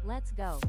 Let's go.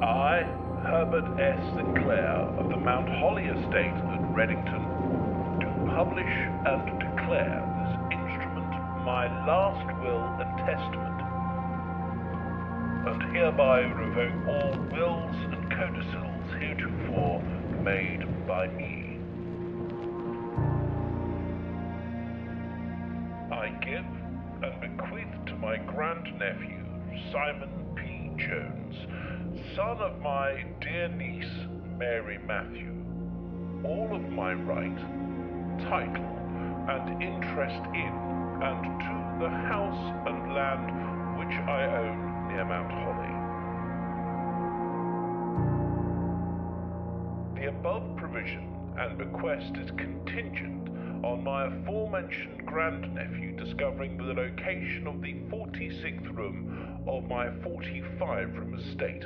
I, Herbert S. Sinclair of the Mount Holly Estate at Reddington, do publish and declare this instrument my last will and testament, and hereby revoke all wills and codicils heretofore made by me. I give and bequeath to my grandnephew, Simon P. Jones, son of my dear niece, Mary Matthew, all of my right, title, and interest in and to the house and land which I own near Mount Holly. The above provision and bequest is contingent on my aforementioned grandnephew discovering the location of the 46th room of my 45-room estate.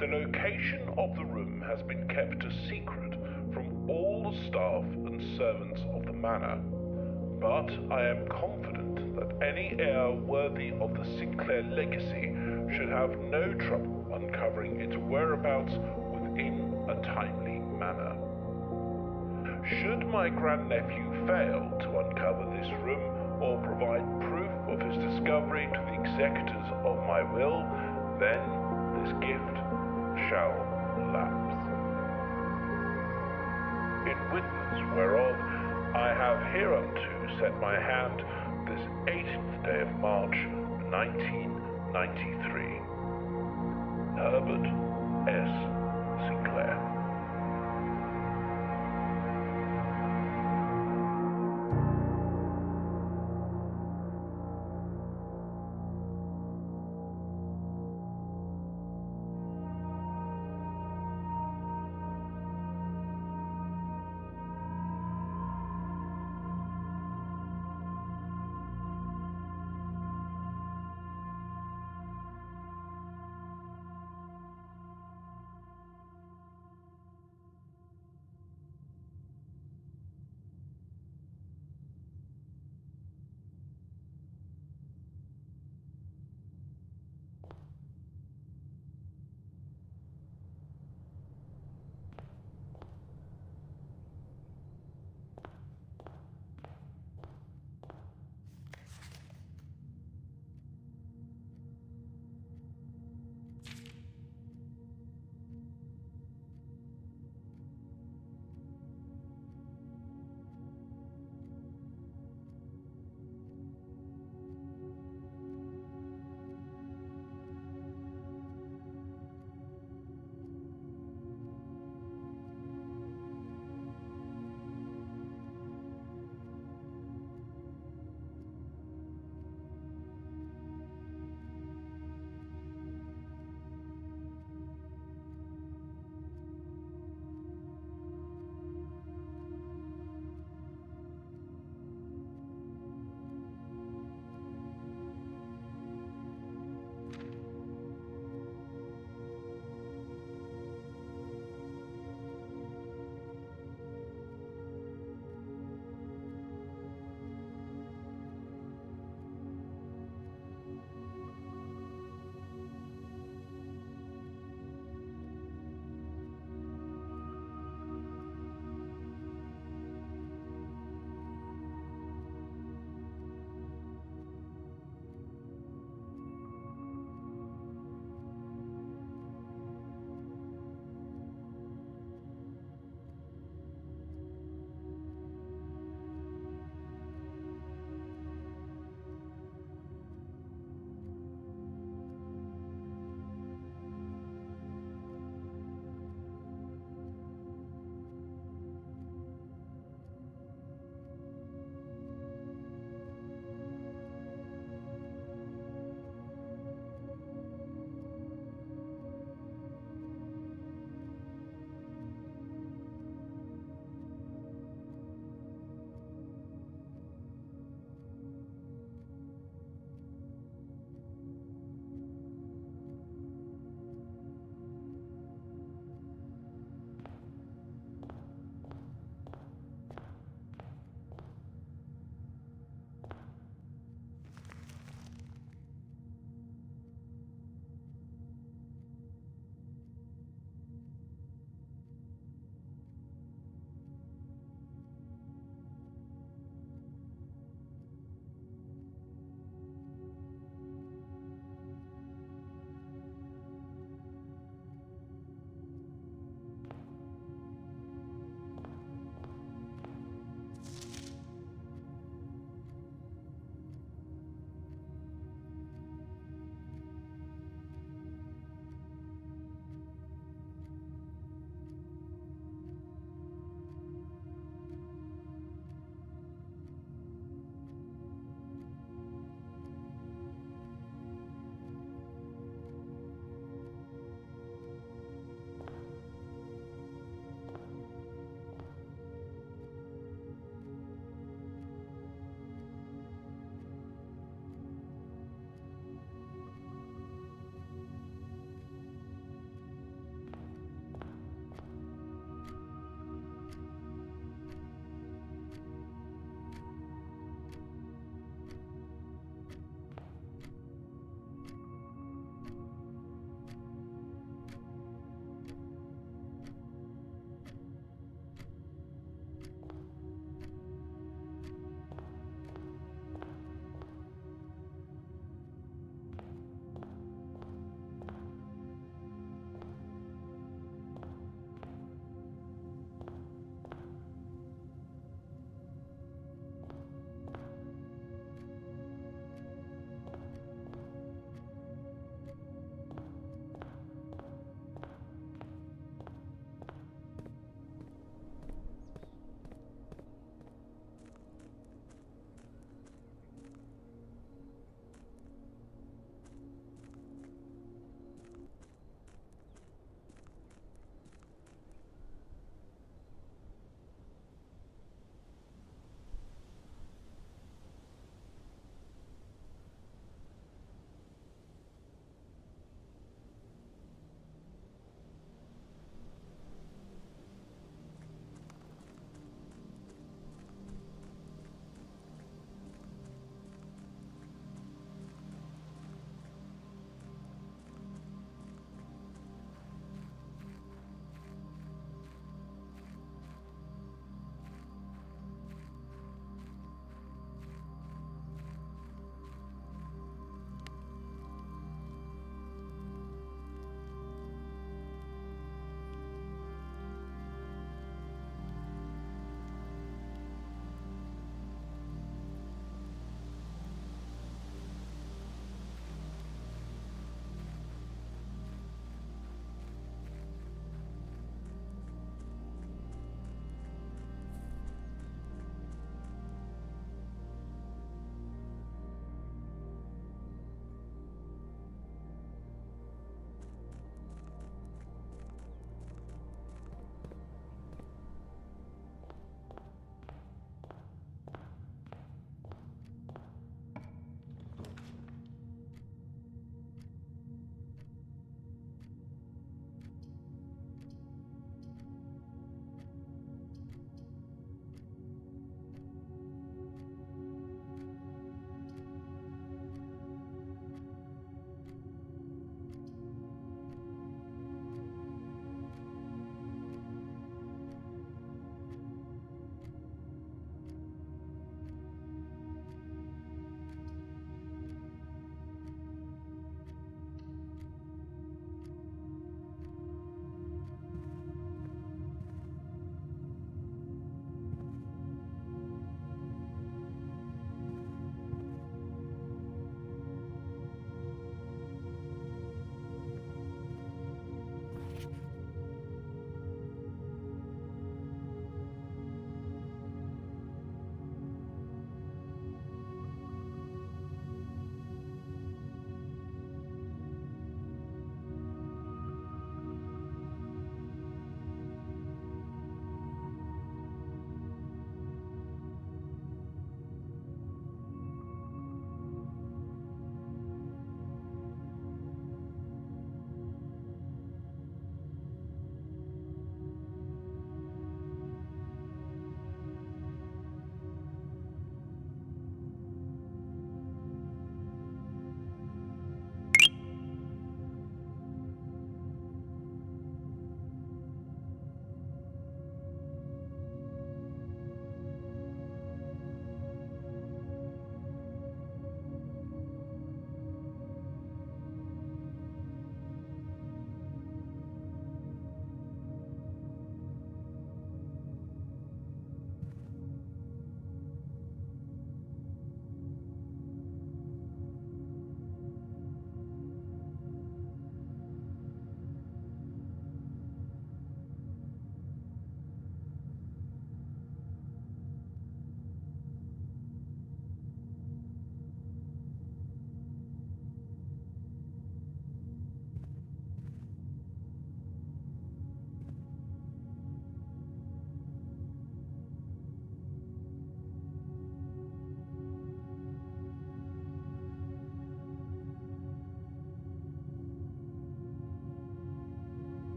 The location of the room has been kept a secret from all the staff and servants of the manor, but I am confident that any heir worthy of the Sinclair legacy should have no trouble uncovering its whereabouts within a timely manner. Should my grandnephew fail to uncover this room or provide proof of his discovery to the executors of my will, then this gift shall lapse. In witness whereof I have hereunto set my hand this 18th day of March, 1993. Herbert S. Sinclair.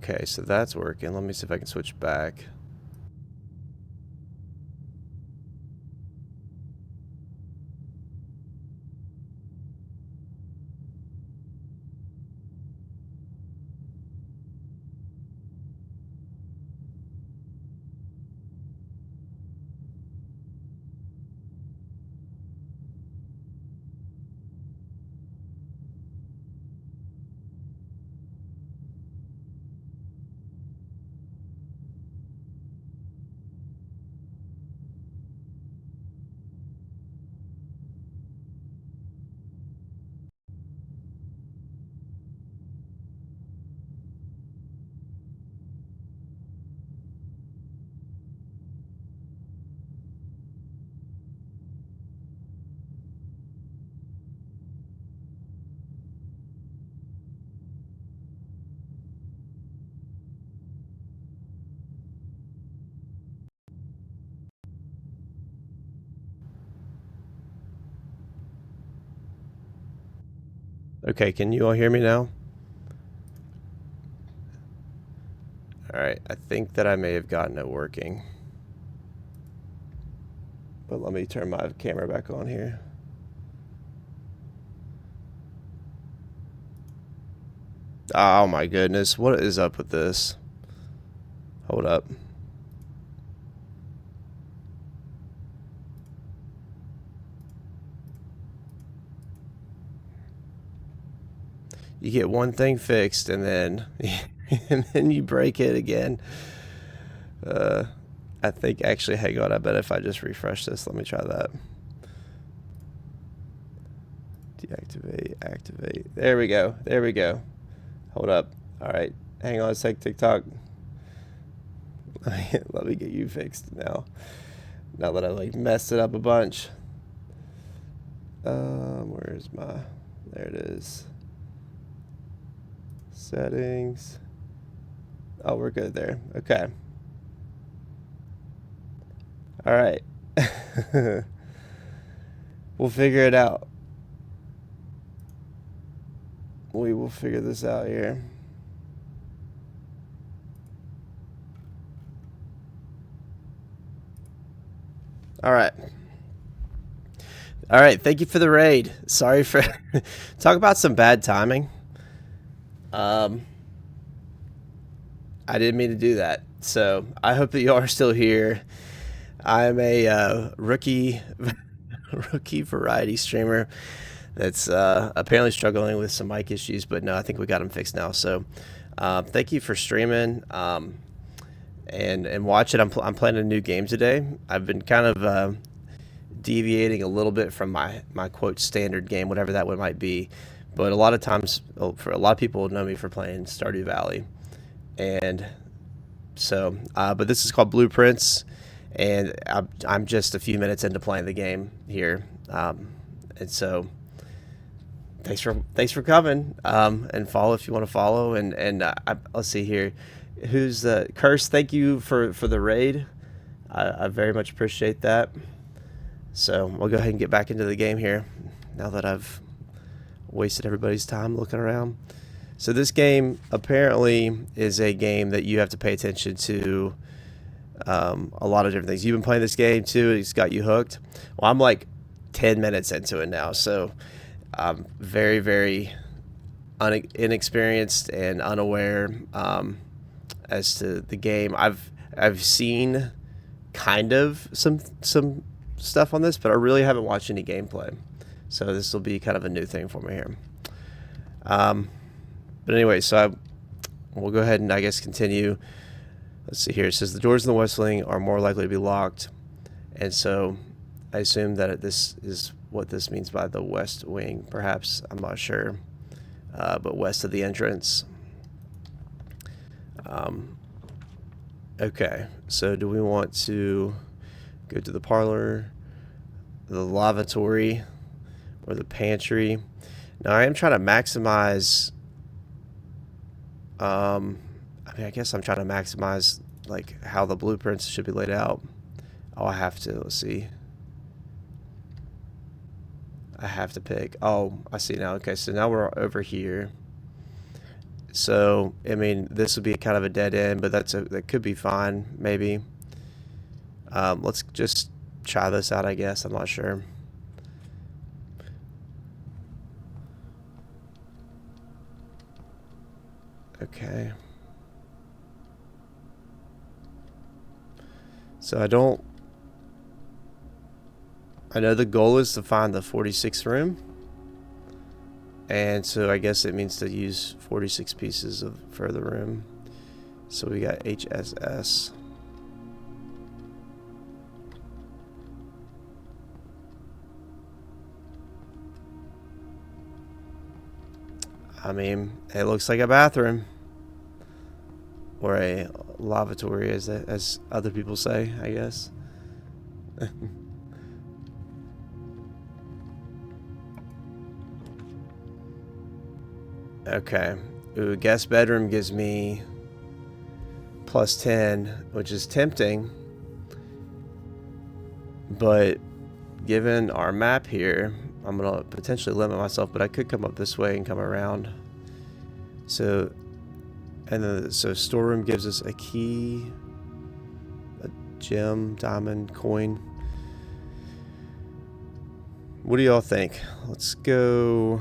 Okay, so that's working. Let me see if I can switch back. Okay, can you all hear me now? Alright, I think that I may have gotten it working. But let me turn my camera back on here. Oh my goodness, what is up with this? Hold up. You get one thing fixed and then and then you break it again. I think actually, hang on, I bet if I just refresh this, let me try that. Deactivate, activate. There we go. There we go. Hold up. All right. Hang on a sec, TikTok. Let me get you fixed now. Now that I like messed it up a bunch. Where's my? There it is. Settings. Oh, we're good there. Okay. All right. We'll figure it out. We will figure this out here. All right. All right. Thank you for the raid. Sorry for talk about some bad timing. I didn't mean to do that. So I hope that you are still here. I am a rookie variety streamer that's apparently struggling with some mic issues, but no, I think we got them fixed now. So thank you for streaming and watching. I'm playing a new game today. I've been kind of deviating a little bit from my quote standard game, whatever that one might be. But a lot of times, for a lot of people know me for playing Stardew Valley, and so but this is called Blueprints, and I'm just a few minutes into playing the game here, and so thanks for coming, and follow if you want to follow, and let's see here, who's the Curse? Thank you for the raid. I very much appreciate that. So we'll go ahead and get back into the game here now that I've wasted everybody's time looking around. So this game apparently is a game that you have to pay attention to a lot of different things. You've been playing this game too. It's got you hooked. Well, I'm like 10 minutes into it now, so I'm very, very inexperienced and unaware as to the game. I've seen kind of some stuff on this, but I really haven't watched any gameplay. So this will be kind of a new thing for me here. But anyway, so we'll go ahead and I guess continue. Let's see here. It says the doors in the West Wing are more likely to be locked. And so I assume that this is what this means by the West Wing. Perhaps, I'm not sure. But west of the entrance. Okay, so do we want to go to the parlor, the lavatory, or the pantry? Now I am trying to maximize, I mean, I guess I'm trying to maximize like how the blueprints should be laid out. Oh, I have to, let's see. I have to pick, oh, I see now. Okay, so now we're over here. So, I mean, this would be kind of a dead end, but that could be fine, maybe. Let's just try this out, I guess. I'm not sure. Okay. So I know the goal is to find the 46th room. And so I guess it means to use 46 pieces for the room. So we got HSS. I mean, it looks like a bathroom. Or a lavatory, as other people say, I guess. Okay. Ooh, guest bedroom gives me +10, which is tempting. But given our map here, I'm going to potentially limit myself, but I could come up this way and come around. So, and then, so storeroom gives us a key, a gem, diamond, coin. What do y'all think? Let's go.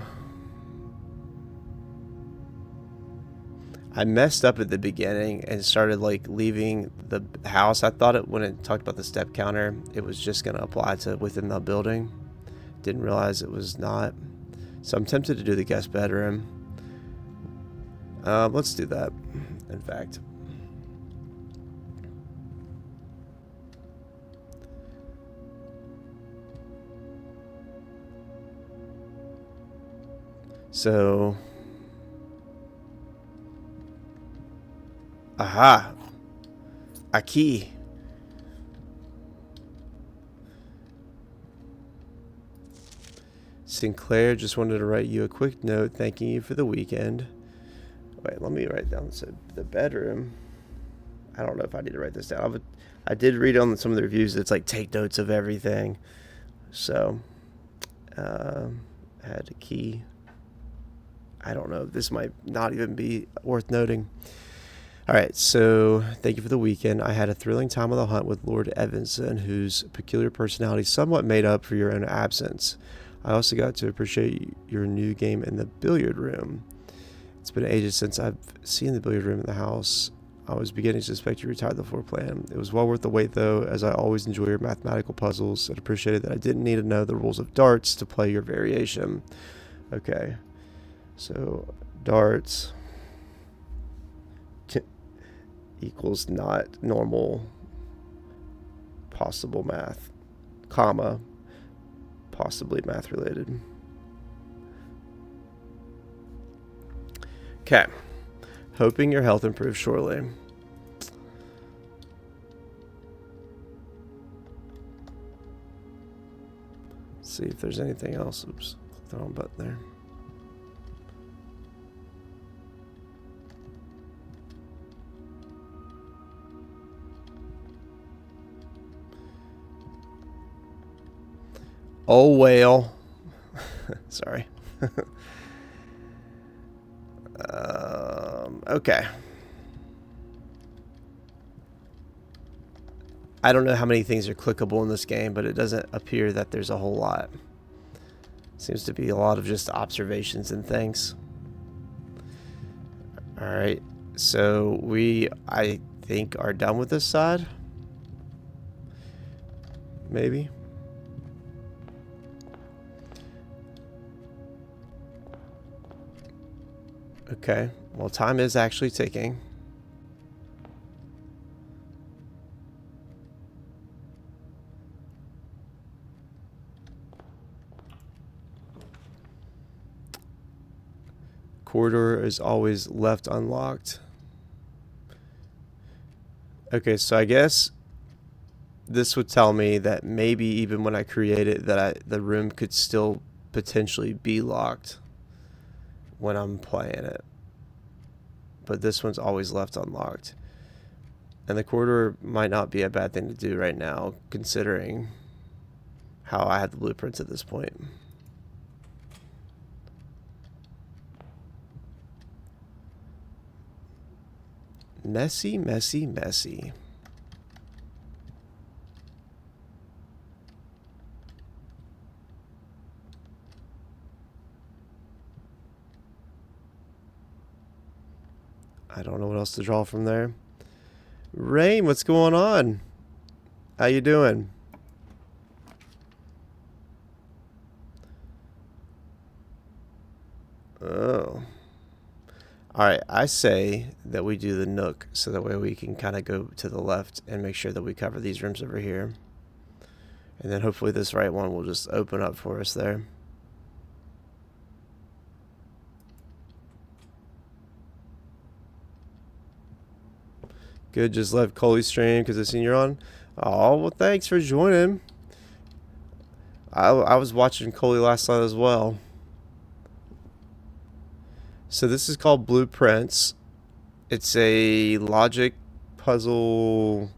I messed up at the beginning and started like leaving the house. I thought when it talked about the step counter, it was just going to apply to within the building. Didn't realize it was not. So I'm tempted to do the guest bedroom. Let's do that, in fact. So, aha, a key. Sinclair just wanted to write you a quick note thanking you for the weekend. Wait, let me write down the bedroom. I don't know if I need to write this down. I did read on some of the reviews. It's like take notes of everything. So, had a key. I don't know. This might not even be worth noting. All right, so thank you for the weekend. I had a thrilling time on the hunt with Lord Evanson, whose peculiar personality somewhat made up for your own absence. I also got to appreciate your new game in the billiard room. It's been ages since I've seen the billiard room in the house. I was beginning to suspect you retired the floor plan. It was well worth the wait, though, as I always enjoy your mathematical puzzles and appreciated that I didn't need to know the rules of darts to play your variation. Okay, so darts equals not normal possible math, comma, possibly math related. Okay. Hoping your health improves shortly. Let's see if there's anything else. Oops, clicked the wrong button there. Oh, well. Sorry. Okay. I don't know how many things are clickable in this game, but it doesn't appear that there's a whole lot. Seems to be a lot of just observations and things. Alright, so I think, are done with this side. Maybe. Okay, well, time is actually ticking. Corridor is always left unlocked. Okay, so I guess this would tell me that maybe even when I create it, that the room could still potentially be locked when I'm playing it. But this one's always left unlocked. And the corridor might not be a bad thing to do right now, considering how I have the blueprints at this point. Messy, messy, messy. I don't know what else to draw from there. Rain, what's going on? How you doing? Oh. Alright, I say that we do the Nook so that way we can kind of go to the left and make sure that we cover these rooms over here. And then hopefully this right one will just open up for us there. Good, just left Coley's stream because I seen you're on. Oh, well, thanks for joining. I was watching Coley last night as well. So this is called Blueprints. It's a logic puzzle.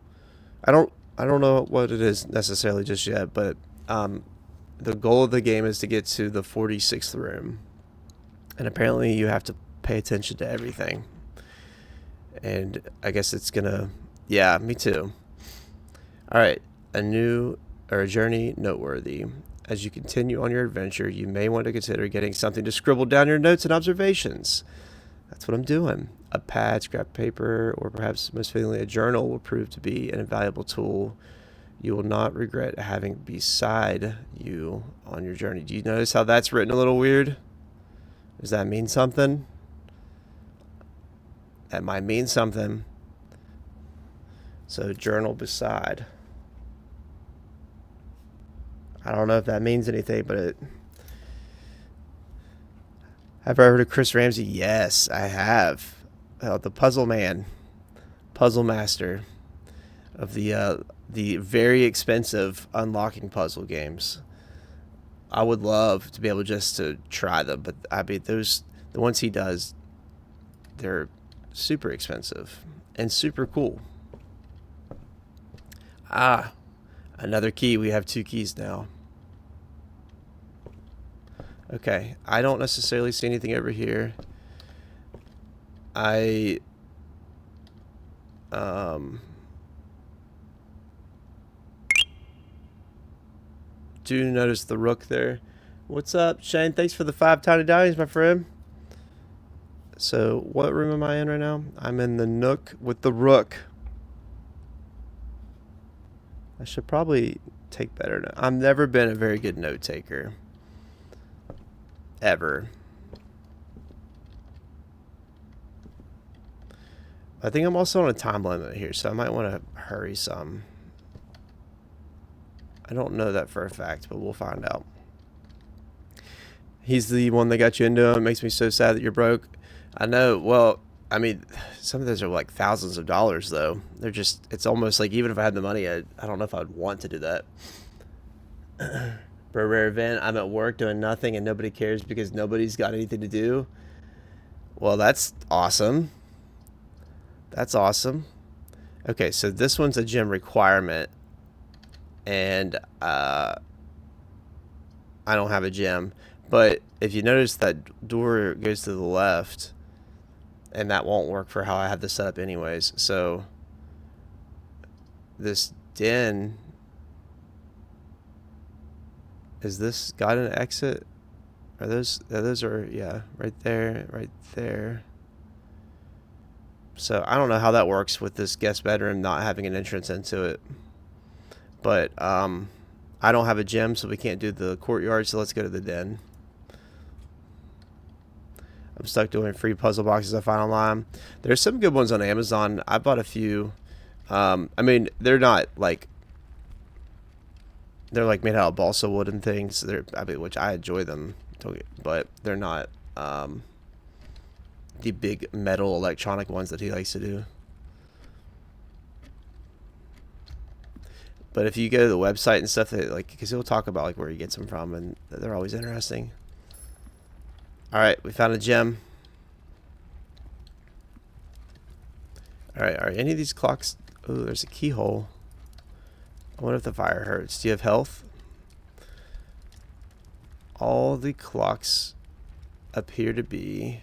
I don't know what it is necessarily just yet, but the goal of the game is to get to the 46th room. And apparently you have to pay attention to everything. And I guess it's gonna, yeah, me too. Alright, a journey noteworthy. As you continue on your adventure, you may want to consider getting something to scribble down your notes and observations. That's what I'm doing. A pad, scrap paper, or perhaps most fittingly a journal will prove to be an invaluable tool you will not regret having beside you on your journey. Do you notice how that's written a little weird? Does that mean something? That might mean something. So journal beside. I don't know if that means anything, but it... Have I heard of Chris Ramsey? Yes, I have. The Puzzle Man. Puzzle Master. Of the very expensive unlocking puzzle games. I would love to be able just to try them, but I mean, the ones he does, they're super expensive and super cool. Ah, another key. We have 2 keys now. Okay, I don't necessarily see anything over here. I do notice the rook there. What's up, Shane? Thanks for the 5 tiny dimes, my friend. So, what room am I in right now? I'm in the Nook with the rook. I should probably take better notes. I've never been a very good note taker. Ever. I think I'm also on a time limit here, so I might want to hurry some. I don't know that for a fact, but we'll find out. He's the one that got you into it. It makes me so sad that you're broke. I know. Well, I mean, some of those are like thousands of dollars, though. They're just, it's almost like even if I had the money, I don't know if I'd want to do that. For a rare event, I'm at work doing nothing and nobody cares because nobody's got anything to do. Well, that's awesome. That's awesome. Okay, so this one's a gym requirement. And I don't have a gym. But if you notice, that door goes to the left. And that won't work for how I have this set up anyways. So this den... Is this got an exit? Are those are, yeah, right there, right there. So I don't know how that works with this guest bedroom not having an entrance into it. But I don't have a gym, so we can't do the courtyard, so let's go to the den. I'm stuck doing free puzzle boxes I find online. There's some good ones on Amazon. I bought a few. I mean, they're not like... They're like made out of balsa wood and things. I mean, which I enjoy them, but they're not the big metal electronic ones that he likes to do. But if you go to the website and stuff, because he'll talk about like where he gets them from, and they're always interesting. All right, we found a gem. All right, are any of these clocks? Oh, there's a keyhole. I wonder if the fire hurts. Do you have health? All the clocks appear to be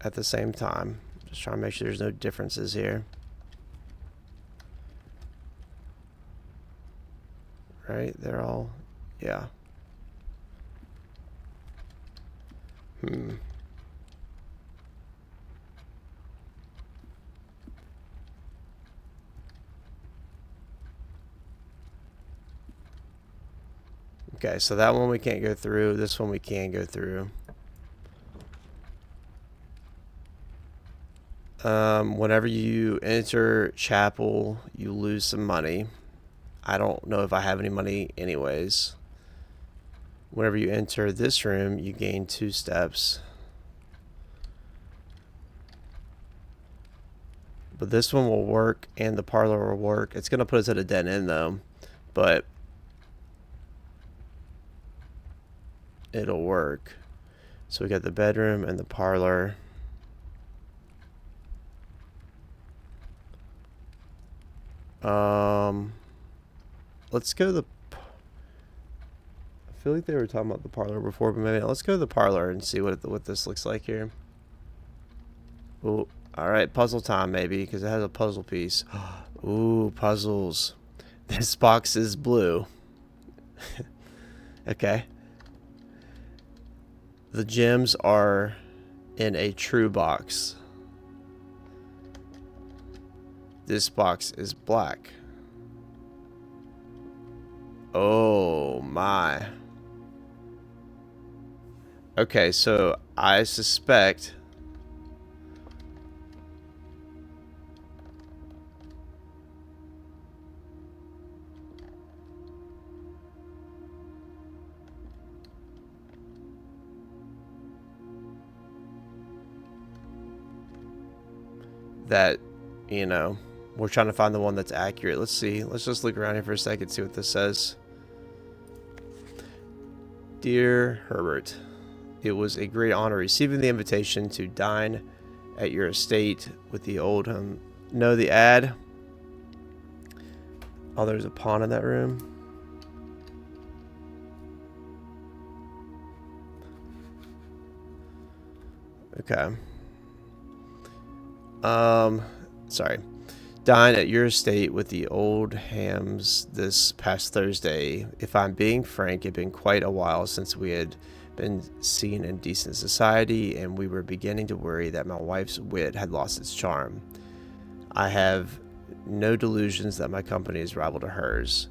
at the same time. Just trying to make sure there's no differences here. Right? They're all... Yeah. Okay, so that one we can't go through. This one we can go through. Whenever you enter chapel, you lose some money. I don't know if I have any money anyways. Whenever you enter this room, you gain 2 steps. But this one will work and the parlor will work. It's going to put us at a dead end though, but it'll work. So we got the bedroom and the parlor. Let's go to the... I feel like they were talking about the parlor before, but maybe let's go to the parlor and see what this looks like here. Ooh, all right, puzzle time maybe, because it has a puzzle piece. Ooh, puzzles. This box is blue. Okay. The gems are in a true box. This box is black. Oh my. Okay, so I suspect that, you know, we're trying to find the one that's accurate. Let's see. Let's just look around here for a second, see what this says. Dear Herbert, it was a great honor receiving the invitation to dine at your estate with the Oldham. Know the ad? Oh, there's a pawn in that room. Okay. Sorry. Dine at your estate with the Oldhams this past Thursday. If I'm being frank, it had been quite a while since we had been seen in decent society, and we were beginning to worry that my wife's wit had lost its charm. I have no delusions that my company is rival to hers.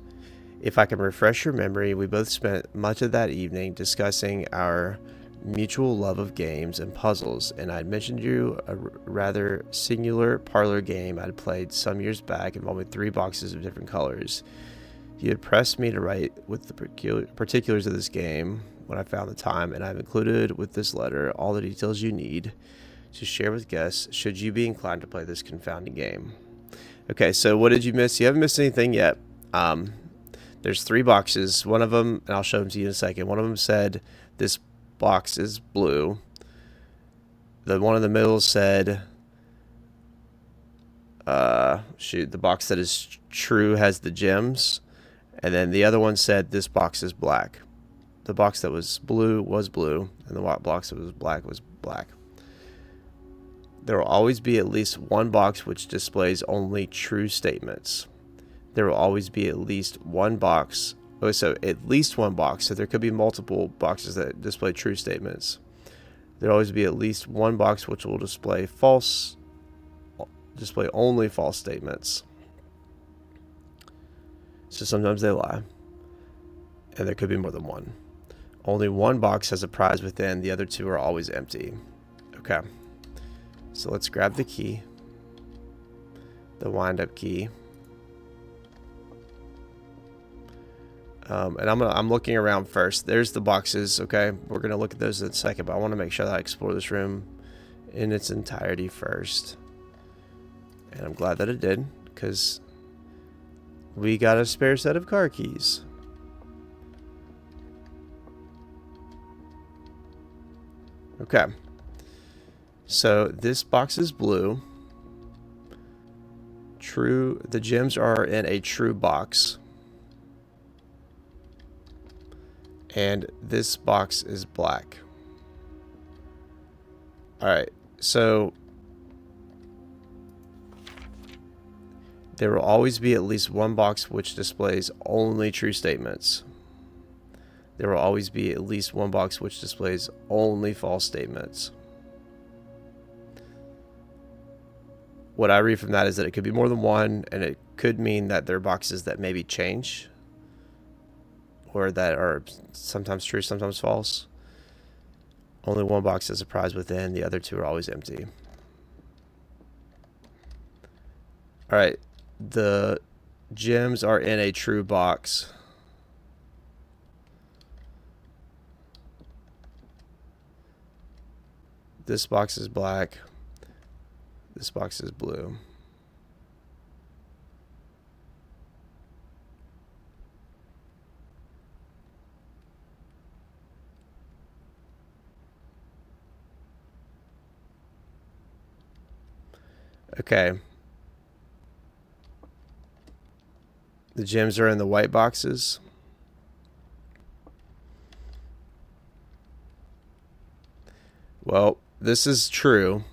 If I can refresh your memory, we both spent much of that evening discussing our mutual love of games and puzzles, and I'd mentioned you a rather singular parlor game I'd played some years back involving 3 boxes of different colors. You had pressed me to write with the particulars of this game when I found the time, and I've included with this letter all the details you need to share with guests should you be inclined to play this confounding game. Okay, so what did you miss? You haven't missed anything yet. There's 3 boxes. One of them, and I'll show them to you in a second, one of them said this box is blue. The one in the middle said the box that is true has the gems, and then the other one said this box is black. The box that was blue, and the box that was black. There will always be at least one box which displays only true statements. There will always be at least one box. So at least one box. So there could be multiple boxes that display true statements. There will always be at least one box which will display only false statements. So sometimes they lie. And there could be more than one. Only one box has a prize within. The other 2 are always empty. Okay. So let's grab the key. The wind-up key. And I'm looking around first. There's the boxes, okay? We're going to look at those in a second, but I want to make sure that I explore this room in its entirety first. And I'm glad that it did, because we got a spare set of car keys. Okay. So this box is blue. True. The gems are in a true box. And this box is black. Alright, so There will always be at least one box which displays only true statements. There will always be at least one box which displays only false statements. What I read from that is that it could be more than one, and it could mean that there are boxes that maybe change, or that are sometimes true, sometimes false. Only one box has a prize within, the other two are always empty. Alright, the gems are in a true box. This box is black. This box is blue. Okay. The gems are in the white boxes. Well, this is true.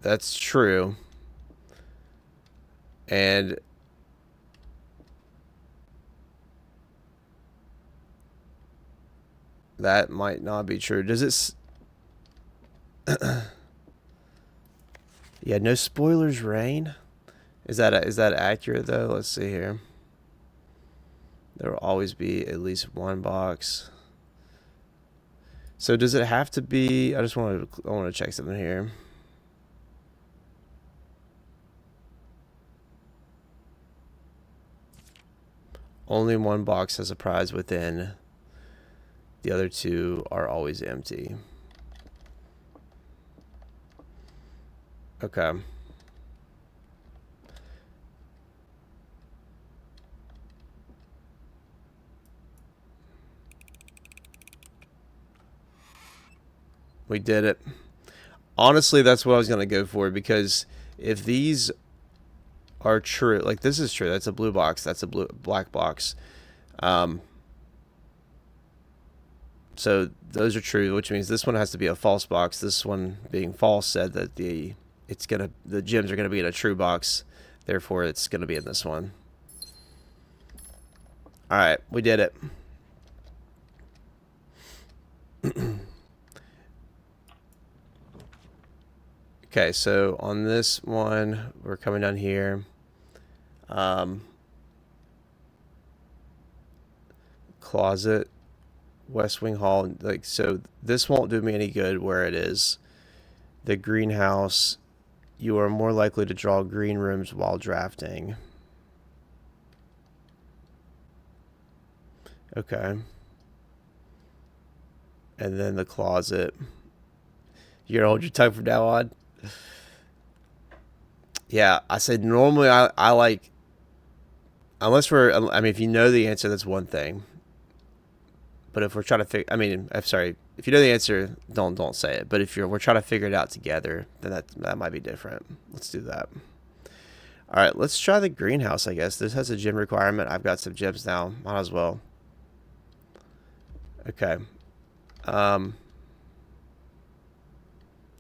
That's true. And that might not be true. Does it? Yeah, no spoilers, Rain. Is that accurate though? Let's see here. There will always be at least one box. So does it have to be? I want to check something here. Only one box has a prize within. The other two are always empty. Okay. We did it. Honestly, that's what I was going to go for, because if these are true, like this is true, that's a blue box, that's a black box. So those are true, which means this one has to be a false box. This one being false said that the gems are gonna be in a true box, therefore it's gonna be in this one. All right, we did it. Okay, so on this one, we're coming down here. Closet, West Wing Hall. Like, so this won't do me any good where it is. The greenhouse, you are more likely to draw green rooms while drafting. Okay. And then the closet. You're gonna hold your tongue from now on? Yeah, I said normally I like, unless I mean, if you know the answer, that's one thing. But if we're trying to figure, I mean, I'm sorry, if you know the answer, don't say it. But if we're trying to figure it out together, then that might be different. Let's do that. All right, let's try the greenhouse, I guess. This has a gem requirement. I've got some gems now. Might as well. Okay.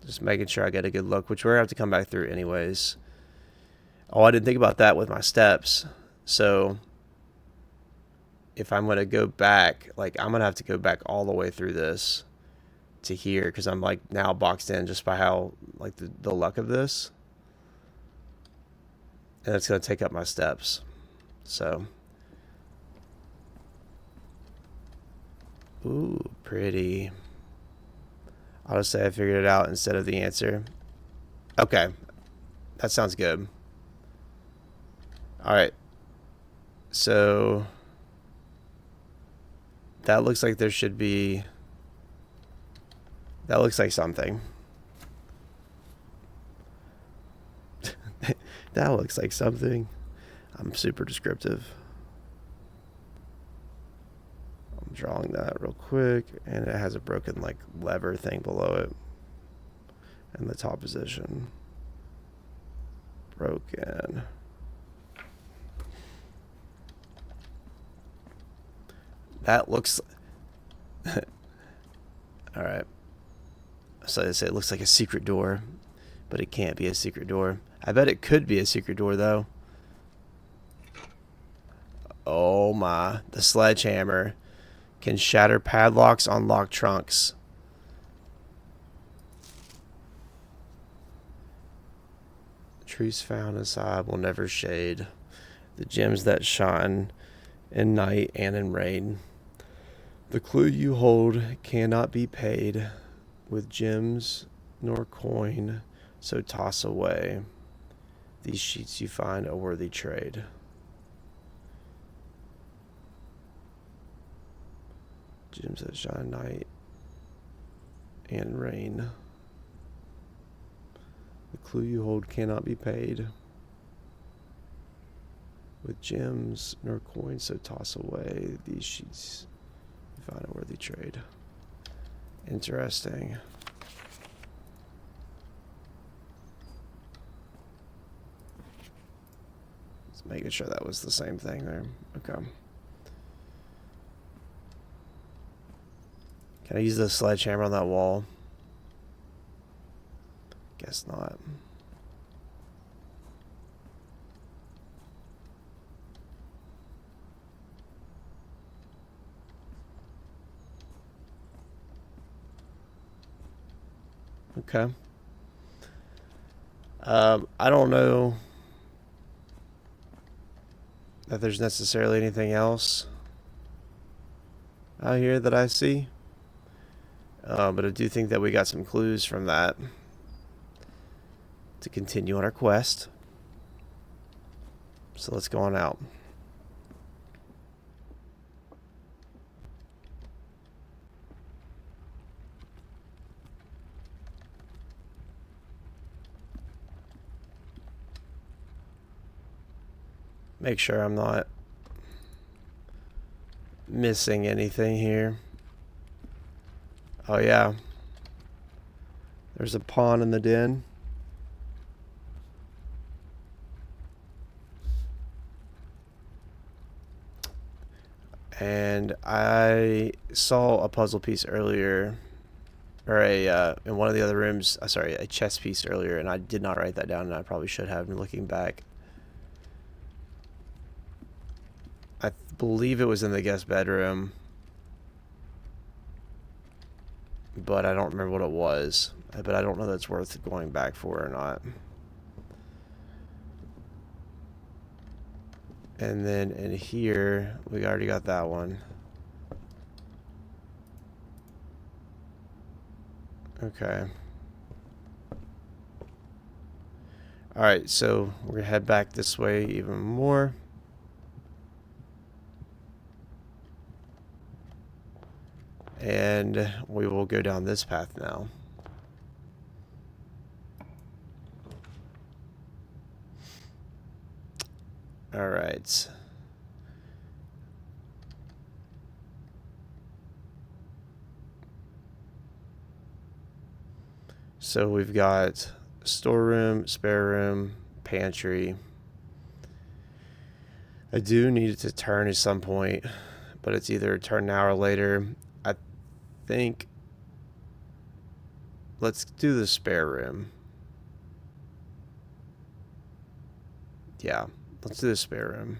Just making sure I get a good look, which we're going to have to come back through anyways. Oh, I didn't think about that with my steps. So if I'm going to go back, like I'm going to have to go back all the way through this to here, because I'm like now boxed in just by how, like the luck of this. And it's going to take up my steps. So. Ooh, pretty. I'll just say I figured it out instead of the answer. Okay. That sounds good. Alright. So that looks like there should be... That looks like something. That looks like something. I'm super descriptive. I'm drawing that real quick, and it has a broken like lever thing below it in the top position. Broken. That looks... Alright. So I say it looks like a secret door, but it can't be a secret door. I bet it could be a secret door, though. Oh my. The sledgehammer can shatter padlocks on locked trunks. Trees found inside will never shade. The gems that shine in night and in rain. The clue you hold cannot be paid with gems nor coin, so toss away. These sheets you find a worthy trade. Gems that shine night and rain. The clue you hold cannot be paid with gems nor coins, so toss away these sheets. You find a worthy trade. Interesting. Just making sure that was the same thing there. Okay. Can I use the sledgehammer on that wall? Guess not. Okay. I don't know that there's necessarily anything else out here that I see. But I do think that we got some clues from that to continue on our quest. So let's go on out. Make sure I'm not missing anything here. Oh yeah. There's a pawn in the den. And I saw a puzzle piece earlier, or in one of the other rooms, sorry, a chess piece earlier, and I did not write that down, and I probably should have, looking back. I believe it was in the guest bedroom, but I don't remember what it was. But I don't know that it's worth going back for or not. And then in here, we already got that one. Okay. Alright, so we're going to head back this way even more. And we will go down this path now. All right. So we've got storeroom, spare room, pantry. I do need it to turn at some point, but it's either turn now or later. I think let's do the spare room. Yeah. Let's do the spare room.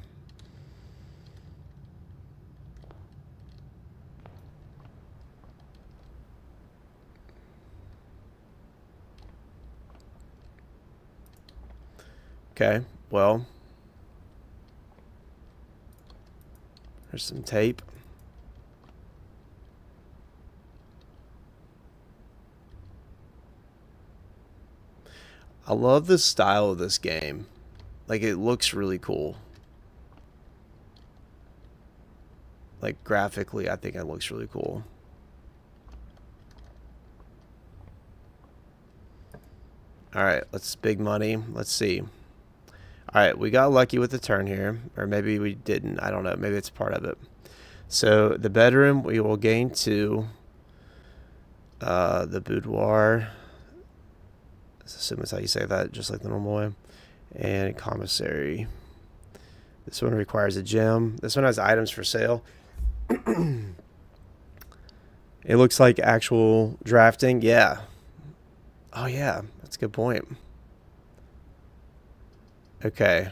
Okay, well, there's some tape. I love the style of this game. Like, it looks really cool. Like, graphically, I think it looks really cool. Alright, let's big money. Let's see. Alright, we got lucky with the turn here. Or maybe we didn't. I don't know. Maybe it's part of it. So, the bedroom, we will gain 2. The boudoir. I assume that's how you say that, just like the normal way. And commissary. This one requires a gem. This one has items for sale. It looks like actual drafting. Yeah. Oh, yeah. That's a good point. Okay.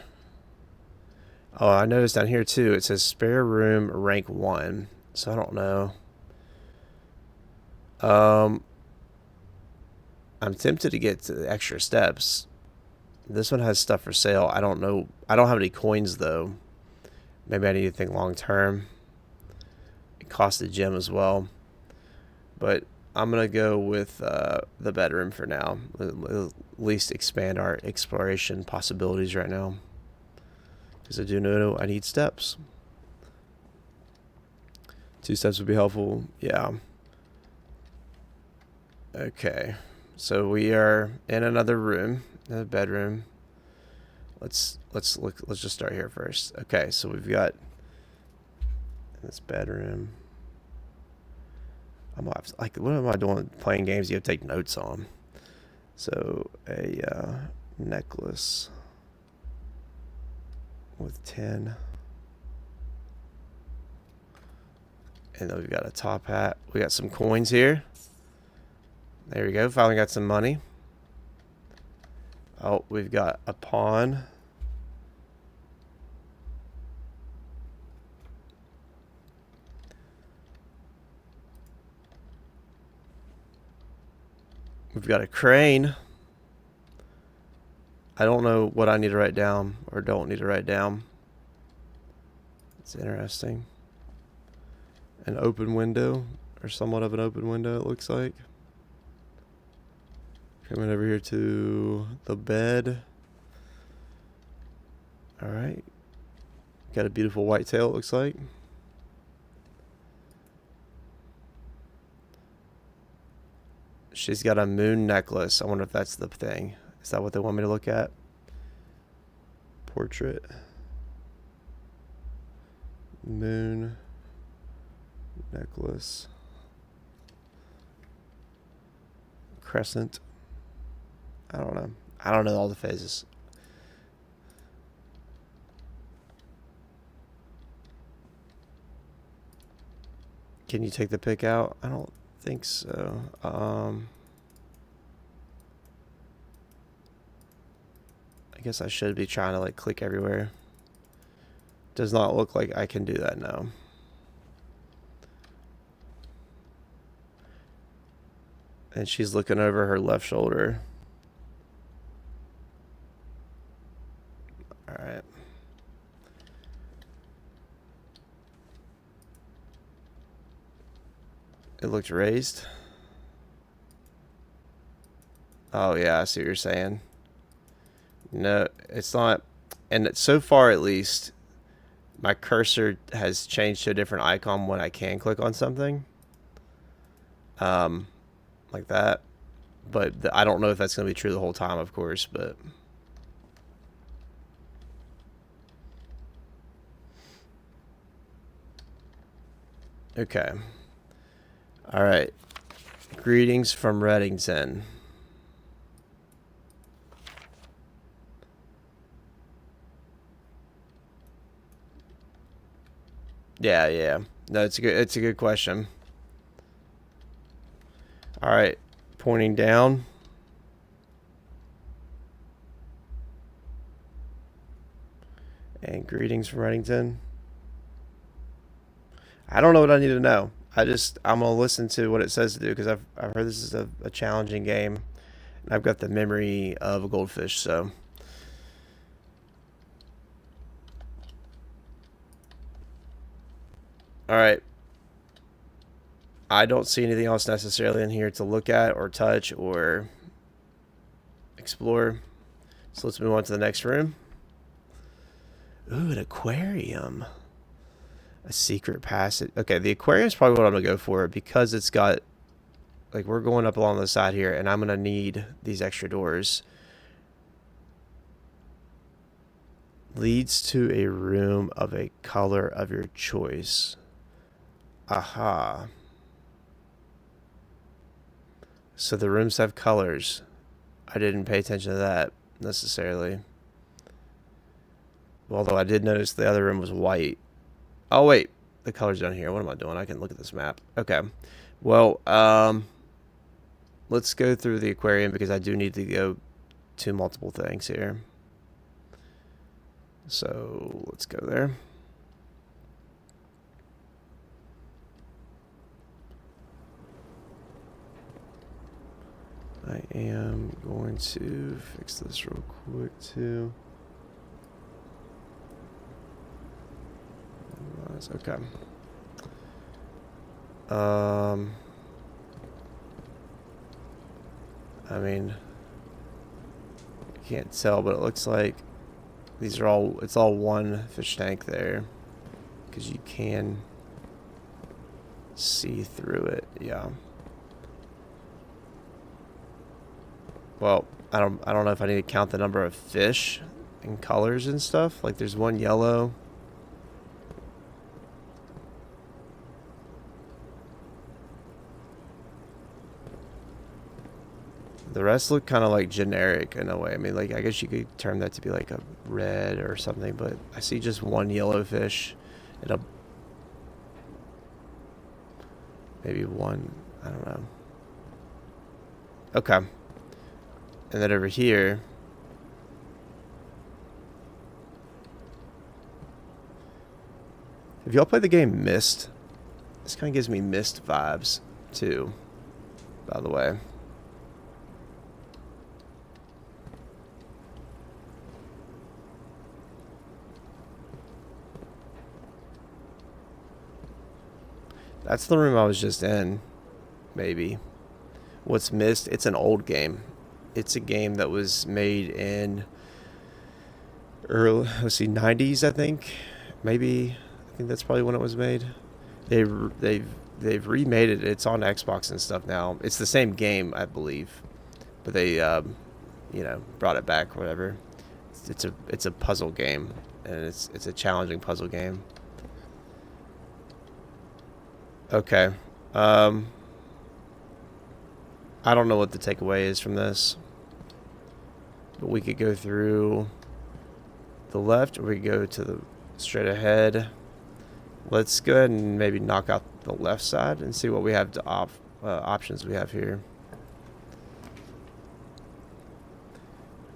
Oh, I noticed down here too, it says spare room rank 1. So I don't know. I'm tempted to get to the extra steps. This one has stuff for sale. I don't know. I don't have any coins though. Maybe I need to think long term. It costs a gem as well. But I'm going to go with the bedroom for now. At least expand our exploration possibilities right now. Because I do know I need steps. 2 steps would be helpful. Yeah. Okay. So we are in another room, another bedroom. Let's look. Let's just start here first. Okay, so we've got this bedroom. I'm like, what am I doing? Playing games you have to take notes on. So a necklace with 10, and then we've got a top hat. We got some coins here. There we go. Finally got some money. Oh, we've got a pawn. We've got a crane. I don't know what I need to write down or don't need to write down. It's interesting. An open window, or somewhat of an open window, it looks like. Coming over here to the bed. Alright. Got a beautiful white tail, it looks like. She's got a moon necklace. I wonder if that's the thing. Is that what they want me to look at? Portrait. Moon necklace. Crescent. I don't know. I don't know all the phases. Can you take the pick out? I don't think so. I guess I should be trying to like click everywhere. Does not look like I can do that now. And she's looking over her left shoulder. Alright. It looked raised. Oh yeah, I see what you're saying. No, it's not. And so far at least, my cursor has changed to a different icon when I can click on something. Like that. But I don't know if that's going to be true the whole time, of course, but... Okay. Alright. Greetings from Reddington. Yeah. No, it's a good question. Alright. Pointing down. And greetings from Reddington. I don't know what I need to know. I'm gonna listen to what it says to do, because I've heard this is a challenging game, and I've got the memory of a goldfish. So all right, I don't see anything else necessarily in here to look at or touch or explore, so let's move on to the next room. Ooh, an aquarium. A secret passage. Okay, the aquarium is probably what I'm going to go for, because it's got, like, we're going up along the side here, and I'm going to need these extra doors. Leads to a room of a color of your choice. Aha. So the rooms have colors. I didn't pay attention to that necessarily. Although I did notice the other room was white. Oh, wait. The color's down here. What am I doing? I can look at this map. Okay. Well, let's go through the aquarium, because I do need to go to multiple things here. So let's go there. I am going to fix this real quick too. Okay. I mean, you can't tell, but it looks like these are all, it's all one fish tank there, because you can see through it. Yeah. Well, I don't know if I need to count the number of fish and colors and stuff. Like there's one yellow. The rest look kind of like generic in a way. I mean, like, I guess you could term that to be like a red or something, but I see just one yellow fish and a, maybe one, I don't know. Okay. And then over here, have y'all played the game Myst? This kind of gives me Myst vibes too, by the way. That's the room I was just in, maybe. What's Myst? It's an old game. It's a game that was made in early, let's see, 90s, I think. Maybe, I think that's probably when it was made. They've remade it. It's on Xbox and stuff now. It's the same game, I believe, but they, you know, brought it back or whatever. It's a puzzle game, and it's a challenging puzzle game. Okay. I don't know what the takeaway is from this, but we could go through the left, or we could go to the straight ahead. Let's go ahead and maybe knock out the left side and see what we have to options we have here.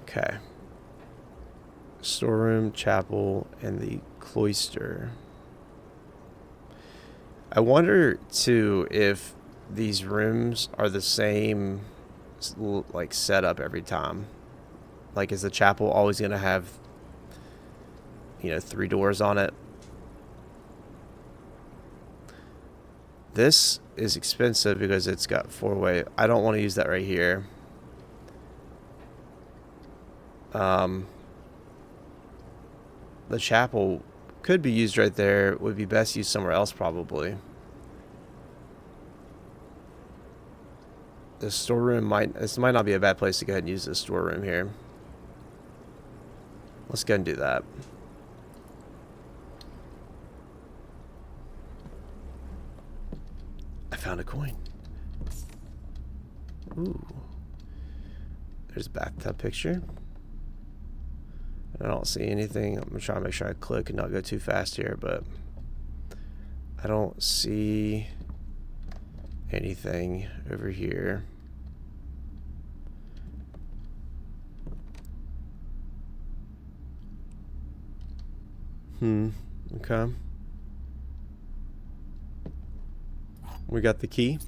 Okay. Storeroom, chapel, and the cloister. I wonder too if these rooms are the same, like, setup every time. Like, is the chapel always gonna have, you know, 3 doors on it? This is expensive because it's got 4-way. I don't want to use that right here. The chapel could be used right there. Would be best used somewhere else probably. The storeroom this might not be a bad place to go ahead and use the storeroom here. Let's go ahead and do that. I found a coin. Ooh. There's a bathtub picture. I don't see anything. I'm gonna try to make sure I click and not go too fast here, but I don't see anything over here. Okay. We got the key.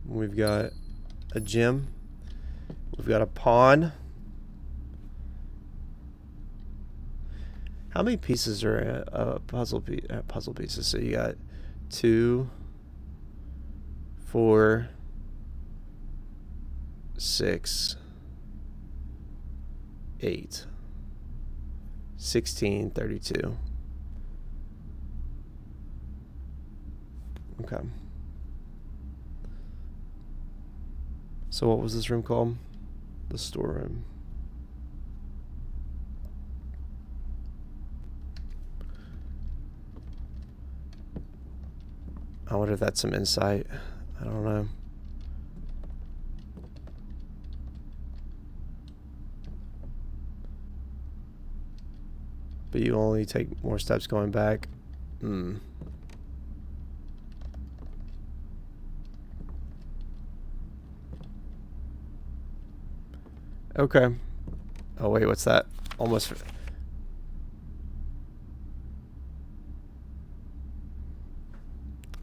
We've got a gem. We've got a pawn. How many pieces are puzzle pieces? So you got 2, 4, 6, 8, 16, 32. Okay. So what was this room called? The storeroom. I wonder if that's some insight. I don't know. But you only take more steps going back. Okay. Oh wait, what's that? almost.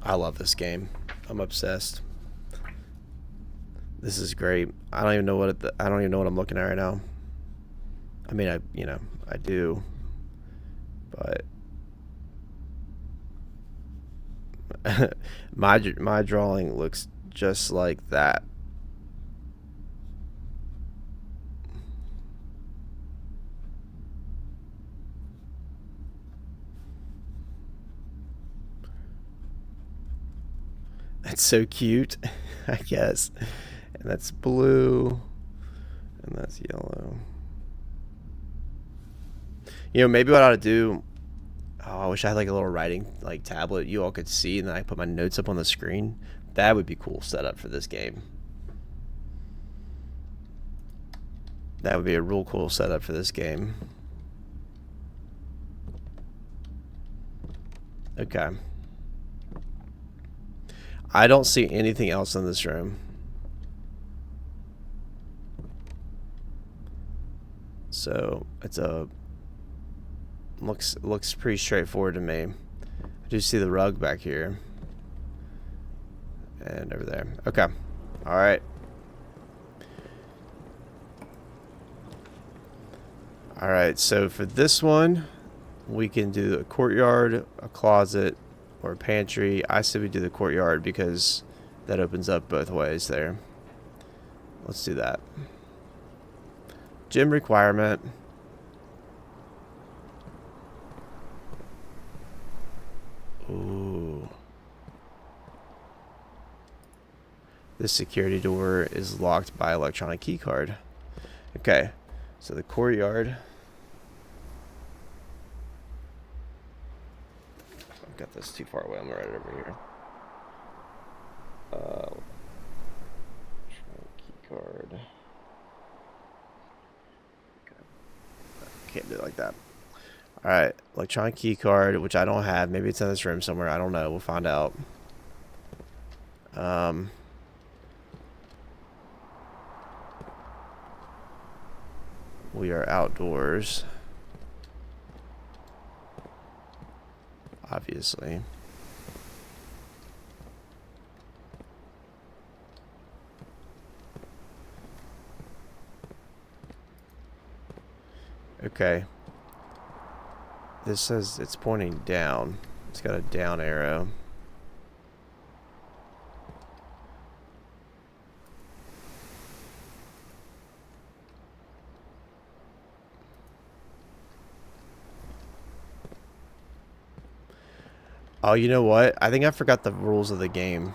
I love this game. I'm obsessed. This is great. I don't even know what I don't even know what I'm looking at right now. I mean, I do, but my drawing looks just like that. That's so cute, I guess. And that's blue, and that's yellow. Maybe what I ought to do. Oh, I wish I had like a little writing like tablet you all could see, and then I put my notes up on the screen. That would be cool setup for this game. That would be a real cool setup for this game. Okay. I don't see anything else in this room. So it's looks pretty straightforward to me. I do see the rug back here. And over there. Okay. Alright. Alright, so for this one, we can do a courtyard, a closet, or a pantry. I say we do the courtyard because that opens up both ways there. Let's do that. Gym requirement. Ooh. This security door is locked by electronic key card. Okay, so the courtyard. I've got this too far away. I'm gonna write it over here. Key card. Okay. Can't do it like that. All right, electronic key card, which I don't have. Maybe it's in this room somewhere. I don't know. We'll find out. We are outdoors. Obviously. Okay. This says it's pointing down. It's got a down arrow. Oh, you know what? I think I forgot the rules of the game.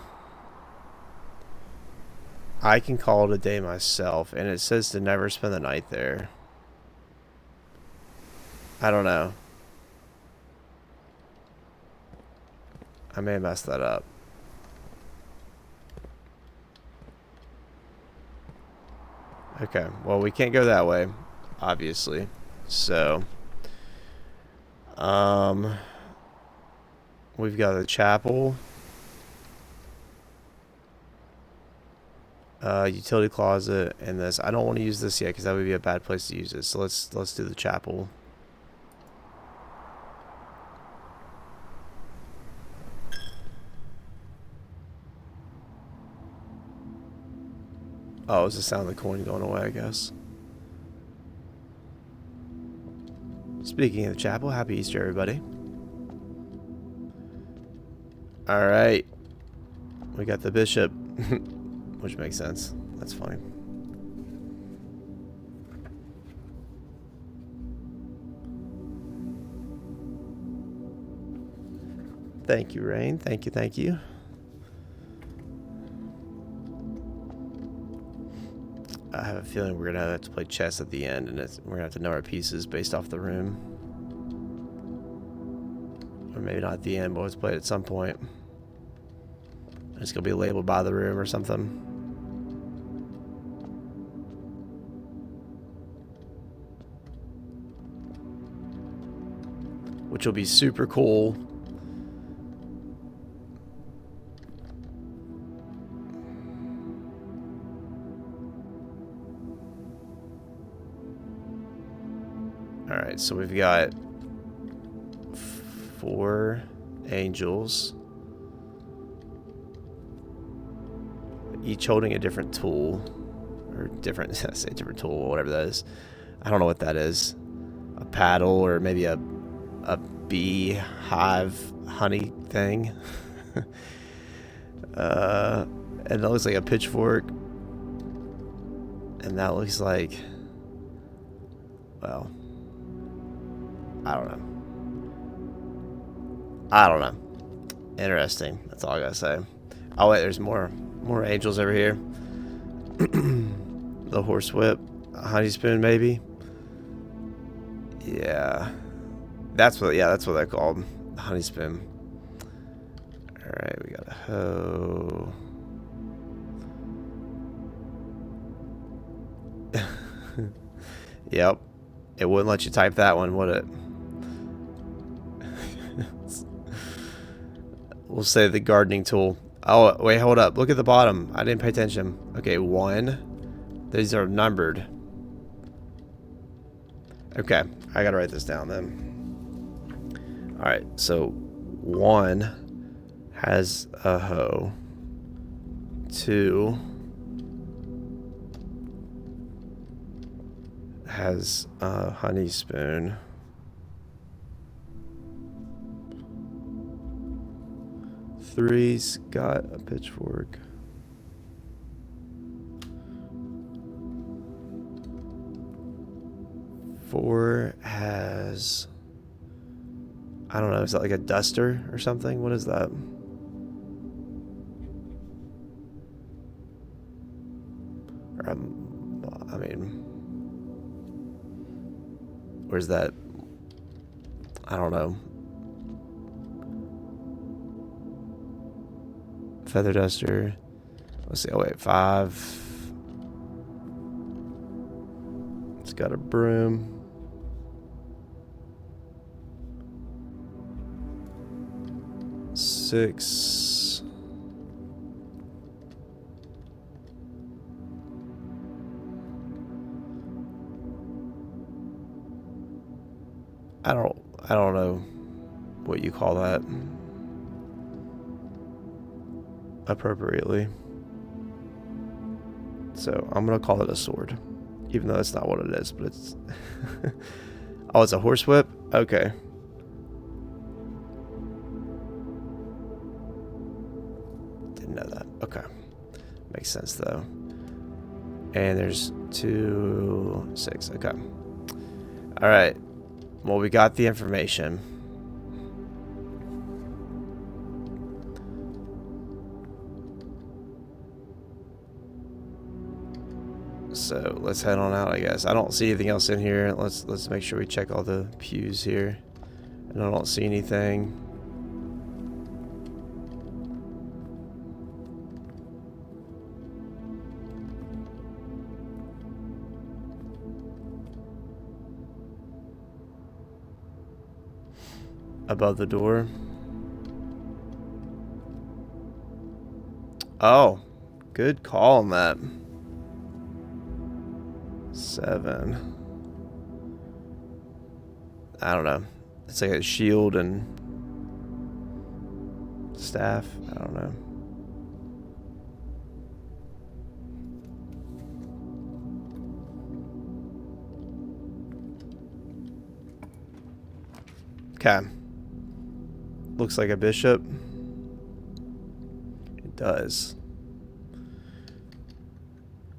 I can call it a day myself, and it says to never spend the night there. I don't know. I may have messed that up. Okay, well, we can't go that way, obviously. So, we've got the chapel, utility closet, and this. I don't want to use this yet because that would be a bad place to use it. So let's do the chapel. Oh, it's the sound of the coin going away, I guess. Speaking of the chapel, happy Easter, everybody. Alright. We got the bishop, which makes sense. That's funny. Thank you, Rain. Thank you, thank you. I have a feeling we're gonna have to play chess at the end, and we're gonna have to know our pieces based off the room. Or maybe not at the end, but let's play it at some point. It's gonna be labeled by the room or something. Which will be super cool. Alright, so we've got 4 angels, each holding a different tool, or different, I say different tool, whatever that is. I don't know what that is. A paddle, or maybe a beehive honey thing. And that looks like a pitchfork. And that looks like, well, I don't know. Interesting. That's all I gotta say. Oh wait, there's more angels over here. The horsewhip, a honey spoon, maybe. Yeah, that's what they're called. Honey spoon. All right, we got a hoe. Yep. It wouldn't let you type that one, would it? We'll say the gardening tool. Oh, wait, hold up. Look at the bottom. I didn't pay attention. Okay, 1. These are numbered. Okay, I gotta write this down then. Alright, so 1 has a hoe. 2 has a honey spoon. 3's got a pitchfork. 4 has, I don't know, is that like a duster or something? What is that? Or I mean, where's that? I don't know. Feather duster. Let's see. Oh wait, 5. It's got a broom. 6. I don't know what you call that appropriately. So I'm gonna call it a sword, even though that's not what it is, but it's oh, it's a horsewhip? Okay. Didn't know that. Okay. Makes sense though. And there's 2, 6. Okay. Alright. Well, we got the information. So let's head on out, I guess. I don't see anything else in here. Let's make sure we check all the pews here. And I don't see anything. Above the door. Oh, good call on that. 7. I don't know. It's like a shield and staff. I don't know. Okay. Looks like a bishop. It does.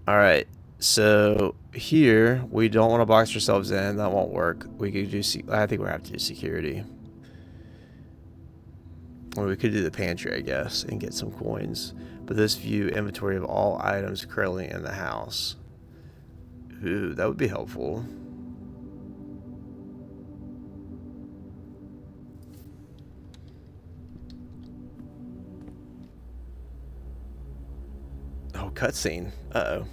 Alright. So here we don't want to box ourselves in. That won't work. We could do. I think we have to do security. Or we could do the pantry, I guess, and get some coins. But this view inventory of all items currently in the house. Ooh, that would be helpful. Oh, cutscene. Uh-oh.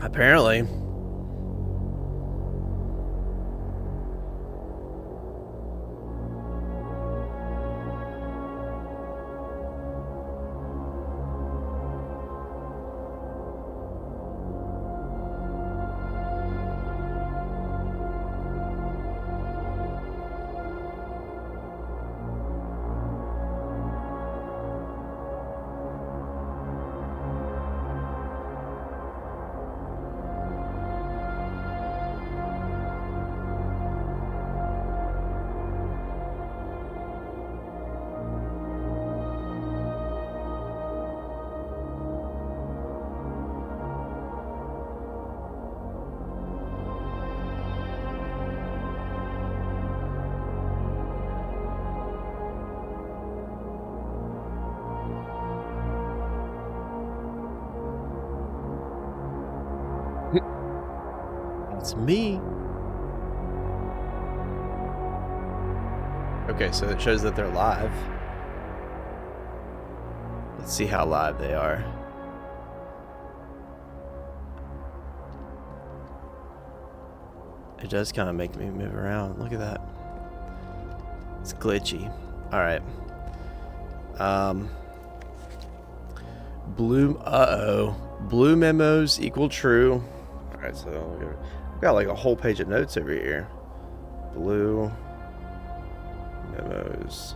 Apparently, It's me. Okay, so it shows that they're live. Let's see how live they are. It does kind of make me move around. Look at that. It's glitchy. Alright. Blue memos equal true. Alright, so I've got like a whole page of notes over here. Blue memos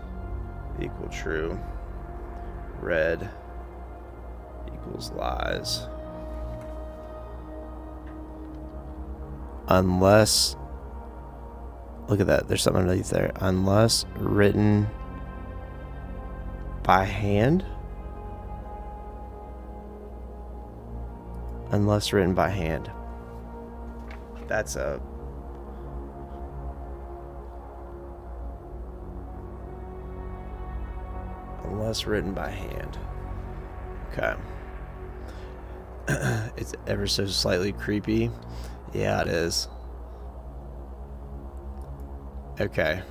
equal true. Red equals lies. Unless, look at that, there's something underneath there. Unless written by hand. Unless written by hand. That's a... Unless written by hand. Okay. It's ever so slightly creepy. Yeah, it is. Okay.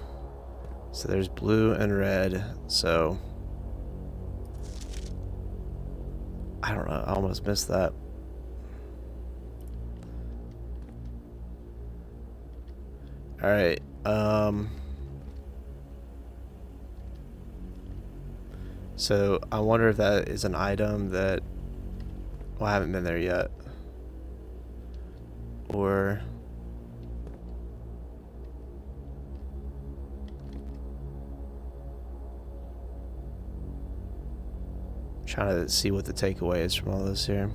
So there's blue and red. So I don't know. I almost missed that. All right. So I wonder if that is an item that... Well, I haven't been there yet. Or... Trying to see what the takeaway is from all this here.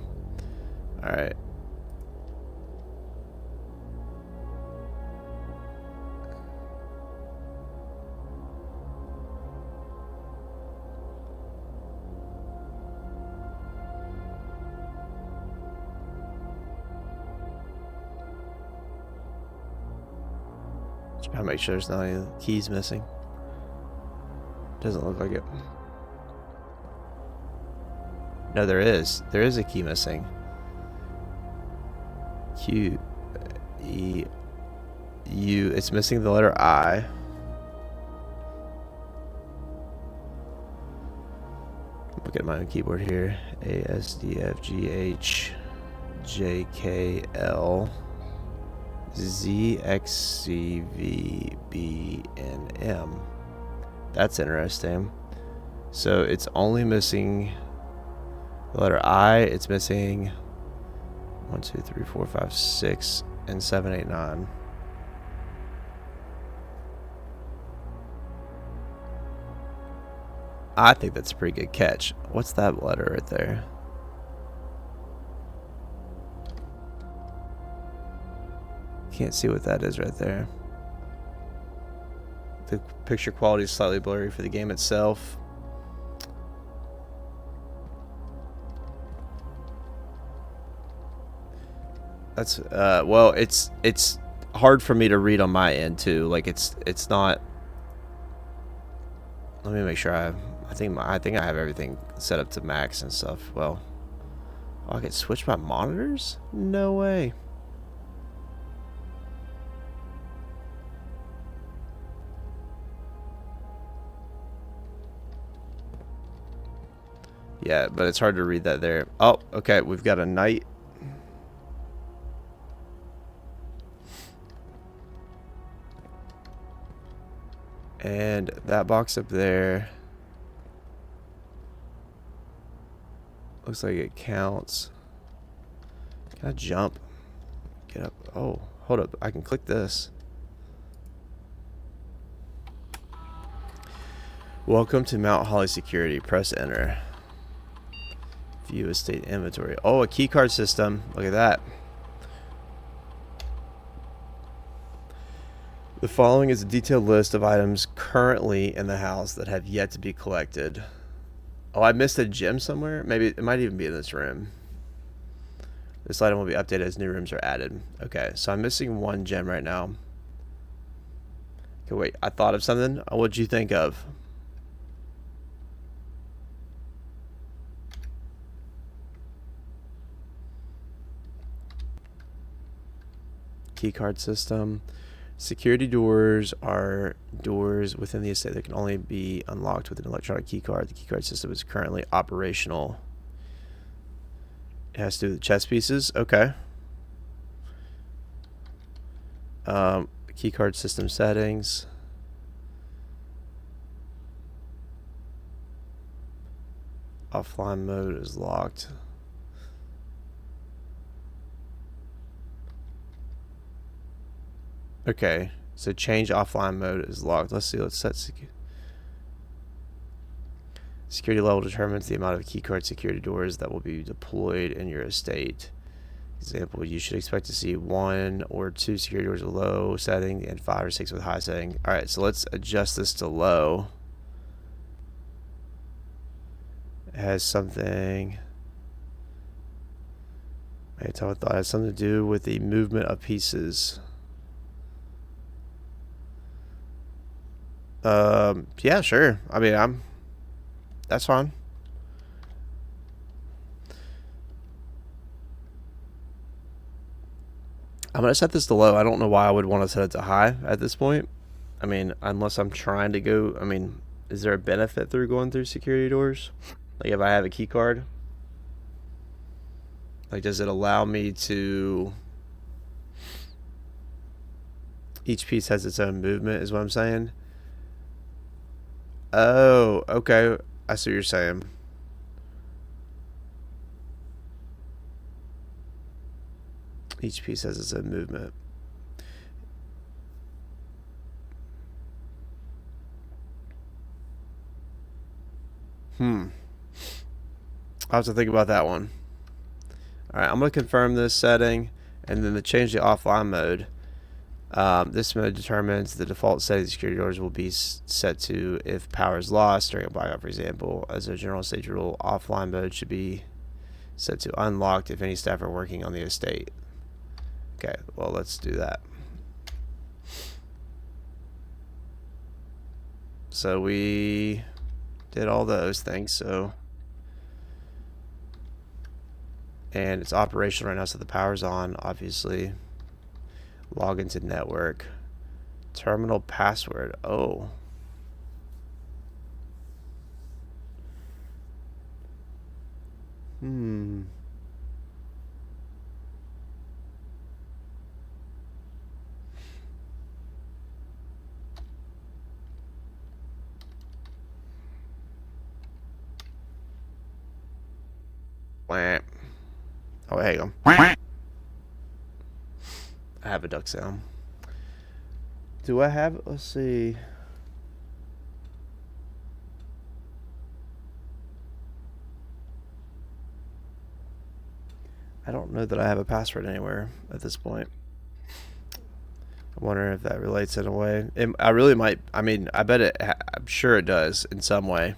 Alright. Just gotta make sure there's not any keys missing. Doesn't look like it. No, there is. There is a key missing. Q, E, U. It's missing the letter I. Look at my own keyboard here. A, S, D, F, G, H, J, K, L, Z, X, C, V, B, and M. That's interesting. So it's only missing... The letter I, it's missing 1, 2, 3, 4, 5, 6, and 7, 8, 9. I think that's a pretty good catch. What's that letter right there? Can't see what that is right there. The picture quality is slightly blurry for the game itself. That's well, it's hard for me to read on my end too. Like it's not. Let me make sure I think I have everything set up to max and stuff. Well, oh, I can switch my monitors? No way. Yeah, but it's hard to read that there. Oh, okay, we've got a knight. And that box up there looks like it counts. Can I jump? Get up. Oh, hold up. I can click this. Welcome to Mount Holly Security. Press enter. View estate inventory. Oh, a key card system. Look at that. The following is a detailed list of items currently in the house that have yet to be collected. Oh, I missed a gem somewhere? Maybe it might even be in this room. This item will be updated as new rooms are added. Okay, so I'm missing one gem right now. Okay, wait, I thought of something. What'd you think of? key card system. Security doors are doors within the estate that can only be unlocked with an electronic key card. The key card system is currently operational. It has to do with chess pieces. Okay. Key card system settings. Offline mode is locked. Okay, so change offline mode is locked. Let's see, let's set security level determines the amount of keycard security doors that will be deployed in your estate. Example, you should expect to see 1 or 2 security doors with low setting and 5 or 6 with high setting. Alright, so let's adjust this to low. It has something... it has something to do with the movement of pieces. Yeah, sure. I mean, that's fine. I'm gonna set this to low. I don't know why I would want to set it to high at this point. I mean, unless I'm trying to go, I mean, is there a benefit through going through security doors? Like if I have a key card? Like, does it allow me to... Each piece has its own movement, is what I'm saying. Oh, okay. I see what you're saying. Each piece has its own movement. I'll have to think about that one. Alright, I'm going to confirm this setting, and then to change the offline mode. This mode determines the default setting of security doors will be set to if power is lost during a blackout, for example. As a general stage rule, offline mode should be set to unlocked if any staff are working on the estate. Okay, well, let's do that. So we did all those things, so... And it's operational right now, so the power's on, obviously. Log into network. Terminal password. Oh. Oh, hang on. I have a duck sound. Do I have it? Let's see. I don't know that I have a password anywhere at this point. I wonder if that relates in a way. I really might. I mean, I bet it. I'm sure it does in some way.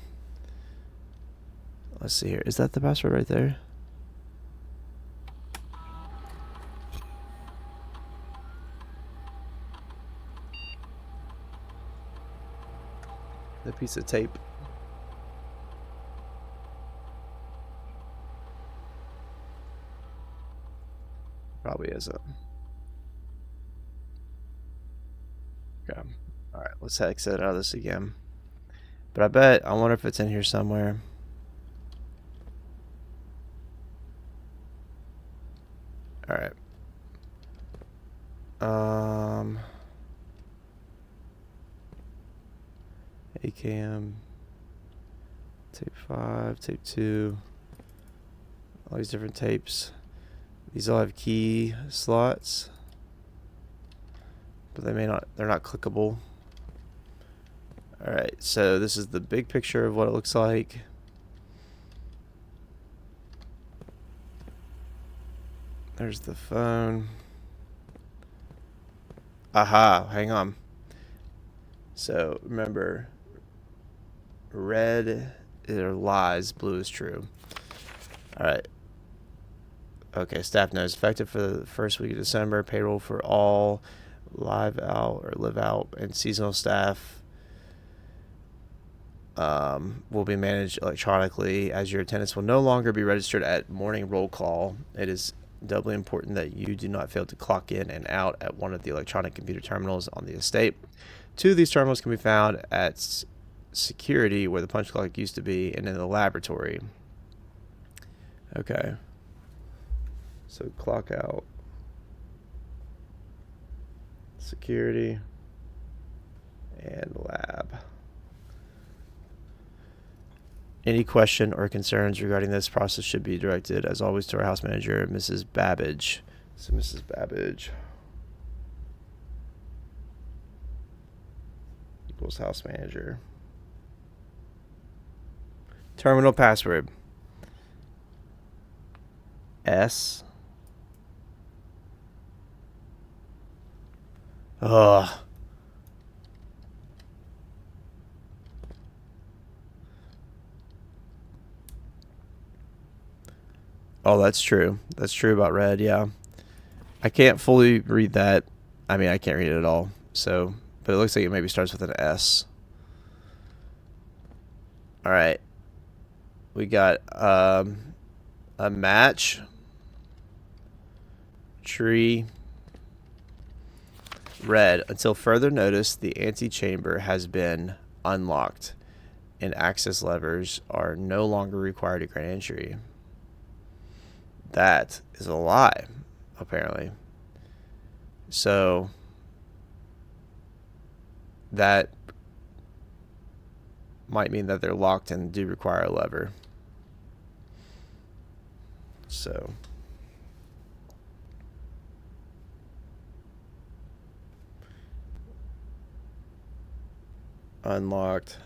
Let's see here. Is that the password right there? The piece of tape. Probably isn't. Okay. Alright, let's exit out of this again. But I wonder if it's in here somewhere. Alright. AKM. Tape 5, tape 2. All these different tapes. These all have key slots. But they're not clickable. Alright, so this is the big picture of what it looks like. There's the phone. Aha, hang on. So remember, red are lies, blue is true. Alright. Okay, staff notes. Effective for the first week of December, payroll for all live out or live out and seasonal staff will be managed electronically, as your attendance will no longer be registered at morning roll call. It is Doubly important that you do not fail to clock in and out at one of the electronic computer terminals on the estate. 2 of these terminals can be found at security, where the punch clock used to be, and in the laboratory. Okay. So clock out. Security. And lab. Any question or concerns regarding this process should be directed, as always, to our house manager, Mrs. Babbage. So Mrs. Babbage equals house manager. Terminal password. S. Ugh. Oh, that's true. That's true about red, yeah. I can't fully read that. I mean, I can't read it at all. So, but it looks like it maybe starts with an S. All right. We got a match. Tree. Red. Until further notice, the antechamber has been unlocked, and access levers are no longer required to grant entry. That is a lie, apparently. So that might mean that they're locked and do require a lever. So unlocked.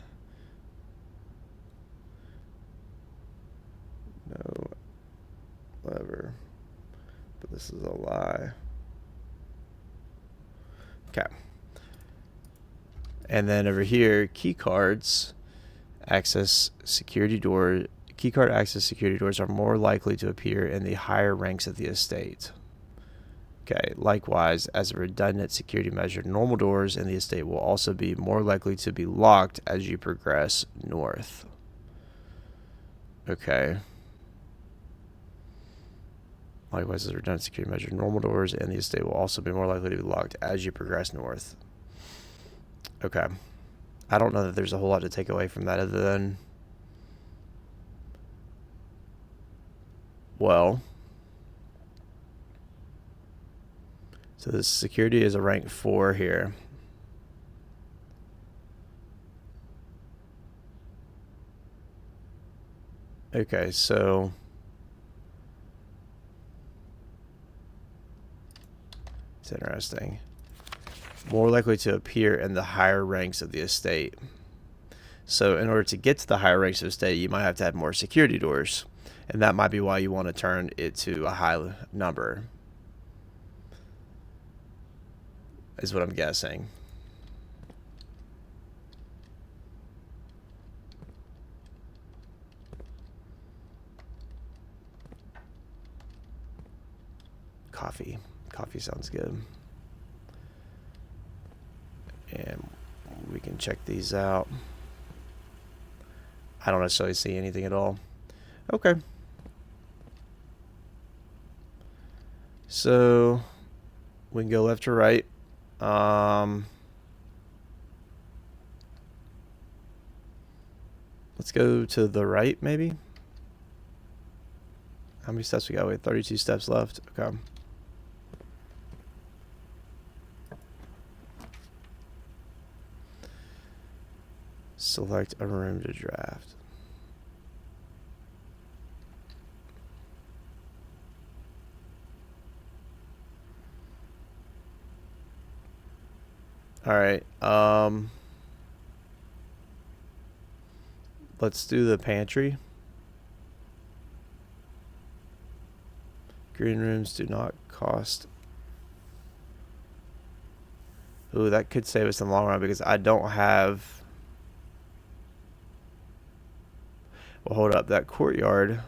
No lever. But this is a lie. Okay. And then over here, key cards access security door. Keycard access security doors are more likely to appear in the higher ranks of the estate. Okay, likewise, as a redundant security measure, normal doors in the estate will also be more likely to be locked as you progress north. Okay. Likewise, as a redundant security measure, normal doors in the estate will also be more likely to be locked as you progress north. Okay. I don't know that there's a whole lot to take away from that other than, well, so this security is a rank 4 here. Okay, so it's interesting. More likely to appear in the higher ranks of the estate. So in order to get to the higher ranks of the estate, you might have to have more security doors. And that might be why you want to turn it to a high number, is what I'm guessing. Coffee. Coffee sounds good. And we can check these out. I don't necessarily see anything at all. Okay. So we can go left or right. Let's go to the right, maybe. How many steps we got? We have 32 steps left. Okay. Select a room to draft. All right. Let's do the pantry. Green rooms do not cost. Ooh, that could save us in the long run because I don't have. Well, hold up. That courtyard.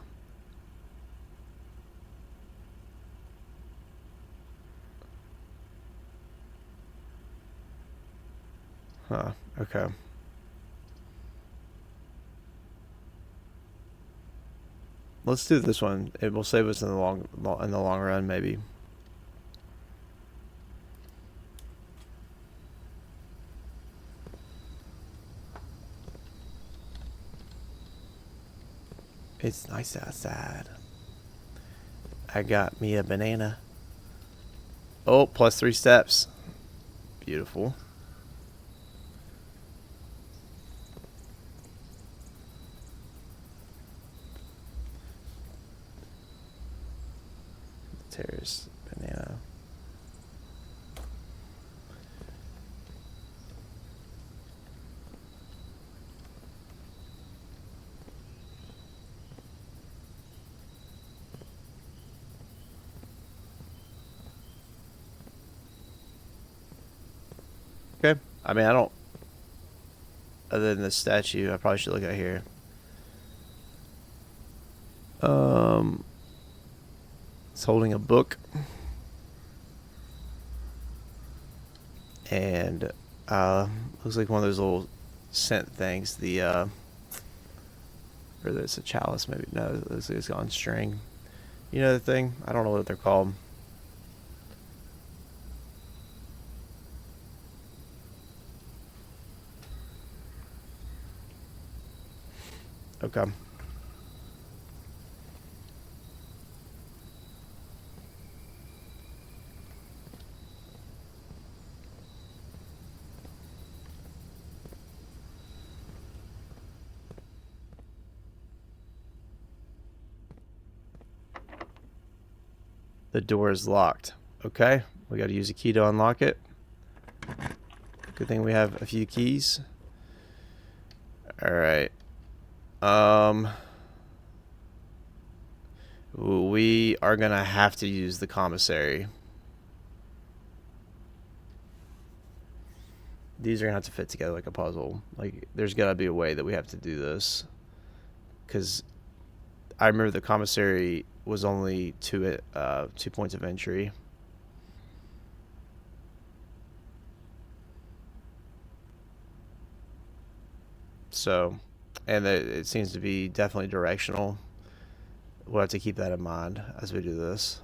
Huh. Okay. Let's do this one. It will save us in the long run, maybe. It's nice outside. I got me a banana. Oh, plus 3 steps. Beautiful. Terrace banana. Okay. I mean, I don't... Other than the statue, I probably should look at here. It's holding a book. And, looks like one of those little scent things. The, or there's a chalice, maybe. No, it looks like it's on string. You know the thing? I don't know what they're called. Okay. The door is locked. Okay. We got to use a key to unlock it. Good thing we have a few keys. Alright. We are going to have to use the commissary. These are going to have to fit together like a puzzle. Like, there's got to be a way that we have to do this. Because I remember the commissary was only 2 points of entry. So, and it seems to be definitely directional. We'll have to keep that in mind as we do this.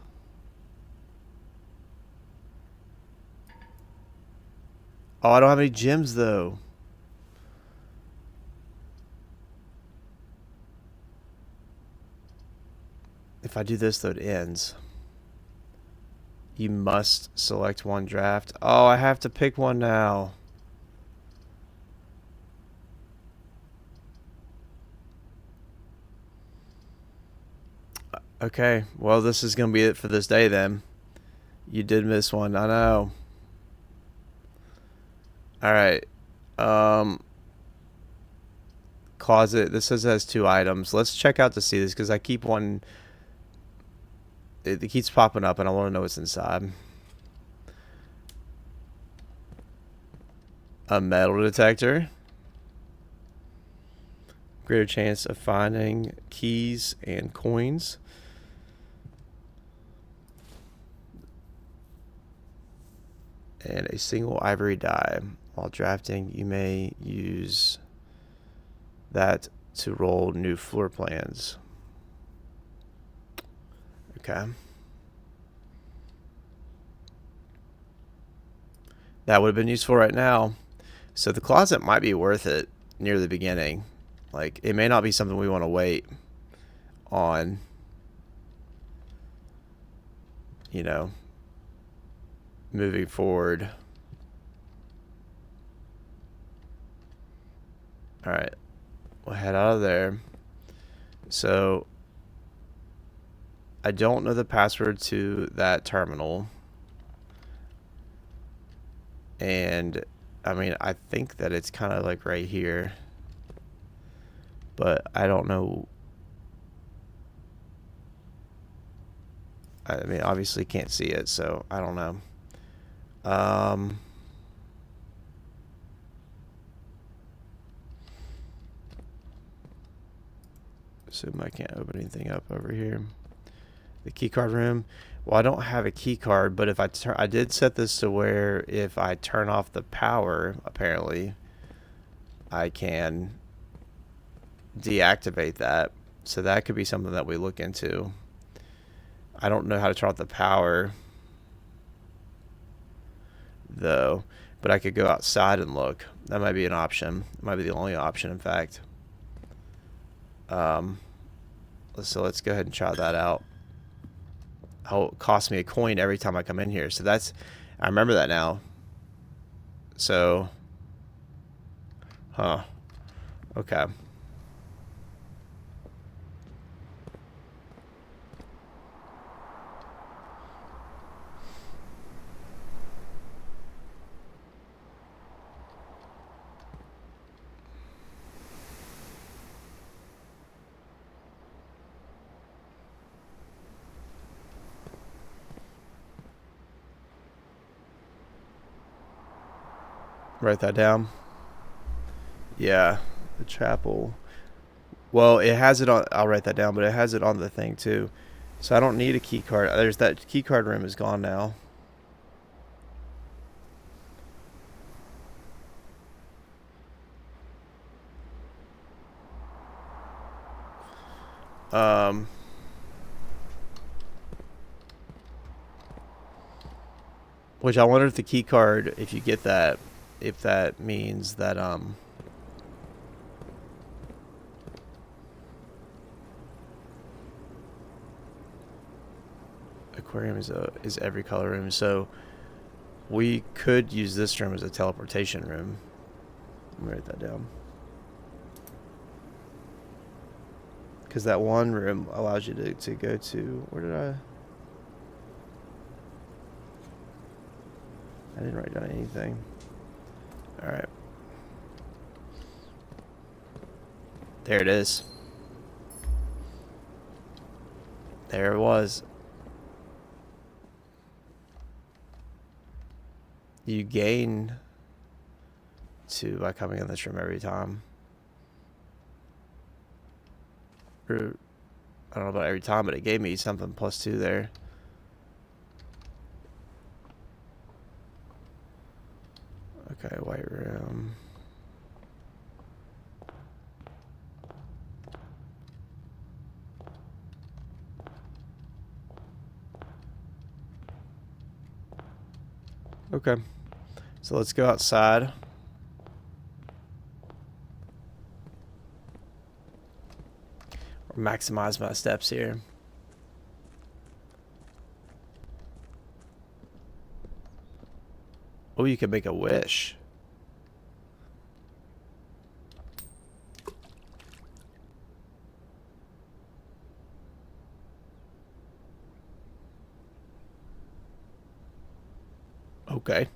Oh, I don't have any gems though. If I do this though, it ends. You must select one draft. Oh, I have to pick one now. Okay, well, this is going to be it for this day then. You did miss one, I know. Alright. Closet. This says it has 2 items. Let's check out to see this because I keep one... It keeps popping up and I want to know what's inside. A metal detector. Greater chance of finding keys and coins. And a single ivory die. While drafting, you may use that to roll new floor plans. Okay. That would have been useful right now. So the closet might be worth it near the beginning. Like, it may not be something we want to wait on. You know, moving forward. Alright. We'll head out of there. So, I don't know the password to that terminal. And, I mean, I think that it's kind of like right here. But I don't know. I mean, obviously can't see it, so I don't know. Assume I can't open anything up over here. The keycard room. Well, I don't have a key card, but if I did set this to where if I turn off the power, apparently, I can deactivate that. So that could be something that we look into. I don't know how to turn off the power, though, but I could go outside and look. That might be an option. It might be the only option, in fact. So let's go ahead and try that out. Oh, it costs me a coin every time I come in here. So that's, I remember that now. So, huh. Okay. Write that down. Yeah, the chapel. Well, it has it on. I'll write that down, but it has it on the thing too. So I don't need a key card. There's that key card room is gone now. Which I wonder if the key card, if you get that, if that means that aquarium is every color room. So we could use this room as a teleportation room. Let me write that down. Because that one room allows you to go to, where did I didn't write down anything. All right. There it is. There it was. You gain 2 by coming in this room every time. Or, I don't know about every time, but it gave me something +2 there. Okay, white room. Okay. So let's go outside. Or maximize my steps here. Oh, you can make a wish. Okay.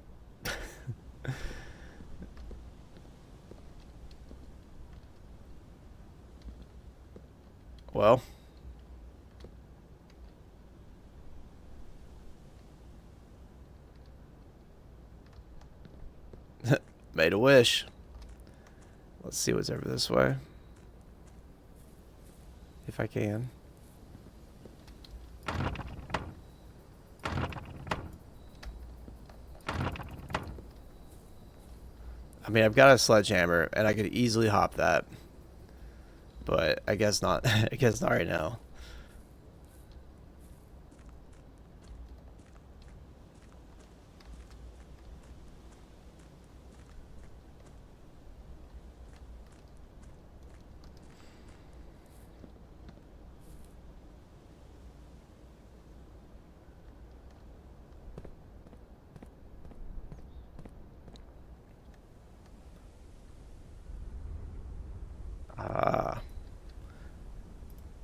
Well. Made a wish. Let's see what's over this way. If I can. I mean, I've got a sledgehammer, and I could easily hop that. But I guess not. I guess not right now.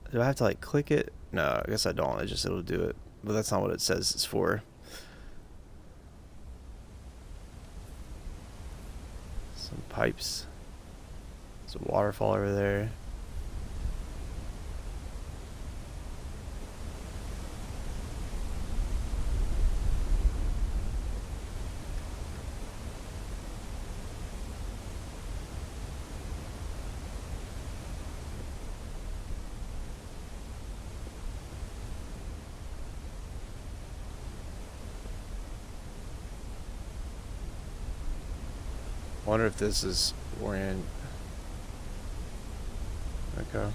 Do I have to like click it? No, I guess I don't. It'll do it. But that's not what it says it's for. Some pipes. There's a waterfall over there. I wonder if this is orient. Okay.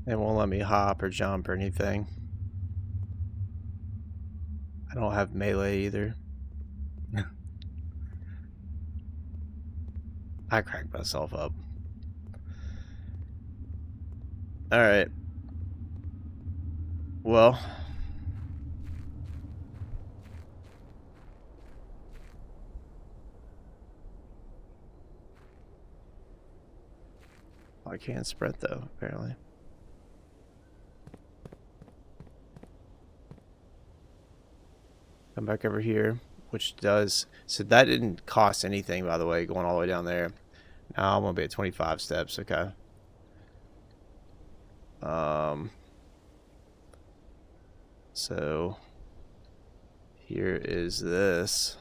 It won't let me hop or jump or anything. I don't have melee either. I cracked myself up. Alright. Well. I can't sprint though, apparently. Come back over here, which does... So that didn't cost anything, by the way, going all the way down there. Now I'm going to be at 25 steps, okay. So here is this,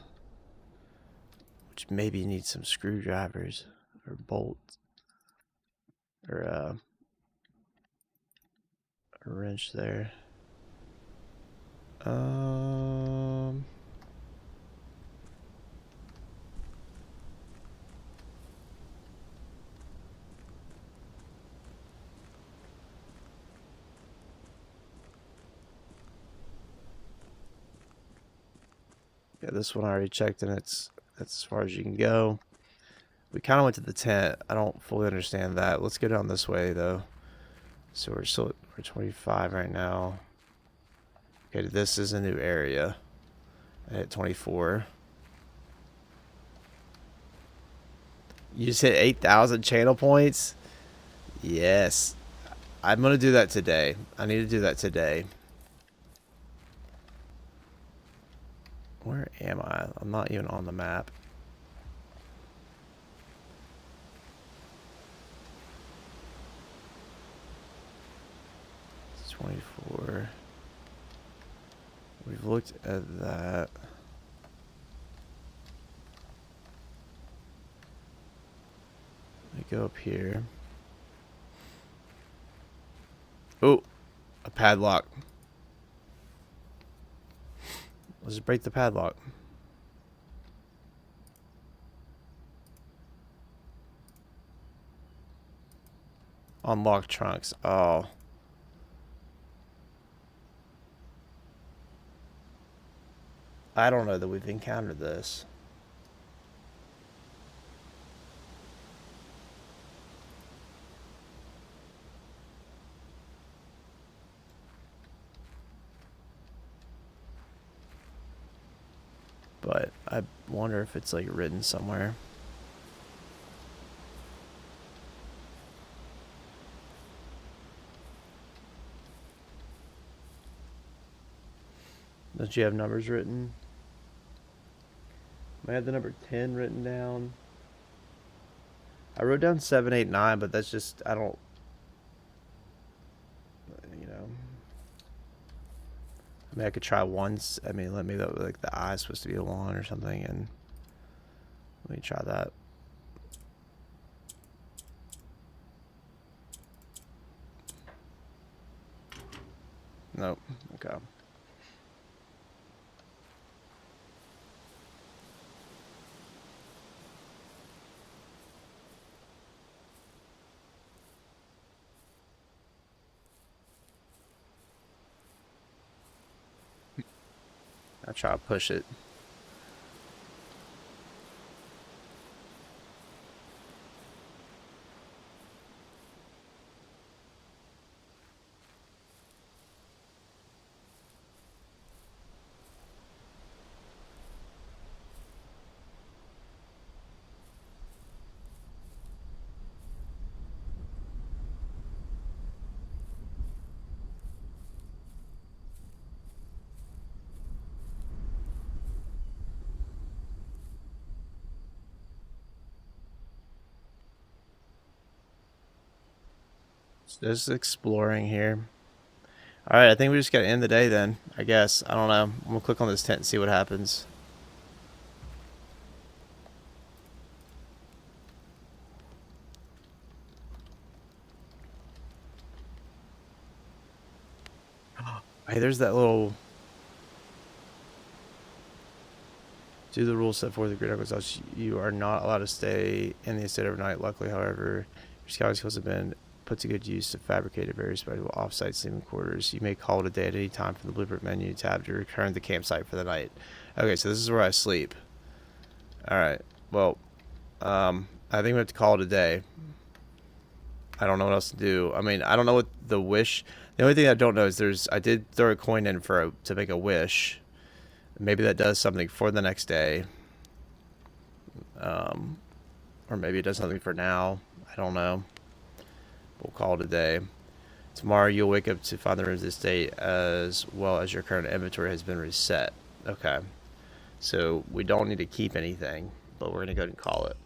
which maybe needs some screwdrivers or bolts or a wrench there. Yeah, this one I already checked, and that's as far as you can go. We kind of went to the tent. I don't fully understand that. Let's go down this way though. So we're 25 right now. Okay, this is a new area. I hit 24. You just hit 8,000 channel points? Yes. I'm going to do that today. I need to do that today. Where am I? I'm not even on the map. It's 24. We've looked at that. Let me go up here. Oh, a padlock. Let's just break the padlock. Unlock trunks. Oh. I don't know that we've encountered this. But I wonder if it's like written somewhere. Don't you have numbers written? I had the number 10 written down. I wrote down 7, 8, 9, but that's just, I don't, you know. I mean, I could try once. I mean, let me, like, the I is supposed to be a 1 or something, and let me try that. Nope. Okay. I'll try to push it. Just exploring here. Alright, I think we just gotta end the day then, I guess. I don't know. I'm gonna click on this tent and see what happens. Hey, there's that little... Do the rules set forth in Great Arkansas. You are not allowed to stay in the estate overnight. Luckily, however, your scouting skills have been put put to good use to fabricate a very special off-site sleeping quarters. You may call it a day at any time from the blueprint menu tab to return to the campsite for the night. Okay, so this is where I sleep. Alright, well, I think we have to call it a day. I don't know what else to do. I mean, I don't know what the wish... The only thing I don't know is I did throw a coin in to make a wish. Maybe that does something for the next day. Or maybe it does something for now. I don't know. We'll call it a day. Tomorrow you'll wake up to find the rooms this day as well as your current inventory has been reset. Okay. So we don't need to keep anything, but we're going to go ahead and call it.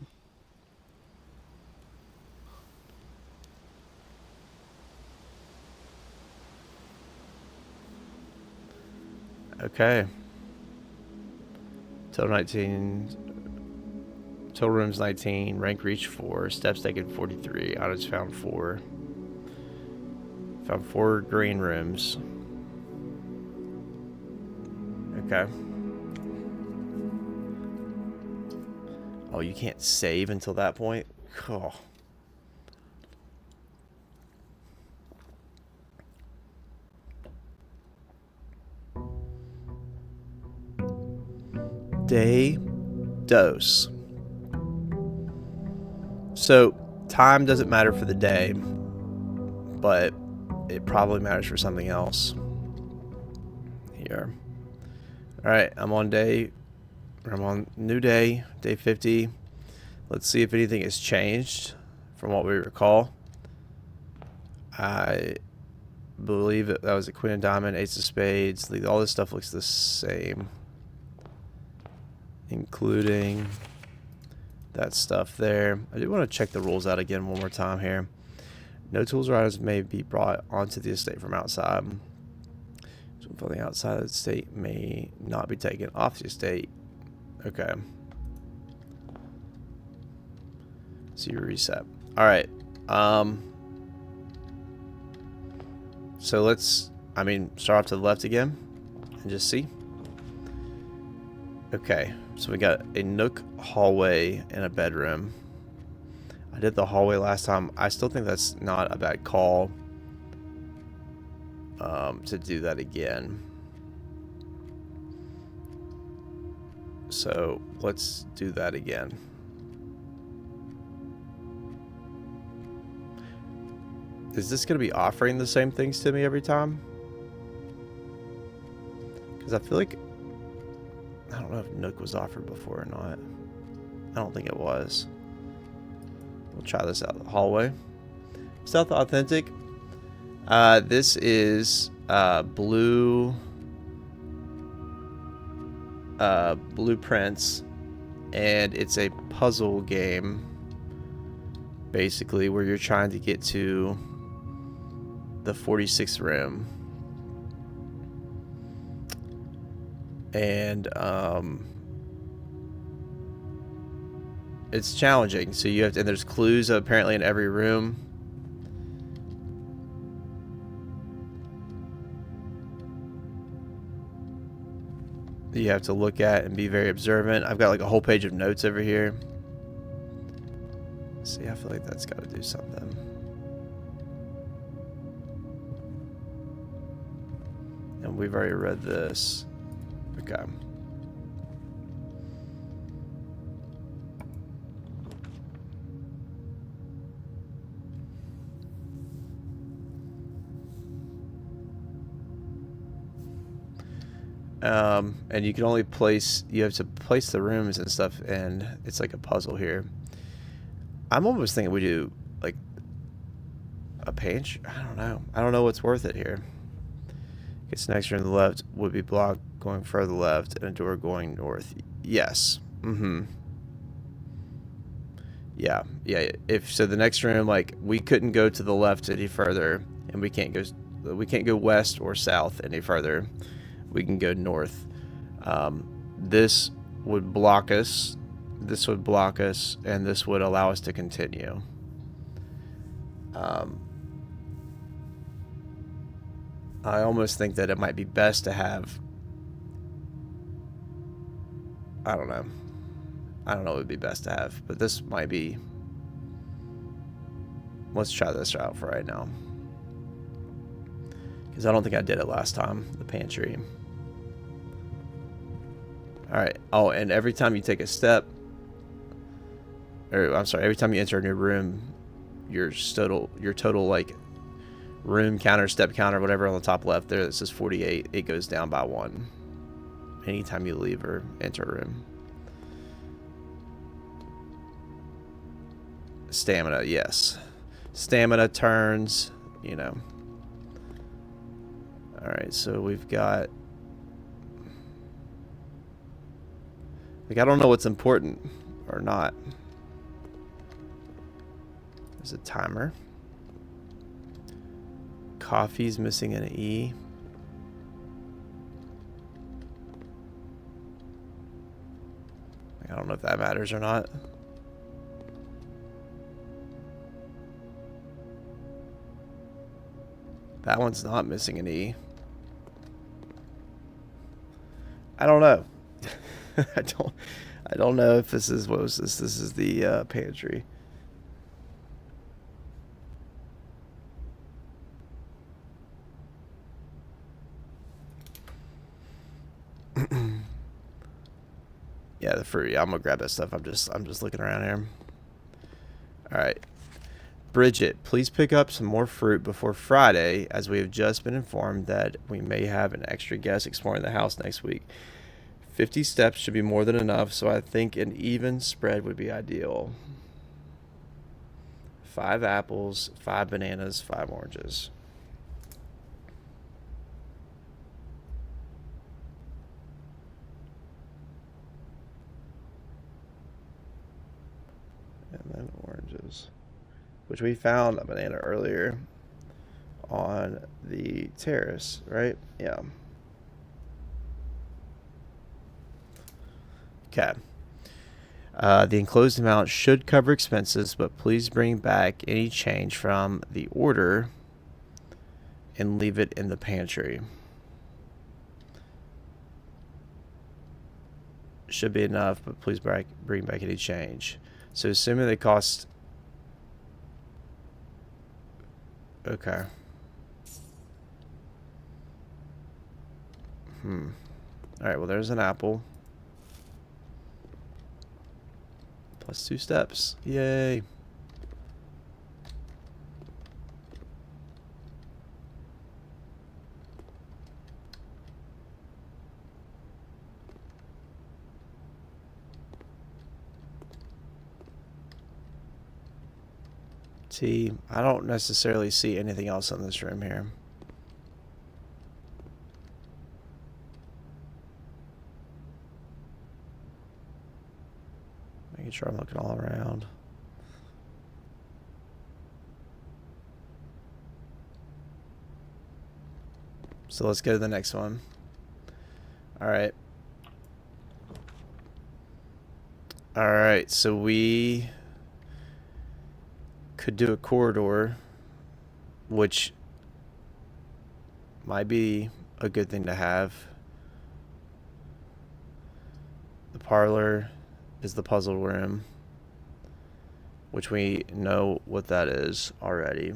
Okay. Total 19. Total rooms 19. Rank reach 4. Steps taken 43. Items found 4. Found 4 green rooms. Okay. Oh, you can't save until that point? Oh. Day dose. So, time doesn't matter for the day, but it probably matters for something else. Here. Alright, I'm on new day, day 50. Let's see if anything has changed from what we recall. I believe that was a Queen of Diamond, Ace of Spades. All this stuff looks the same. Including that stuff there. I do want to check the rules out again one more time here. No tools or items may be brought onto the estate from outside. So from the outside of the estate may not be taken off the estate. Okay. So you reset. Alright. So let's, start off to the left again and just see. Okay, so we got a nook, hallway, and a bedroom. I did the hallway last time. I still think that's not a bad call to do that again. So let's do that again. Is this going to be offering the same things to me every time? Because I feel like... I don't know if Nook was offered before or not. I don't think it was. We'll try this out. The hallway. Stealth Authentic. This is blue... blueprints. And it's a puzzle game. Basically, where you're trying to get to the 46th room. And it's challenging. So you have to, and there's clues apparently in every room. That you have to look at and be very observant. I've got like a whole page of notes over here. See, I feel like that's got to do something. And we've already read this. Okay. And you can only place, you have to place the rooms and stuff, and it's like a puzzle here. I'm almost thinking we do like a pinch. I don't know. I don't know what's worth it here. Gets next room to the left would be blocked going further left and a door going north. Yes. Yeah. If so, the next room, like, we couldn't go to the left any further, and we can't go west or south any further. We can go north. This would block us. This would block us, and this would allow us to continue. I almost think that it might be best to have... I don't know what would be best to have, but this might be Let's try this route for right now. Because I don't think I did it last time, the pantry. Alright. Oh, and every time you take a step, or I'm sorry, every time you enter a new room, your total like room counter, step counter, whatever on the top left there that says 48, it goes down by 1 anytime you leave or enter a room. Stamina, yes. Stamina turns, you know. Alright, so we've got... Like, I don't know what's important or not. There's a timer. Coffee's missing an E. I don't know if that matters or not. That one's not missing an E. I don't know. I don't know if this is, what was this? This is the pantry. Yeah, the fruit. Yeah, I'm gonna grab that stuff. I'm just looking around here. All right. Bridget, please pick up some more fruit before Friday, as we have just been informed that we may have an extra guest exploring the house next week. 50 steps should be more than enough, so I think an even spread would be ideal. 5 apples, 5 bananas, 5 oranges. And then oranges. Which we found a banana earlier on the terrace, right? Yeah. Okay. The enclosed amount should cover expenses, but please bring back any change from the order and leave it in the pantry. Should be enough, but please bring back any change. So assuming they cost... Okay. Alright, well there's an apple. Plus 2 steps. Yay. See, I don't necessarily see anything else in this room here. Making sure I'm looking all around. So let's go to the next one. Alright. Alright, so we could do a corridor, which might be a good thing to have. The parlor is the puzzle room, which we know what that is already.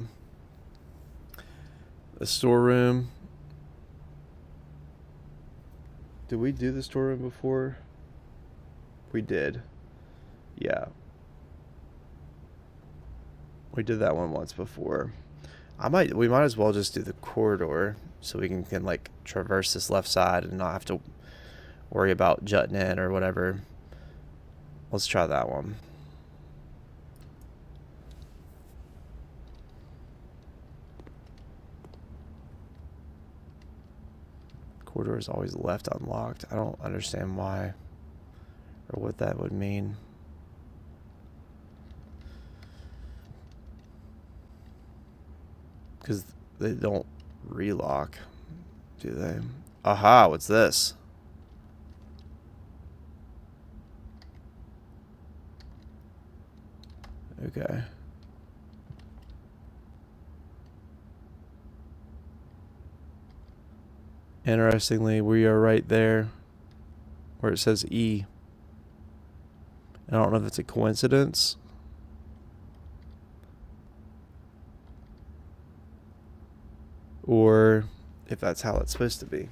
The storeroom. Did we do the storeroom before? We did. Yeah. We did that one once before. We might as well just do the corridor so we can like traverse this left side and not have to worry about jutting in or whatever. Let's try that one. Corridor is always left unlocked. I don't understand why or what that would mean. Because they don't relock, do they? Aha, what's this? Okay. Interestingly, we are right there where it says E. I don't know if it's a coincidence. or if that's how it's supposed to be.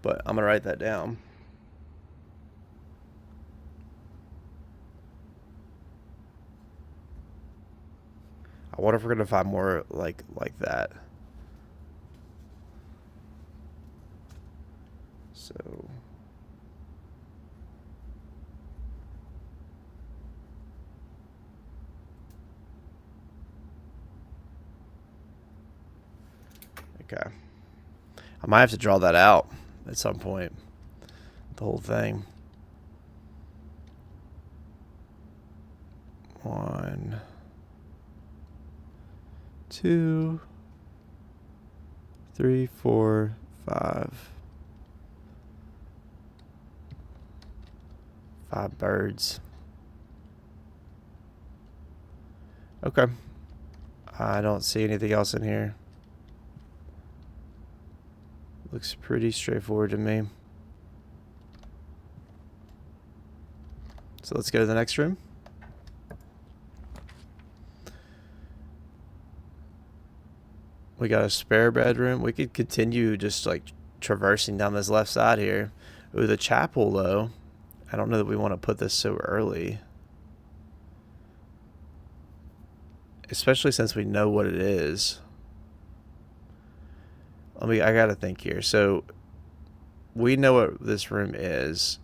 But I'm going to write that down. I wonder if we're going to find more like that. So okay. I might have to draw that out at some point. The whole thing. 1, 2, 3, 4, 5. 5 birds. Okay. I don't see anything else in here. Looks pretty straightforward to me. So let's go to the next room. We got a spare bedroom. We could continue just like traversing down this left side here. Ooh, the chapel though. I don't know that we want to put this so early. Especially since we know what it is. I gotta think here. So we know what this room is.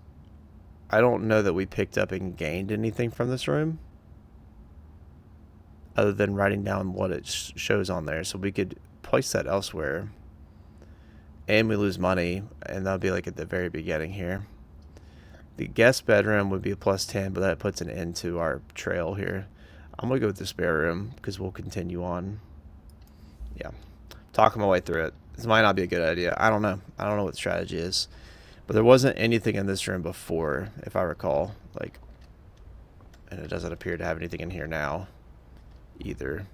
I don't know that we picked up and gained anything from this room other than writing down what it shows on there. So we could place that elsewhere and we lose money, and that'll be like at the very beginning here. The guest bedroom would be a +10, but that puts an end to our trail here. I'm gonna go with the spare room because we'll continue on. Yeah, talking my way through it. This might not be a good idea. I don't know. I don't know what the strategy is. But there wasn't anything in this room before, if I recall. Like, and it doesn't appear to have anything in here now either.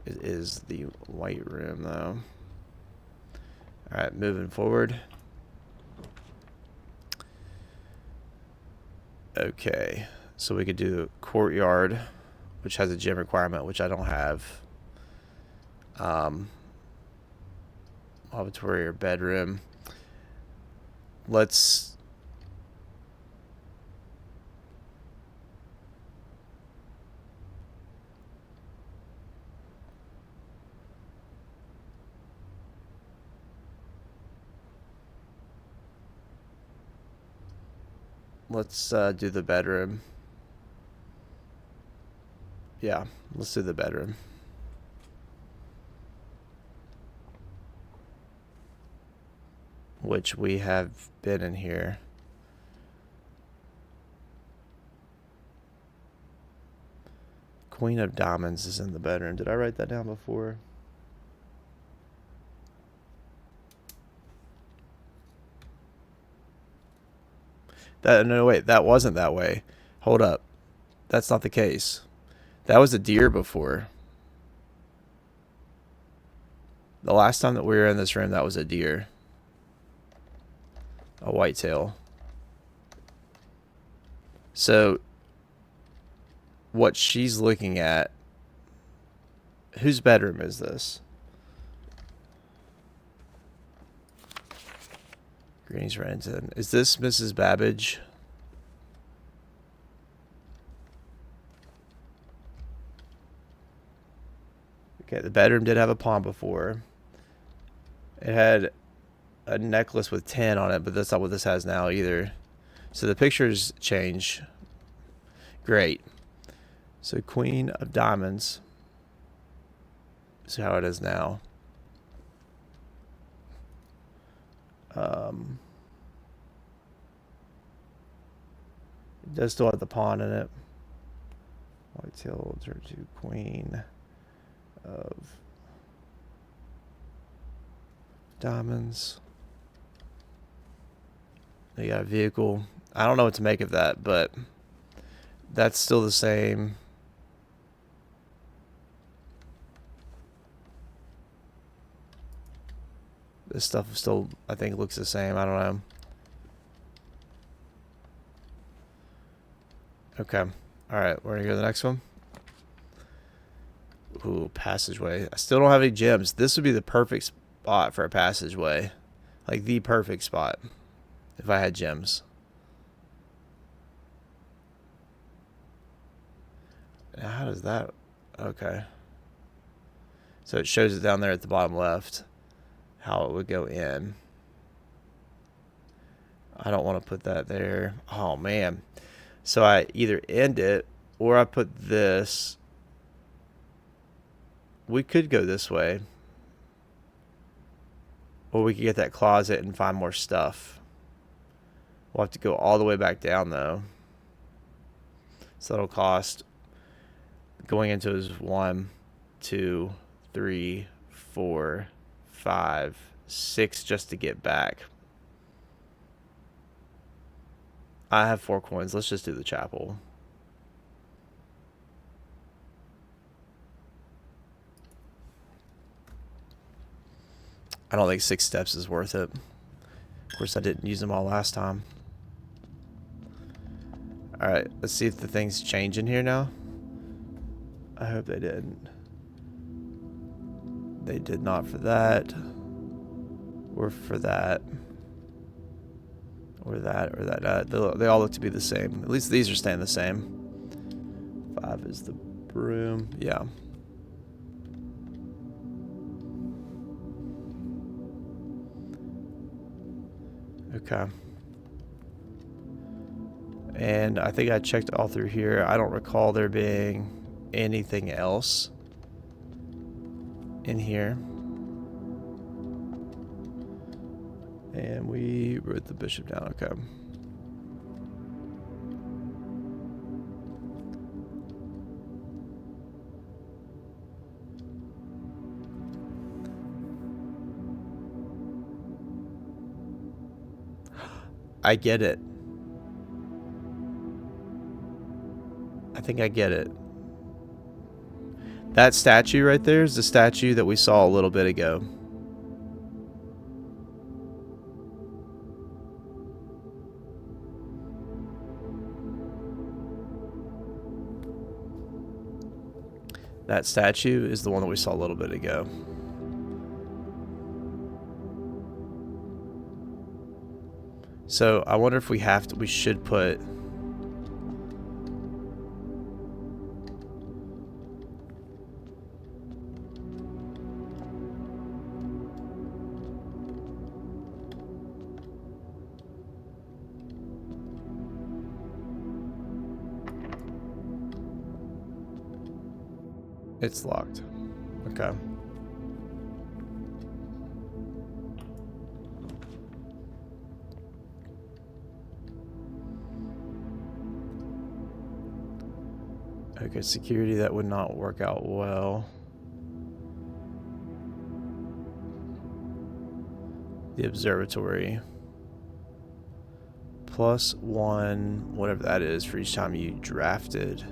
It is the white room, though. Alright, moving forward. Okay, so we could do courtyard, which has a gym requirement, which I don't have. Lavatory or bedroom. Let's do the bedroom. Yeah, let's do the bedroom. Which we have been in here. Queen of Diamonds is in the bedroom. Did I write that down before? No, wait, that wasn't that way. Hold up. That's not the case. That was a deer before. The last time that we were in this room, that was a deer. A whitetail. So what she's looking at, whose bedroom is this? Granny's Renton. Is this Mrs. Babbage? Okay, the bedroom did have a pawn before. It had a necklace with 10 on it, but that's not what this has now either. So the pictures change. Great. So Queen of Diamonds is how it is now. It does still have the pawn in it. Whitetail turn to Queen of Diamonds. You got a vehicle. I don't know what to make of that, but that's still the same. This stuff still, I think, looks the same. I don't know. Okay. Alright, we're going to go to the next one. Ooh, passageway. I still don't have any gems. This would be the perfect spot for a passageway. Like the perfect spot if I had gems. Now, how does that... Okay. So it shows it down there at the bottom left. How it would go in. I don't want to put that there. Oh, man. So I either end it or I put this. We could go this way. Or we could get that closet and find more stuff. We'll have to go all the way back down, though. So that'll cost... Going into is 1, 2, 3, 4, 5, 6 just to get back. I have 4 coins. Let's just do the chapel. I don't think 6 steps is worth it. Of course, I didn't use them all last time. Alright, let's see if the things change in here now. I hope they didn't. They did not for that. Or for that. Or that, or that. They all look to be the same. At least these are staying the same. 5 is the broom. Yeah. Okay. And I think I checked all through here. I don't recall there being anything else in here. And we wrote the bishop down. Okay. I get it. I think I get it. That statue right there is the statue that we saw a little bit ago. That statue is the one that we saw a little bit ago. So I wonder if we have to, we should put... It's locked. Okay. Okay, security, that would not work out well. The observatory. +1, whatever that is, for each time you drafted.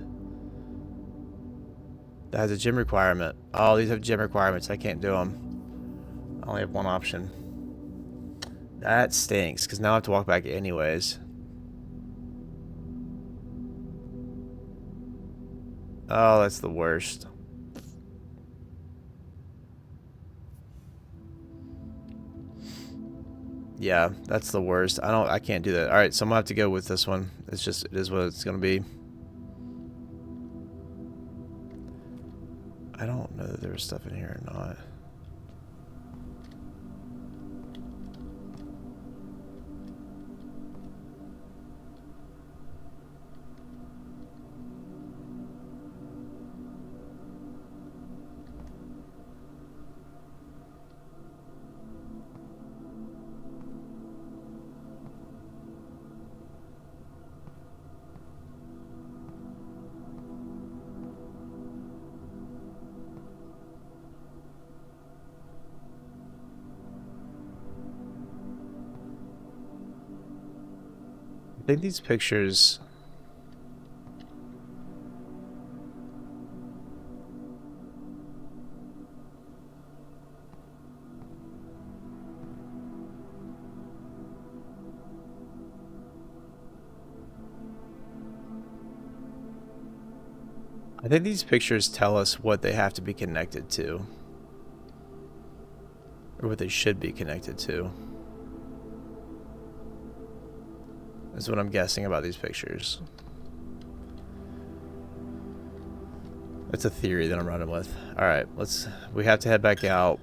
That has a gym requirement. Oh, these have gym requirements. I can't do them. I only have one option. That stinks, because now I have to walk back anyways. Oh, that's the worst. Yeah, that's the worst. I can't do that. Alright, so I'm gonna have to go with this one. It's just, it is what it's gonna be. I don't know that there was stuff in here or not. I think these pictures... I think these pictures tell us what they have to be connected to. Or what they should be connected to. That's what I'm guessing about these pictures. That's a theory that I'm running with. Alright, we have to head back out.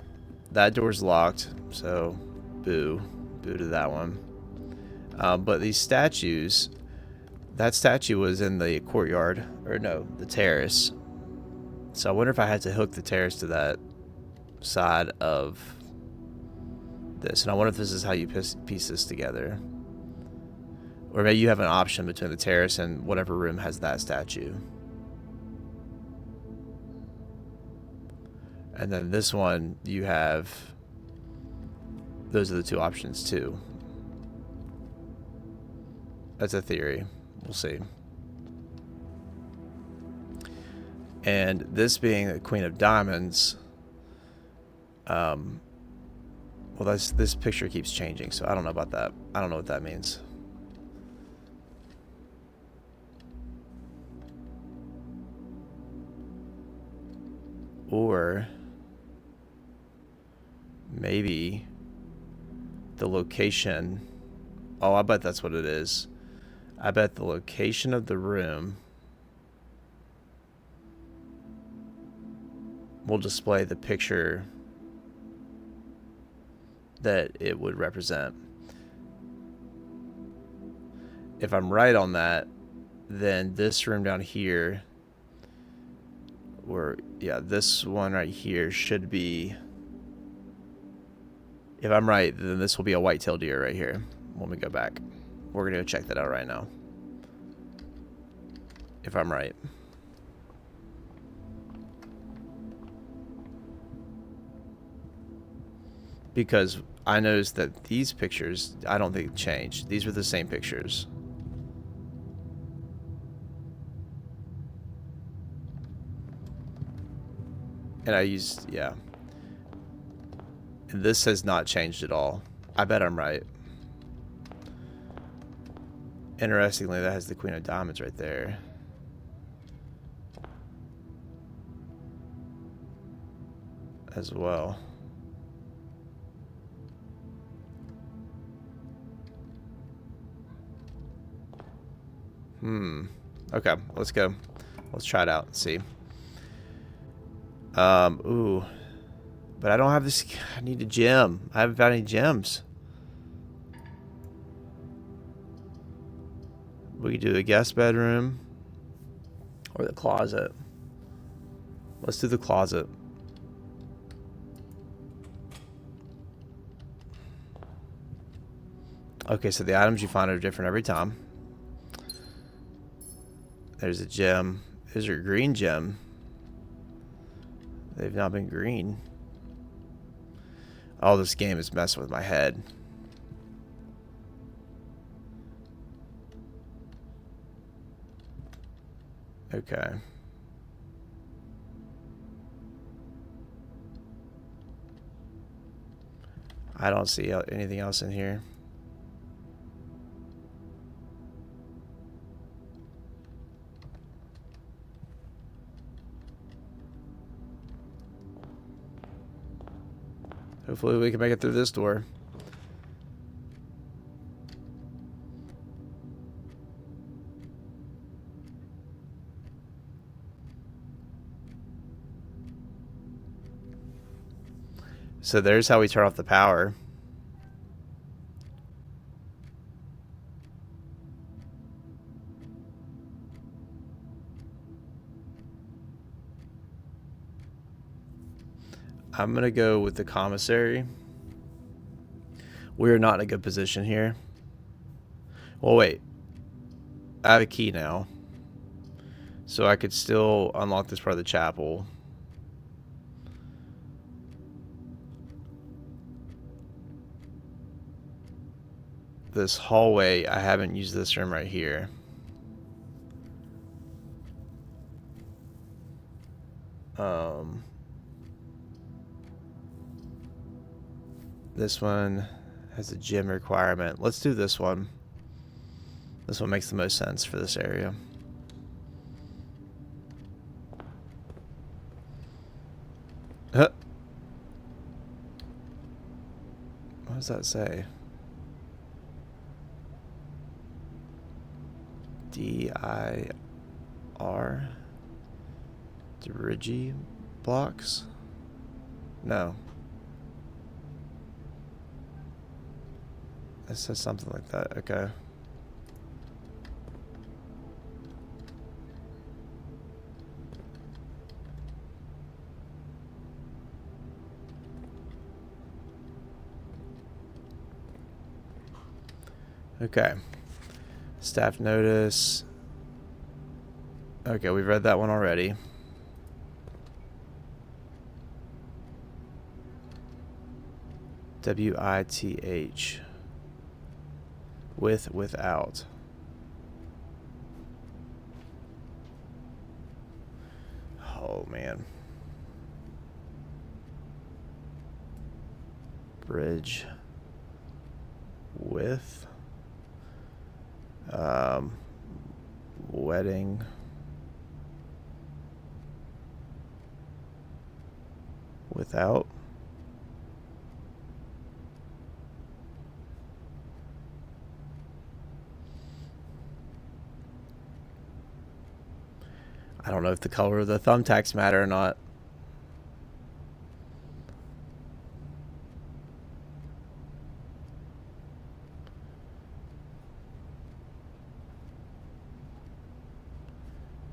That door's locked, so boo. Boo to that one. But these statues, that statue was in the courtyard, or no, the terrace. So I wonder if I had to hook the terrace to that side of this. And I wonder if this is how you piece this together. Or maybe you have an option between the terrace and whatever room has that statue. And then this one, you have... Those are the two options, too. That's a theory. We'll see. And this being the Queen of Diamonds... well, this picture keeps changing, so I don't know about that. I don't know what that means. Or... maybe... the location... Oh, I bet that's what it is. I bet the location of the room will display the picture that it would represent. If I'm right on that, then this room down here, or yeah, this one right here should be... If I'm right, then this will be a white-tailed deer right here when we go back. We're going to go check that out right now. If I'm right. Because I noticed that these pictures, I don't think changed. These were the same pictures. And I used, yeah. And this has not changed at all. I bet I'm right. Interestingly, that has the Queen of Diamonds right there. As well. Okay, let's go. Let's try it out and see. Ooh. But I don't have this. I need a gem. I haven't found any gems. We could do the guest bedroom. Or the closet. Let's do the closet. Okay, so the items you find are different every time. There's a gem. There's a green gem. They've not been green. Oh, this game is messing with my head. Okay. I don't see anything else in here. Hopefully we can make it through this door. So there's how we turn off the power. I'm going to go with the commissary. We're not in a good position here. Well, wait. I have a key now. So I could still unlock this part of the chapel. This hallway, I haven't used this room right here. This one has a gym requirement. Let's do this one. This one makes the most sense for this area. Huh. What does that say? D-I-R? Dirigi blocks? No. It says something like that. Okay. Okay. Staff notice. Okay, we've read that one already. W-I-T-H. With, without. Oh, man. Bridge. With. Wedding. Without. I don't know if the color of the thumbtacks matter or not.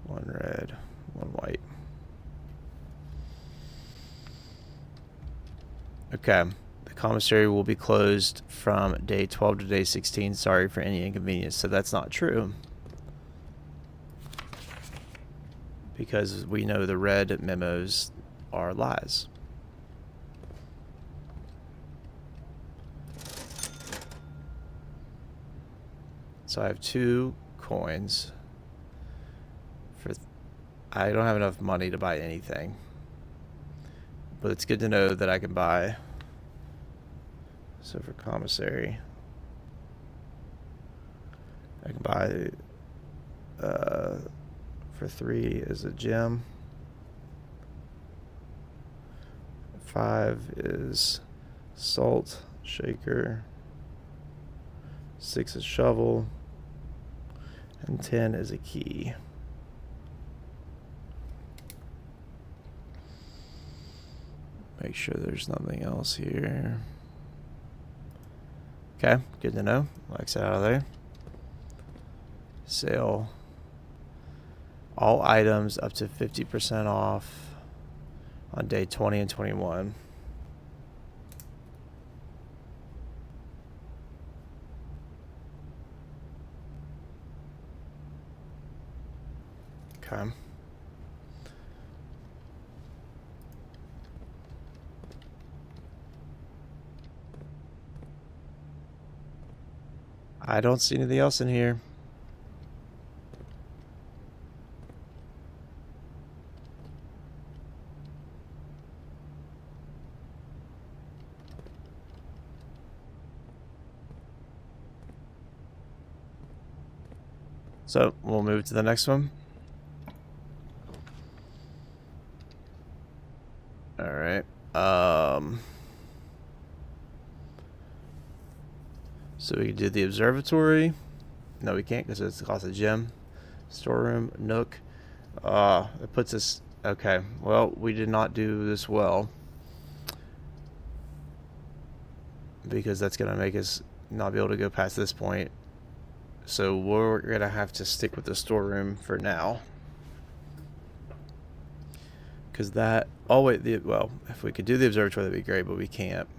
One red, one white. Okay. The commissary will be closed from day 12 to day 16. Sorry for any inconvenience. So that's not true. Because we know the red memos are lies. So I have 2 coins. I don't have enough money to buy anything. But it's good to know that I can buy. So for commissary, I can buy for 3 is a gem. 5 is salt shaker. 6 is shovel. And 10 is a key. Make sure there's nothing else here. Okay, good to know. X out of there. Sale. All items up to 50% off on day 20 and 21. Okay. I don't see anything else in here. So we'll move to the next one. All right. So we can do the observatory. No, we can't because it's cost a gem. Storeroom, nook. It puts us. Okay. Well, we did not do this well because that's gonna make us not be able to go past this point. So we're gonna have to stick with the storeroom for now. Because that. Oh wait. Well, if we could do the observatory, that'd be great, but we can't.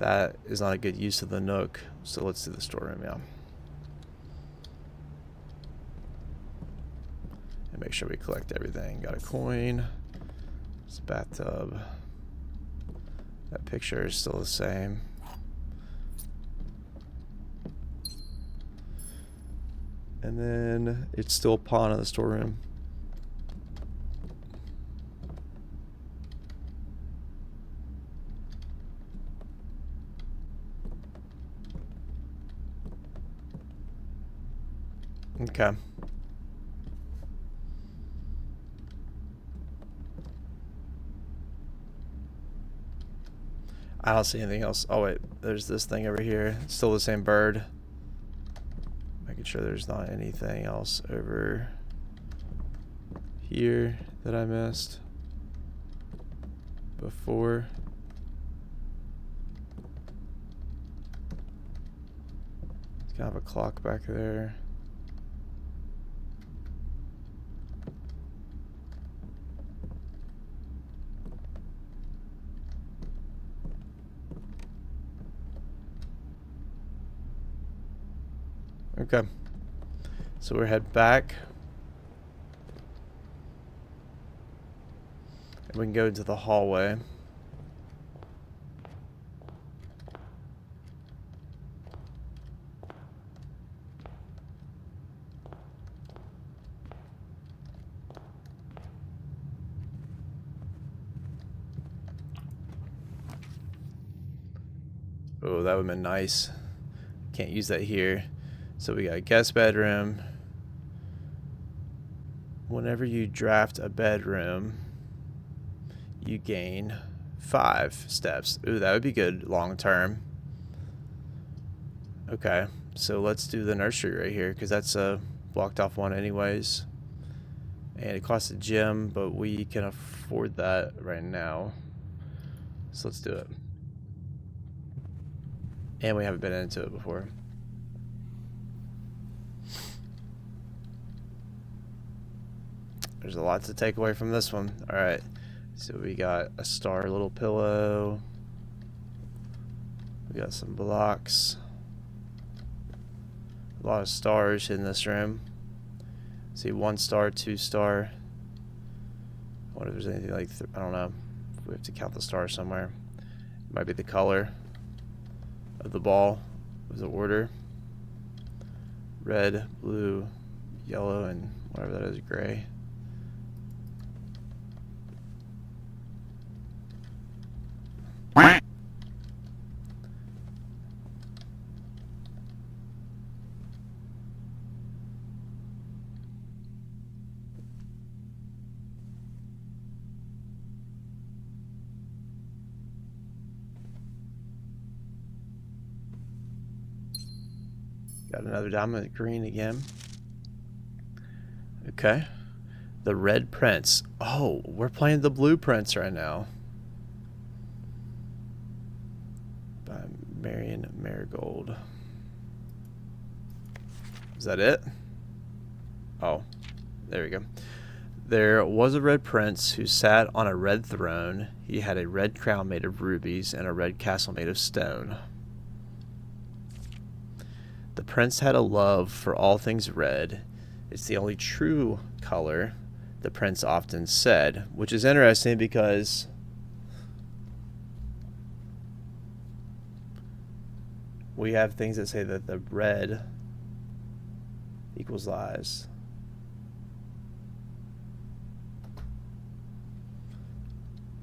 That is not a good use of the nook. So let's do the storeroom, yeah. And make sure we collect everything. Got a coin. It's a bathtub. That picture is still the same. And then it's still a pawn in the storeroom. Okay. I don't see anything else. Oh wait, there's this thing over here. It's still the same bird. Making sure there's not anything else over here that I missed before. It's kind of a clock back there. Okay, so we're head back, and we can go into the hallway. Oh, that would have been nice. Can't use that here. So we got a guest bedroom. Whenever you draft a bedroom, you gain 5 steps. Ooh, that would be good long term. Okay, so let's do the nursery right here, because that's a blocked off one anyways. And it costs a gym, but we can afford that right now. So let's do it. And we haven't been into it before. There's a lot to take away from this one. Alright, so we got a star little pillow. We got some blocks. A lot of stars in this room. See, 1 star, 2 star. I wonder if there's anything like, I don't know. We have to count the stars somewhere. It might be the color of the ball of the order. Red, blue, yellow, and whatever that is, gray. Got another diamond green again. Okay. The Red Prince. Oh, we're playing the Blue Prince right now. By Marion Marigold. Is that it? Oh, there we go. There was a red prince who sat on a red throne. He had a red crown made of rubies and a red castle made of stone. The prince had a love for all things red. It's the only true color, the prince often said, which is interesting because we have things that say that the red equals lies.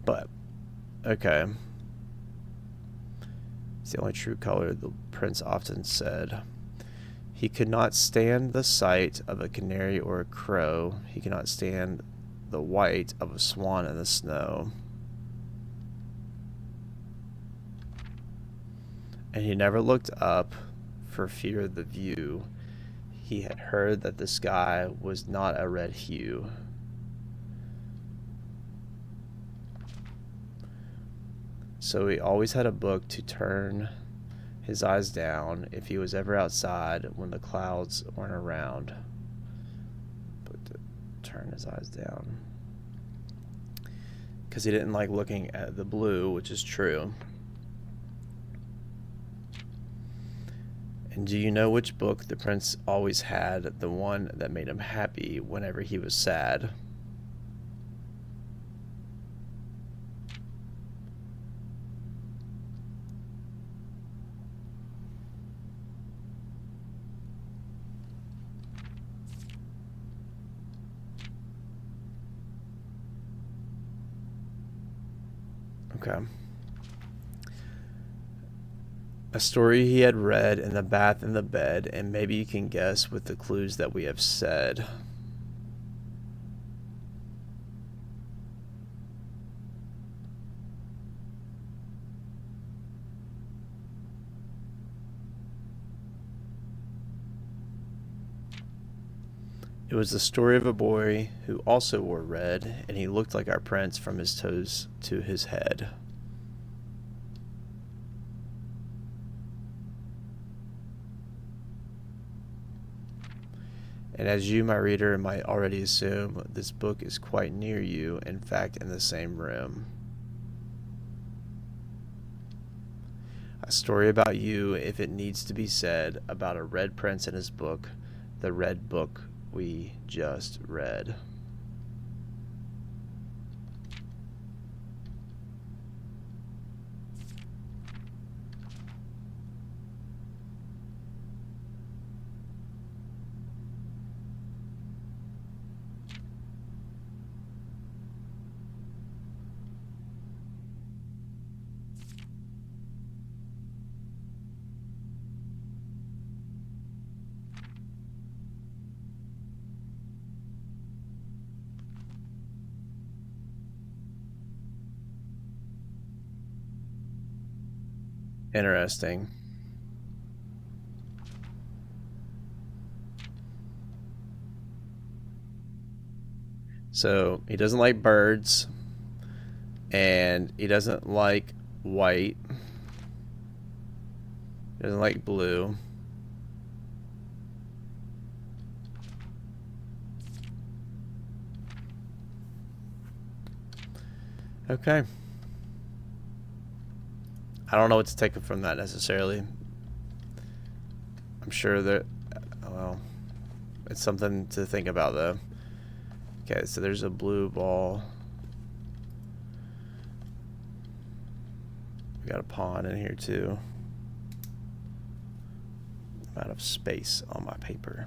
But, okay. It's the only true color, the prince often said. He could not stand the sight of a canary or a crow. He could not stand the white of a swan in the snow. And he never looked up for fear of the view. He had heard that the sky was not a red hue. So he always had a book to turn his eyes down if he was ever outside when the clouds weren't around. But to turn his eyes down. Because he didn't like looking at the blue, which is true. And do you know which book the prince always had? The one that made him happy whenever he was sad. Okay. A story he had read in the bath in the bed, and maybe you can guess with the clues that we have said. It was the story of a boy who also wore red, and he looked like our prince from his toes to his head. And as you, my reader, might already assume, this book is quite near you, in fact, in the same room. A story about you, if it needs to be said, about a red prince and his book, the red book we just read. Interesting. So he doesn't like birds, and he doesn't like white. He doesn't like blue. Okay. I don't know what to take from that necessarily. I'm sure that, well, it's something to think about though. Okay, so there's a blue ball. We got a pawn in here too. I'm out of space on my paper.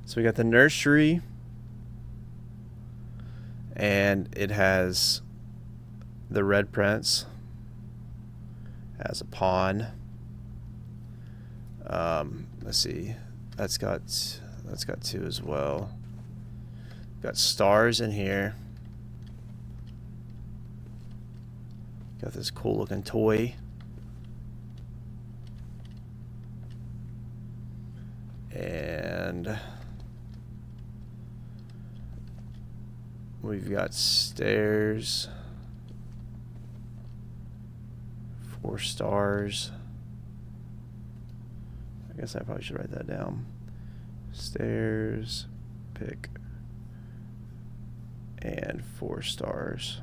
So we got the nursery, and it has the red prince as a pawn. Let's see, that's got two as well. Got stars in here. Got this cool looking toy. And we've got stairs. 4 stars. I guess I probably should write that down. Stairs, pick, and 4 stars.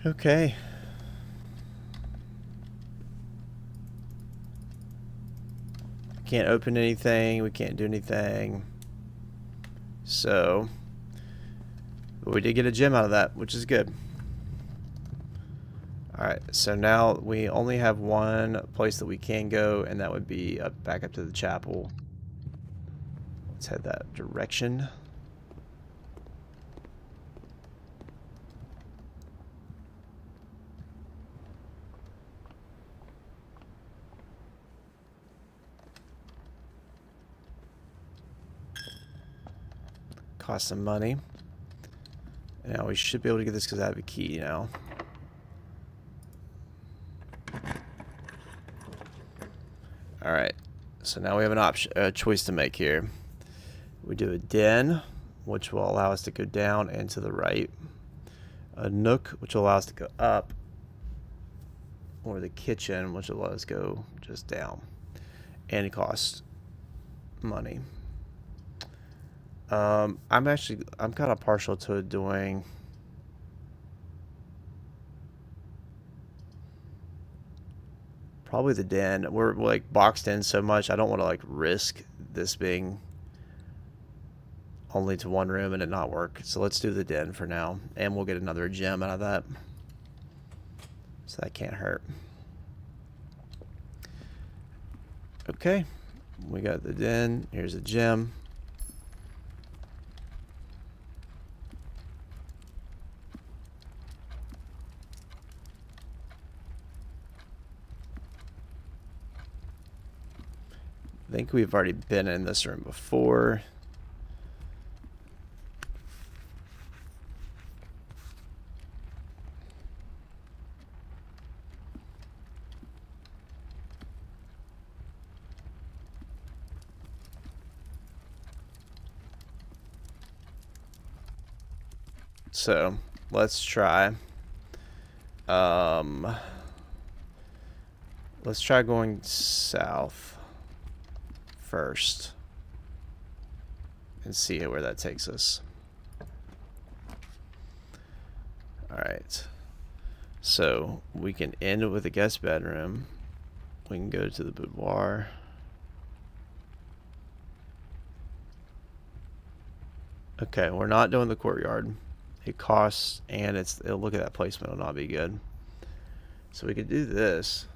Okay. Can't open anything. We can't do anything. So, but we did get a gem out of that, which is good. Alright, so now we only have one place that we can go, and that would be back up to the chapel. Let's head that direction. Cost some money. Now we should be able to get this because I have a key now. Alright, so now we have a choice to make here. We do a den, which will allow us to go down and to the right. A nook, which will allow us to go up. Or the kitchen, which will allow us to go just down. And it costs money. I'm kind of partial to doing probably the den. We're like boxed in so much. I don't want to like risk this being only to one room and it not work. So let's do the den for now, and we'll get another gem out of that. So that can't hurt. Okay, we got the den. Here's a gem. I think we've already been in this room before. So let's try. Let's try going south first and see where that takes us. Alright. So we can end with a guest bedroom. We can go to the boudoir. Okay, we're not doing the courtyard. It costs, and it'll look at that placement, it'll not be good. So we could do this.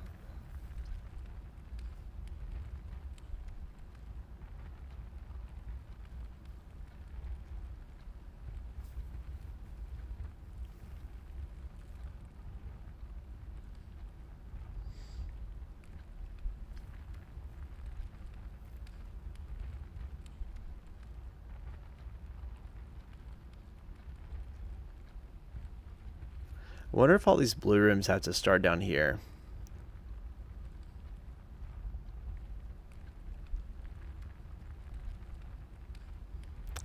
I wonder if all these blue rooms have to start down here.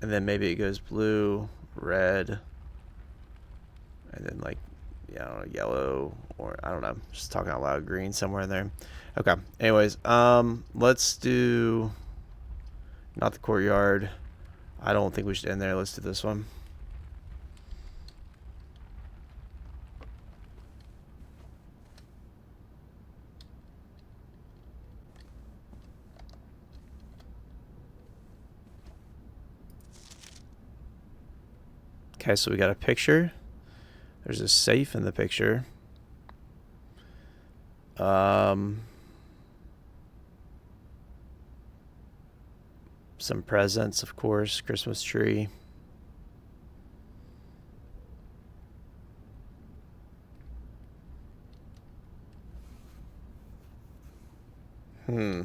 And then maybe it goes blue, red, and then like, yeah, I don't know, yellow, or I don't know, just talking out loud, green somewhere in there. Okay, anyways, let's do not the courtyard. I don't think we should end there. Let's do this one. Okay, so we got a picture. There's a safe in the picture. Some presents, of course, Christmas tree. Okay.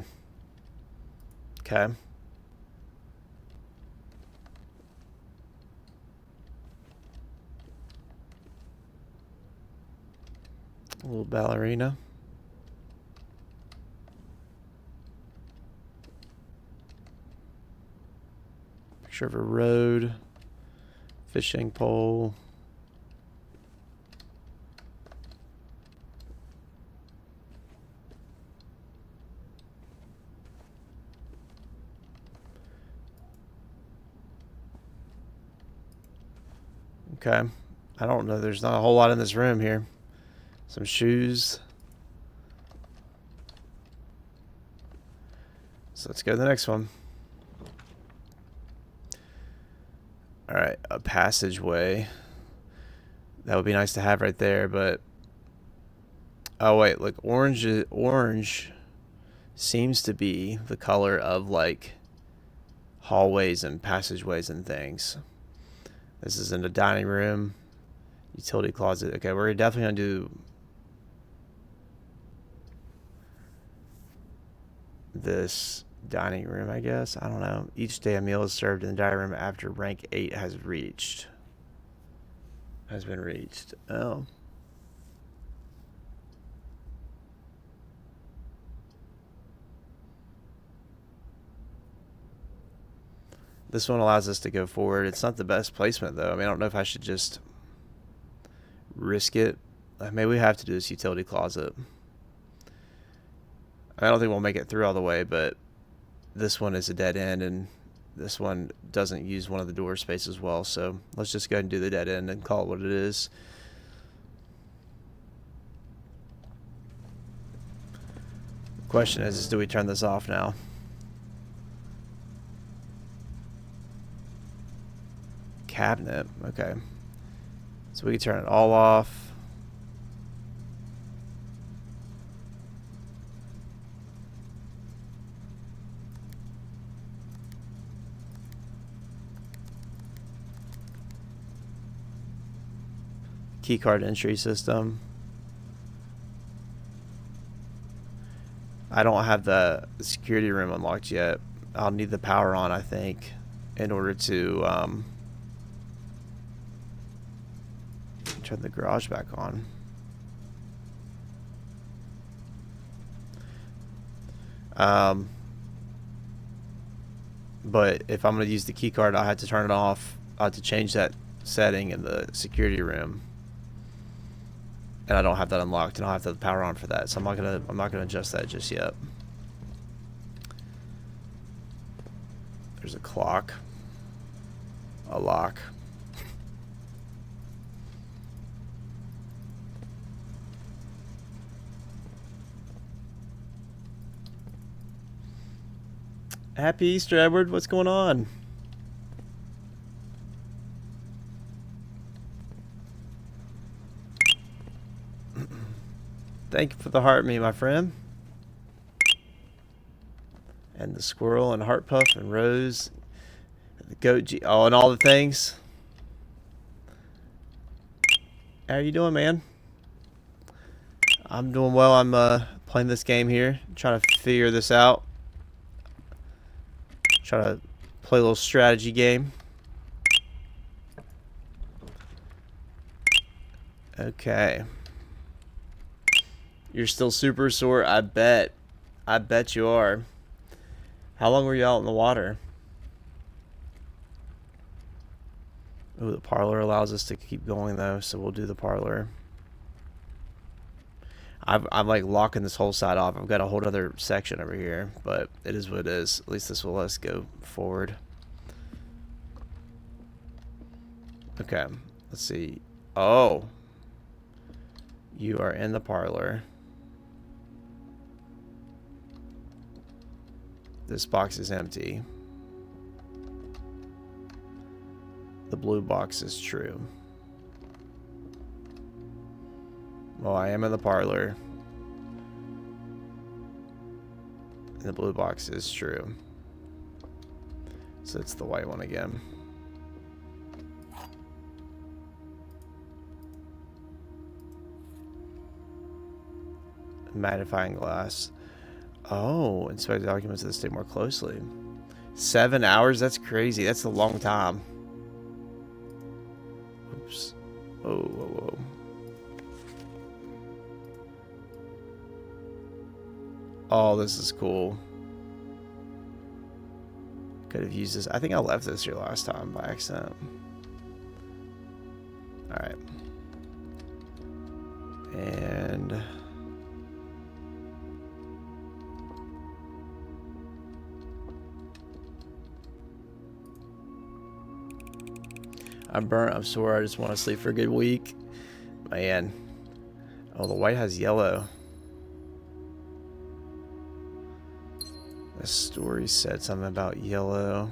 A little ballerina. Picture of a road. Fishing pole. Okay. I don't know. There's not a whole lot in this room here. Some shoes. So let's go to the next one. Alright, a passageway. That would be nice to have right there, but... Oh, wait, look, orange seems to be the color of, like, hallways and passageways and things. This is in the dining room. Utility closet. Okay, we're definitely going to do... this dining room, I guess. I don't know. Each day a meal is served in the dining room after rank 8 has been reached. Oh. This one allows us to go forward. It's not the best placement, though. I mean, I don't know if I should just risk it. Maybe we have to do this utility closet. I don't think we'll make it through all the way, but this one is a dead end, and this one doesn't use one of the door spaces well, so let's just go ahead and do the dead end and call it what it is. The question is do we turn this off now? Cabinet, okay. So we can turn it all off. Keycard entry system. I don't have the security room unlocked yet. I'll need the power on, I think, in order to turn the garage back on. But if I'm going to use the key card, I have to turn it off. I have to change that setting in the security room, and I don't have that unlocked, and I'll have to power on for that. So I'm not gonna adjust that just yet. There's a clock, a lock. Happy Easter, Edward. What's going on? Thank you for the heart, me, my friend. And the squirrel and Heart Puff and Rose, the goat G, oh, and all the things. How are you doing, man? I'm doing well. I'm playing this game here, trying to figure this out. Try to play a little strategy game. Okay. You're still super sore? I bet. I bet you are. How long were you out in the water? Oh, the parlor allows us to keep going though, so we'll do the parlor. I'm like locking this whole side off. I've got a whole other section over here, but it is what it is. At least this will let us go forward. Okay, let's see. Oh, you are in the parlor. This box is empty. The blue box is true. Well, I am in the parlor. And the blue box is true. So it's the white one again. Magnifying glass. Oh, inspect documents of the state more closely. 7 hours? That's crazy. That's a long time. Oops. Oh, whoa, whoa. Oh, this is cool. Could have used this. I think I left this here last time by accident. Alright. And... I'm burnt, I'm sore, I just want to sleep for a good week. Man. Oh, the white has yellow. The story said something about yellow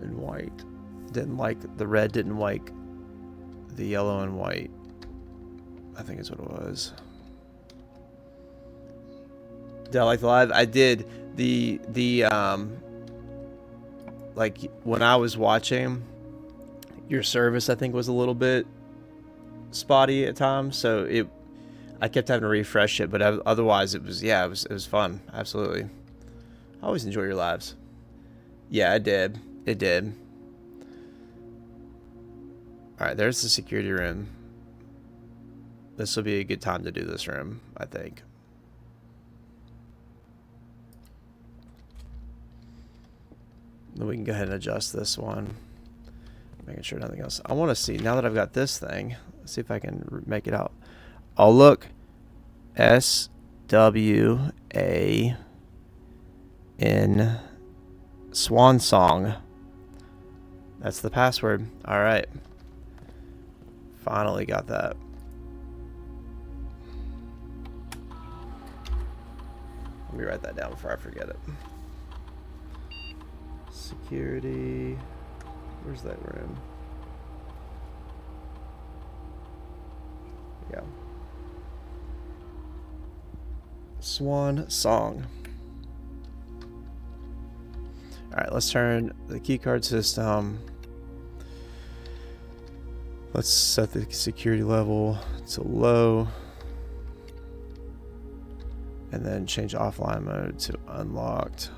and white. Didn't like, the red didn't like the yellow and white. I think is what it was. Did I like the live? I did. Like when I was watching, your service I think was a little bit spotty at times, so I kept having to refresh it, but otherwise it was, yeah, it was fun. Absolutely. I always enjoy your lives. Yeah, it did. It did. All right, there's the security room. This will be a good time to do this room, I think. Then we can go ahead and adjust this one. Making sure nothing else. I want to see, now that I've got this thing, let's see if I can make it out. Oh, look. SWAN Swan Song. That's the password. All right. Finally got that. Let me write that down before I forget it. Security. Where's that room? Yeah. Swan Song. Alright, let's turn the keycard system. Let's set the security level to low. And then change offline mode to unlocked.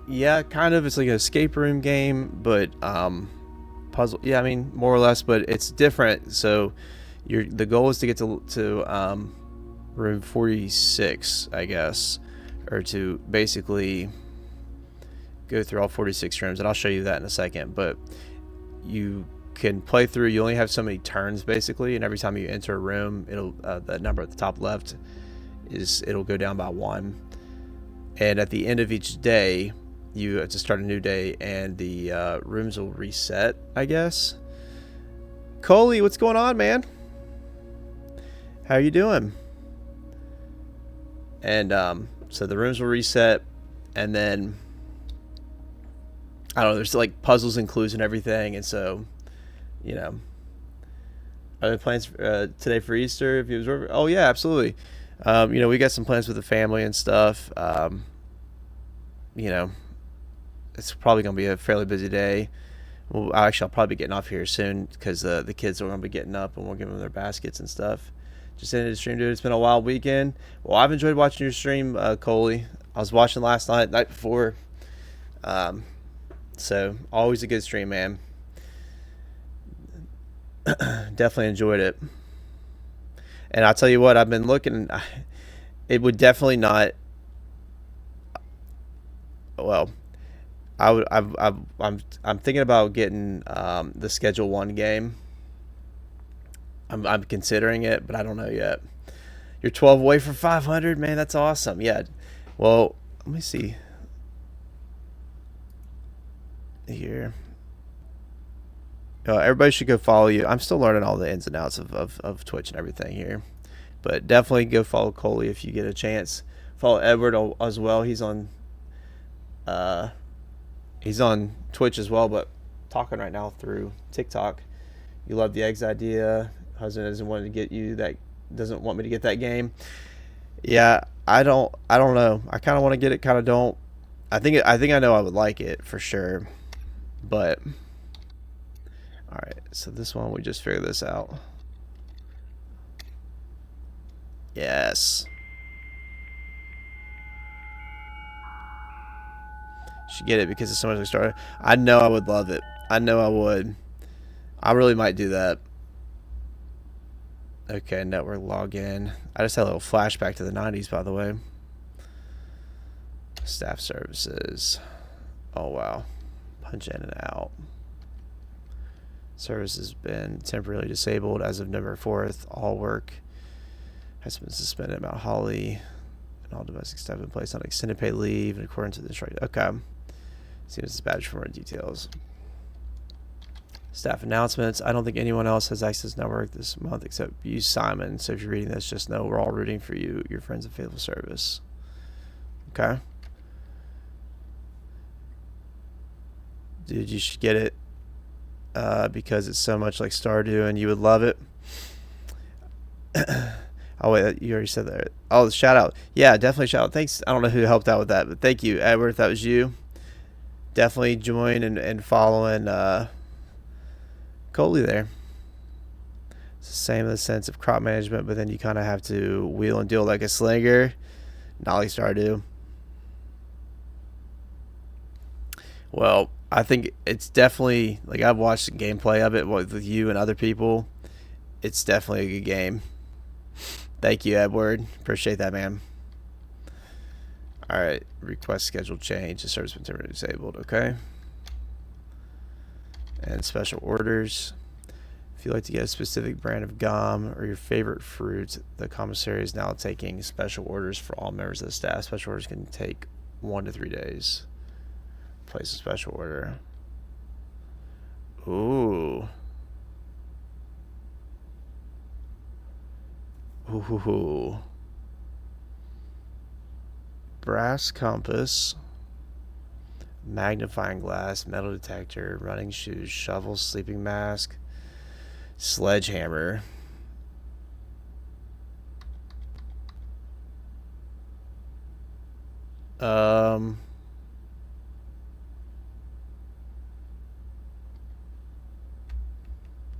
Yeah, kind of. It's like an escape room game, but puzzle. Yeah, I mean more or less, but it's different. So the goal is to get to room 46, I guess, or to basically go through all 46 rooms, and I'll show you that in a second. But you can play through. You only have so many turns basically, and every time you enter a room, it'll the number at the top left it'll go down by 1. And at the end of each day, you have to start a new day, and the rooms will reset, I guess. Coley, what's going on, man? How you doing? And so the rooms will reset, and then I don't know, there's like puzzles and clues and everything. And so, you know, are there plans today for Easter? If you observe, oh yeah, absolutely. You know, we got some plans with the family and stuff. You know, it's probably gonna be a fairly busy day. Well, actually, I'll probably be getting off here soon because the kids are gonna be getting up, and we'll give them their baskets and stuff. Just ended the stream, dude. It's been a wild weekend. Well, I've enjoyed watching your stream, Coley. I was watching last night before. So always a good stream, man. Definitely enjoyed it. And I'll tell you what, I've been looking. It would definitely not. Well, I'm thinking about getting the Schedule 1 game. I'm considering it, but I don't know yet. You're 12 away from 500, man. That's awesome. Yeah. Well, let me see here. Everybody should go follow you. I'm still learning all the ins and outs of Twitch and everything here, but definitely go follow Coley if you get a chance. Follow Edward as well. He's on Twitch as well, but talking right now through TikTok. You love the eggs idea. Husband doesn't want me to get that game. Yeah, I don't know. I kind of want to get it, kind of don't. I think I know I would like it for sure, but all right. So this one, we just figured this out. Yes. Should get it because it's so much like started. I know I would love it. I know I would. I really might do that. Okay, network login. I just had a little flashback to the 90s, by the way. Staff services. Oh, wow. Punch in and out. Service has been temporarily disabled as of November 4th. All work has been suspended at Mount Holly. And all domestic staff have been placed on extended paid leave in accordance with the instructions. Okay. Seems it's badge for more details. Staff announcements. I don't think anyone else has access to network this month except you, Simon. So if you're reading this, just know we're all rooting for you, your friends of faithful service. Okay. Dude, you should get it because it's so much like Stardew and you would love it. Oh, wait, you already said that. Oh, the shout out. Yeah, definitely shout out. Thanks. I don't know who helped out with that, but thank you, Edward, if that was you. Definitely join and following Coley there. It's the same in the sense of crop management, but then you kind of have to wheel and deal like a slinger. Not like Stardew. Well, I think it's definitely, like, I've watched the gameplay of it with you and other people. It's definitely a good game. Thank you, Edward. Appreciate that, man. All right. Request schedule change. The service been temporarily disabled. Okay. And special orders. If you'd like to get a specific brand of gum or your favorite fruit, the commissary is now taking special orders for all members of the staff. Special orders can take 1 to 3 days. Place a special order. Ooh. Ooh. Brass compass, magnifying glass, metal detector, running shoes, shovel, sleeping mask, sledgehammer.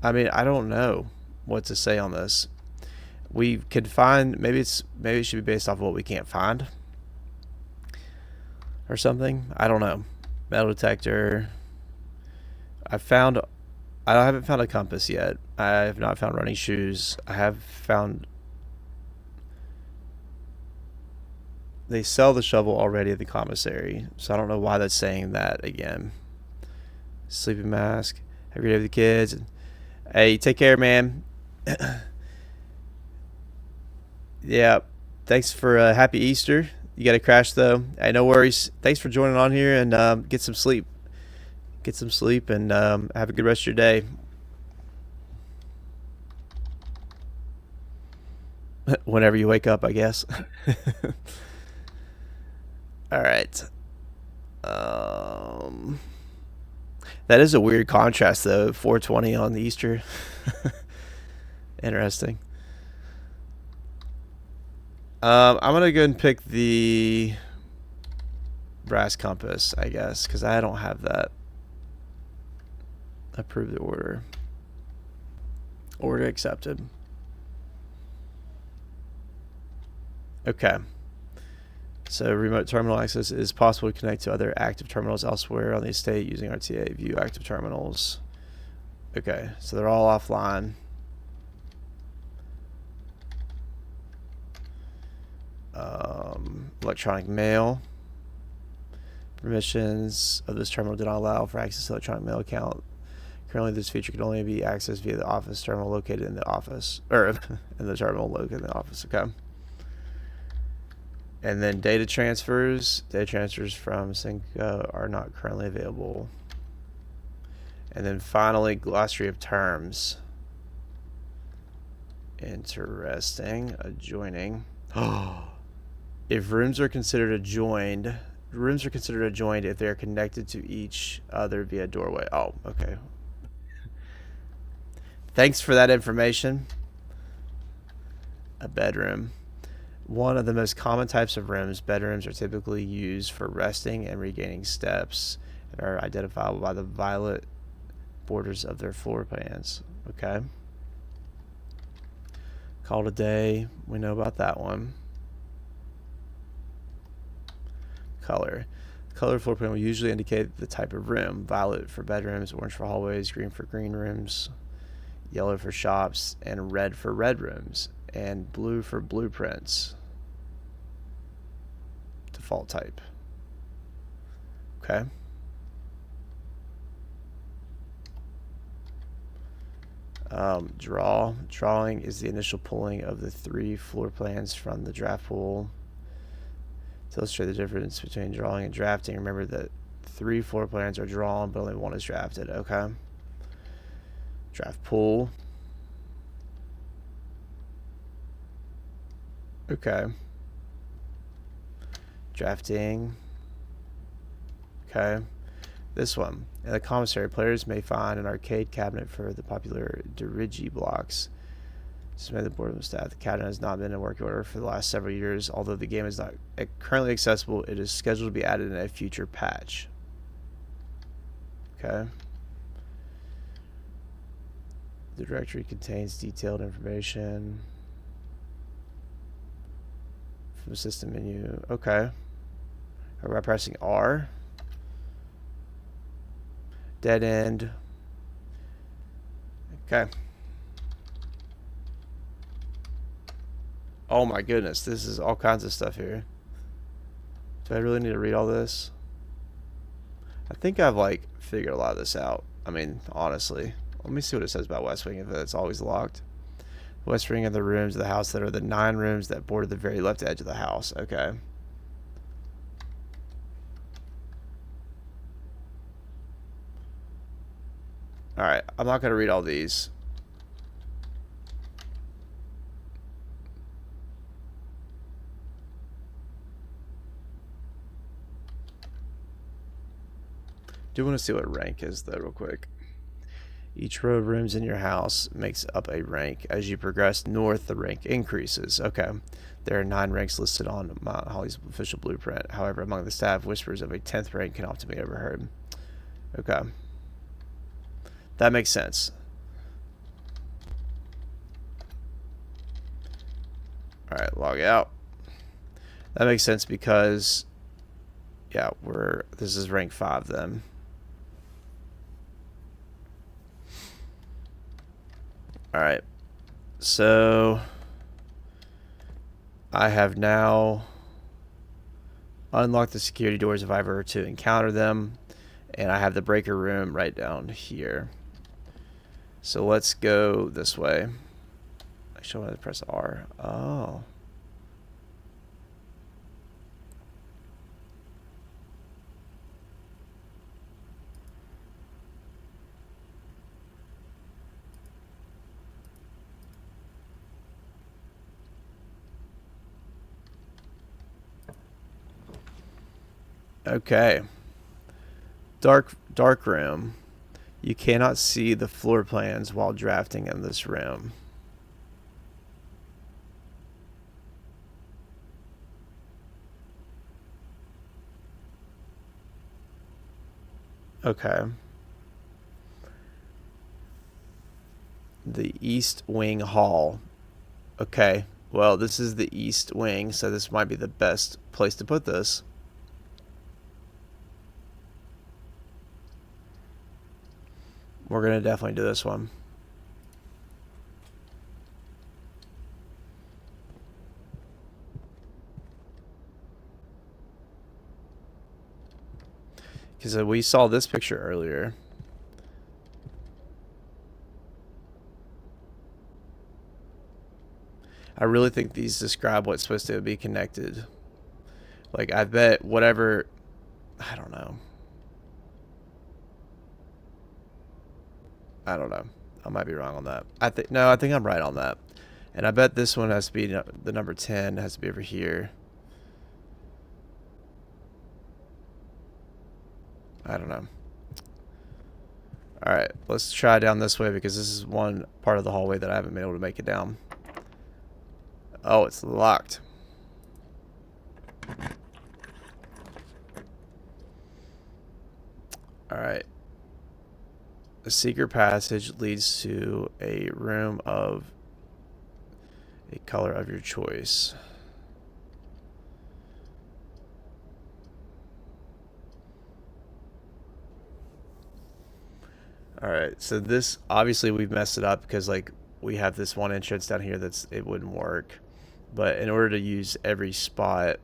I mean, I don't know what to say on this. We could find, maybe it should be based off of what we can't find or something. I don't know. Metal detector. I haven't found a compass yet. I have not found running shoes. I have found They sell the shovel already at the commissary, so I don't know why that's saying that again. Sleeping mask. Have a great day with the kids. Hey, take care, man. Yeah. Thanks for happy Easter. You got to crash though. Hey, no worries. Thanks for joining on here and get some sleep. Get some sleep and have a good rest of your day. Whenever you wake up, I guess. All right. Um, that is a weird contrast, though. 420 on the Easter. Interesting. I'm gonna go and pick the brass compass, I guess, because I don't have that. Approve the order. Order accepted. Okay. So remote terminal access is possible to connect to other active terminals elsewhere on the estate using RTA. View active terminals. Okay, so they're all offline. Electronic mail. Permissions of this terminal do not allow for access to electronic mail account. Currently, this feature can only be accessed via the office terminal located in the office, or in the terminal located in the office. Okay. And then data transfers. Data transfers from Sync are not currently available. And then finally, glossary of terms. Interesting. Adjoining. If rooms are considered adjoined, if they are connected to each other via doorway. Oh, okay. Thanks for that information. A bedroom. One of the most common types of rooms, bedrooms are typically used for resting and regaining steps and are identifiable by the violet borders of their floor plans. Okay. Call it a day. We know about that one. Color. Color floor plan will usually indicate the type of room. Violet for bedrooms, orange for hallways, green for green rooms, yellow for shops, and red for red rooms, and blue for blueprints. Default type. Okay. Drawing is the initial pulling of the 3 floor plans from the draft pool. To illustrate the difference between drawing and drafting, remember that 3 floor plans are drawn, but only 1 is drafted. Okay. Draft pool. Okay. Drafting. Okay. This one. In the commissary, players may find an arcade cabinet for the popular Dirigi blocks. Submit the board of staff. The cabinet has not been in working order for the last several years. Although the game is not currently accessible, it is scheduled to be added in a future patch. Okay. The directory contains detailed information from the system menu. Okay. Are we pressing R? Dead end. Okay. Oh my goodness, this is all kinds of stuff here. Do I really need to read all this? I think I've like figured a lot of this out. I mean, honestly. Let me see what it says about West Wing if it's always locked. West Wing are the rooms of the house that are the 9 rooms that border the very left edge of the house. Okay. Alright, I'm not going to read all these. Do want to see what rank is though real quick. Each row of rooms in your house makes up a rank. As you progress north, the rank increases. Okay. There are 9 ranks listed on Mount Holly's official blueprint. However, among the staff, whispers of a 10th rank can often be overheard. Okay. That makes sense. Alright, log out. That makes sense because, yeah, this is rank 5 then. Alright, so I have now unlock the security doors if I ever to encounter them. And I have the breaker room right down here. So let's go this way. Actually, I want to press R. Oh. Okay. Dark room. You cannot see the floor plans while drafting in this room. Okay. The East Wing Hall. Okay. Well, this is the East Wing, so this might be the best place to put this. We're going to definitely do this one. Because we saw this picture earlier. I really think these describe what's supposed to be connected. Like, I bet whatever... I don't know. I don't know. I might be wrong on that. I think I'm right on that. And I bet this one has to be the number 10 has to be over here. I don't know. All right, let's try down this way because this is one part of the hallway that I haven't been able to make it down. Oh, it's locked. All right. The secret passage leads to a room of a color of your choice. All right, so this obviously we've messed it up because like we have this one entrance down here it wouldn't work, but in order to use every spot,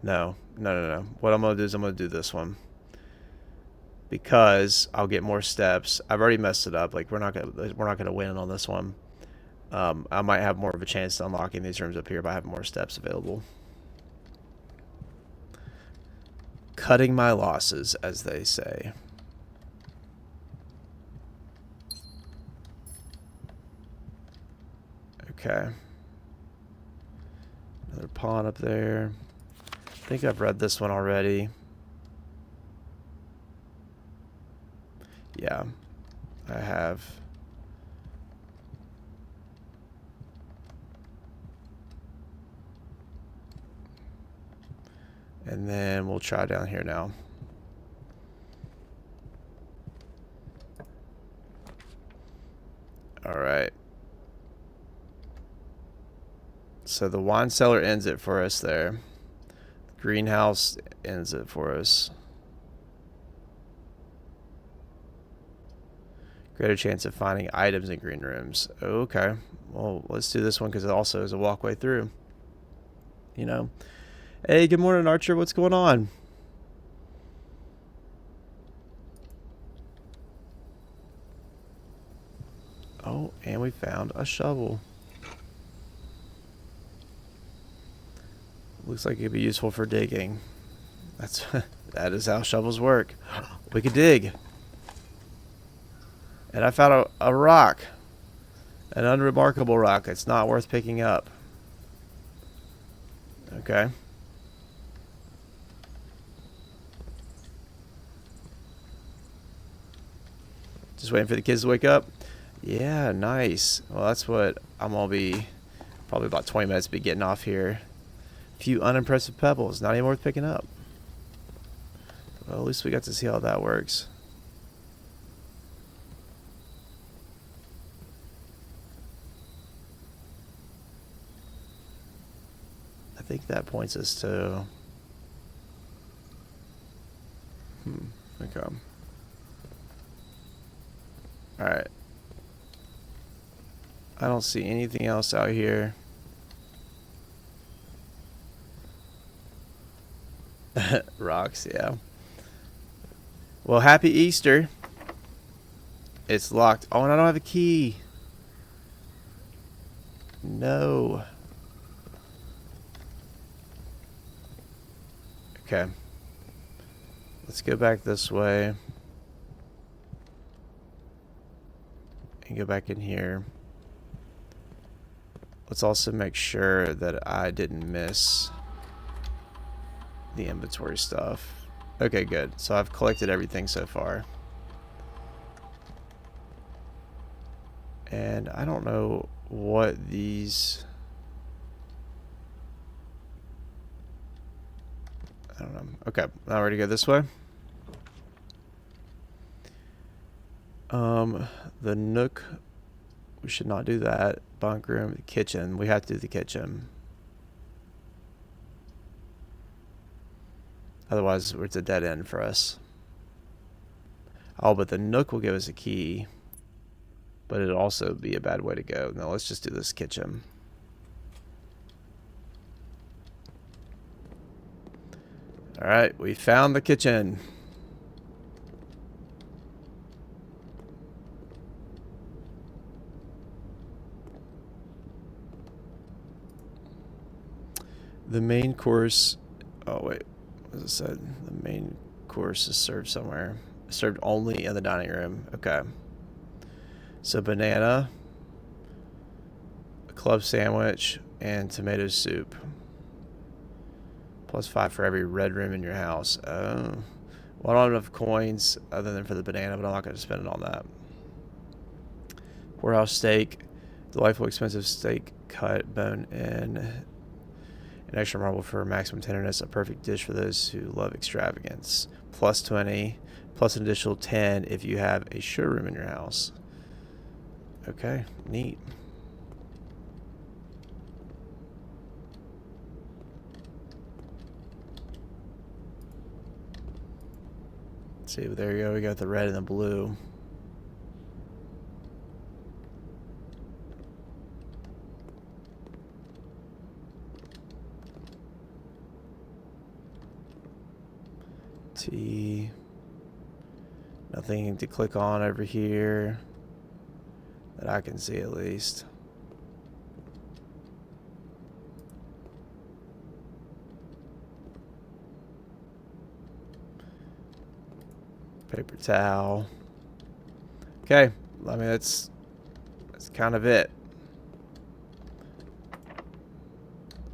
no. What I'm gonna do is I'm gonna do this one because I'll get more steps. I've already messed it up. Like we're not gonna win on this one. I might have more of a chance to unlocking these rooms up here by having more steps available. Cutting my losses, as they say. Okay. Another pawn up there. I think I've read this one already. Yeah, I have. And then we'll try down here now. All right. So the wine cellar ends it for us there. The greenhouse ends it for us. Greater chance of finding items in green rooms. Okay. Well, let's do this one because it also is a walkway through. You know. Hey, good morning, Archer. What's going on? Oh, and we found a shovel. Looks like it could be useful for digging. That is how shovels work. We could dig. And I found a rock. An unremarkable rock. It's not worth picking up. Okay. Just waiting for the kids to wake up. Yeah, nice. Well, that's what I'm going to be probably about 20 minutes to be getting off here. A few unimpressive pebbles. Not even worth picking up. Well, at least we got to see how that works. I think that points us to... Okay. Alright. I don't see anything else out here. Rocks, yeah. Well, happy Easter. It's locked. Oh, and I don't have a key. No. Okay. Let's go back this way. And go back in here. Let's also make sure that I didn't miss the inventory stuff. Okay, good. So I've collected everything so far. And I don't know what these... I don't know. Okay, now we're to go this way. The nook, we should not do that. Bunk room, the kitchen. We have to do the kitchen. Otherwise, it's a dead end for us. Oh, but the nook will give us a key. But it'll also be a bad way to go. No, let's just do this kitchen. Alright, we found the kitchen. The main course... Oh, wait. As I said, the main course is served somewhere. Served only in the dining room. Okay. So, banana, a club sandwich, and tomato soup. +5 for every red room in your house. Oh. Well, I don't have enough coins other than for the banana, but I'm not going to spend it on that. Poorhouse steak. Delightful, expensive steak cut, bone in. An extra marble for maximum tenderness. A perfect dish for those who love extravagance. +20. Plus an additional 10 if you have a showroom in your house. Okay, neat. See, there you go. We got the red and the blue. T. Nothing to click on over here that I can see, at least. Paper towel. Okay, I mean that's kind of it.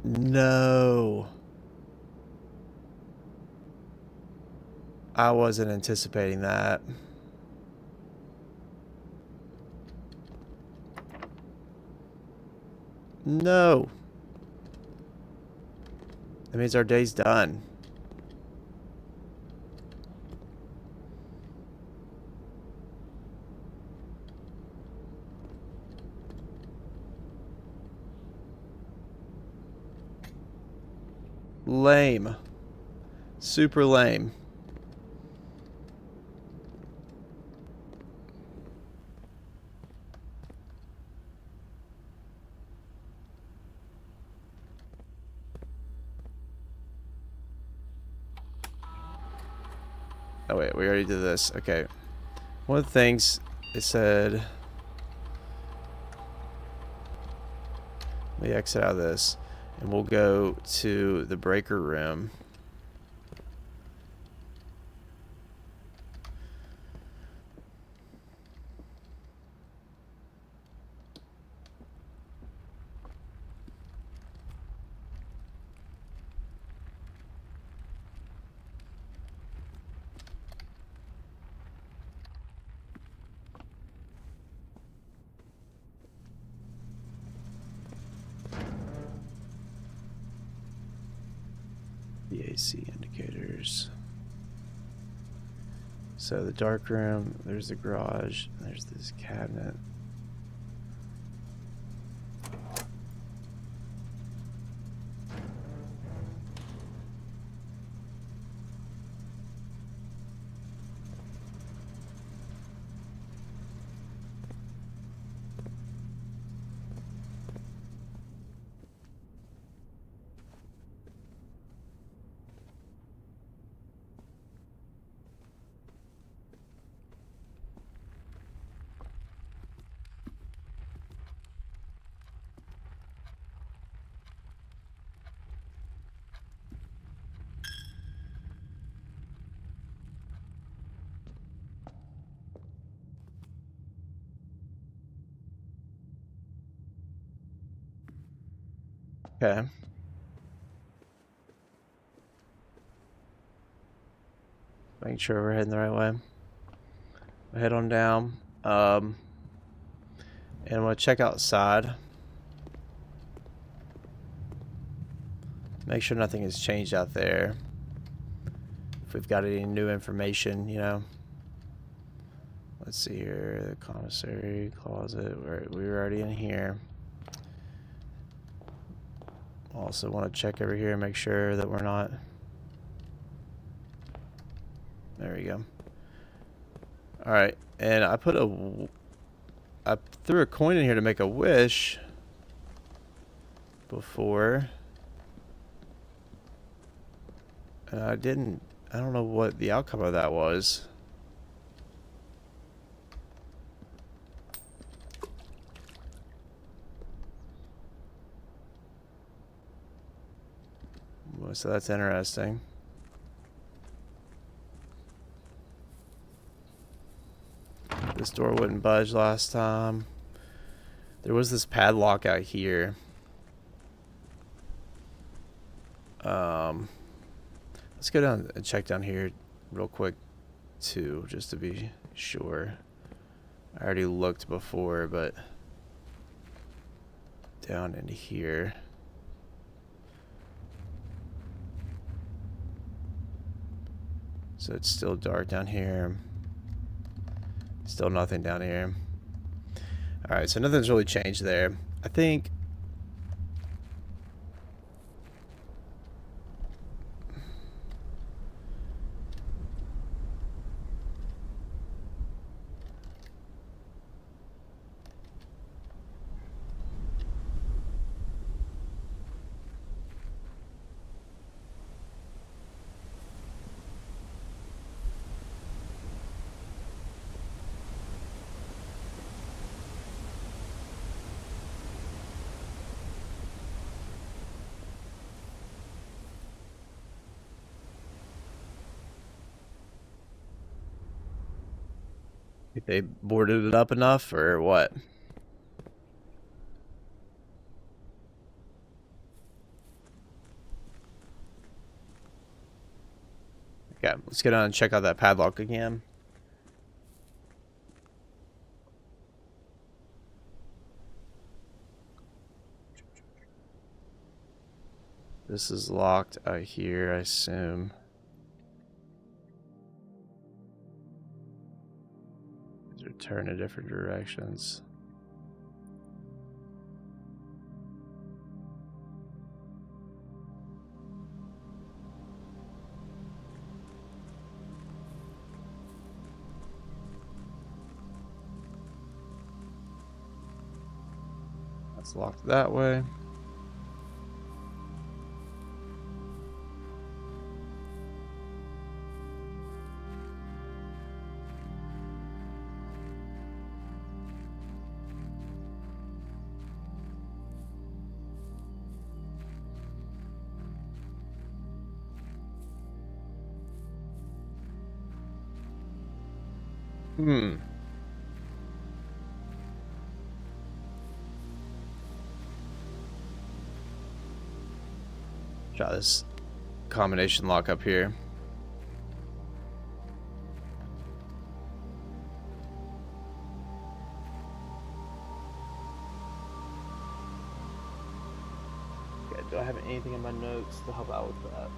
No. I wasn't anticipating that. No. That means our day's done. Lame. Super lame. Oh wait, we already did this. Okay. One of the things it said... Let me exit out of this. And we'll go to the breaker room. The AC indicators. So the dark room, there's the garage, there's this cabinet. Okay. Making sure we're heading the right way. We'll head on down. And I'm going to check outside. Make sure nothing has changed out there. If we've got any new information, you know. Let's see here. The commissary closet. We were already in here. Also want to check over here and make sure that we're not... There we go. Alright, and I threw a coin in here to make a wish before. And I don't know what the outcome of that was. So that's interesting. This door wouldn't budge last time. There was this padlock out here. Let's go down and check down here real quick too, just to be sure. I already looked before, but down in here. So it's still dark down here. Still nothing down here. Alright, so nothing's really changed there. I think... if they boarded it up enough, or what? Okay, let's go down and check out that padlock again. This is locked out here, I assume. Turn in different directions. That's locked that way. Try this combination lock up here. Okay, do I have anything in my notes to help out with that?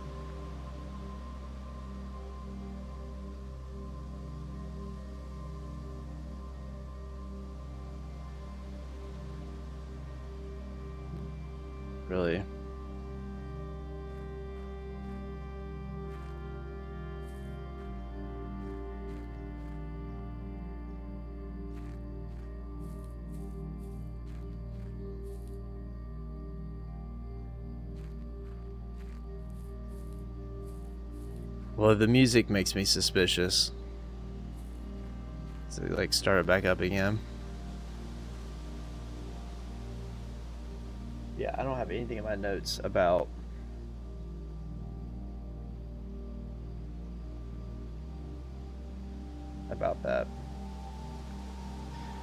Really? Well, the music makes me suspicious. So like start it back up again. Yeah, I don't have anything in my notes about that.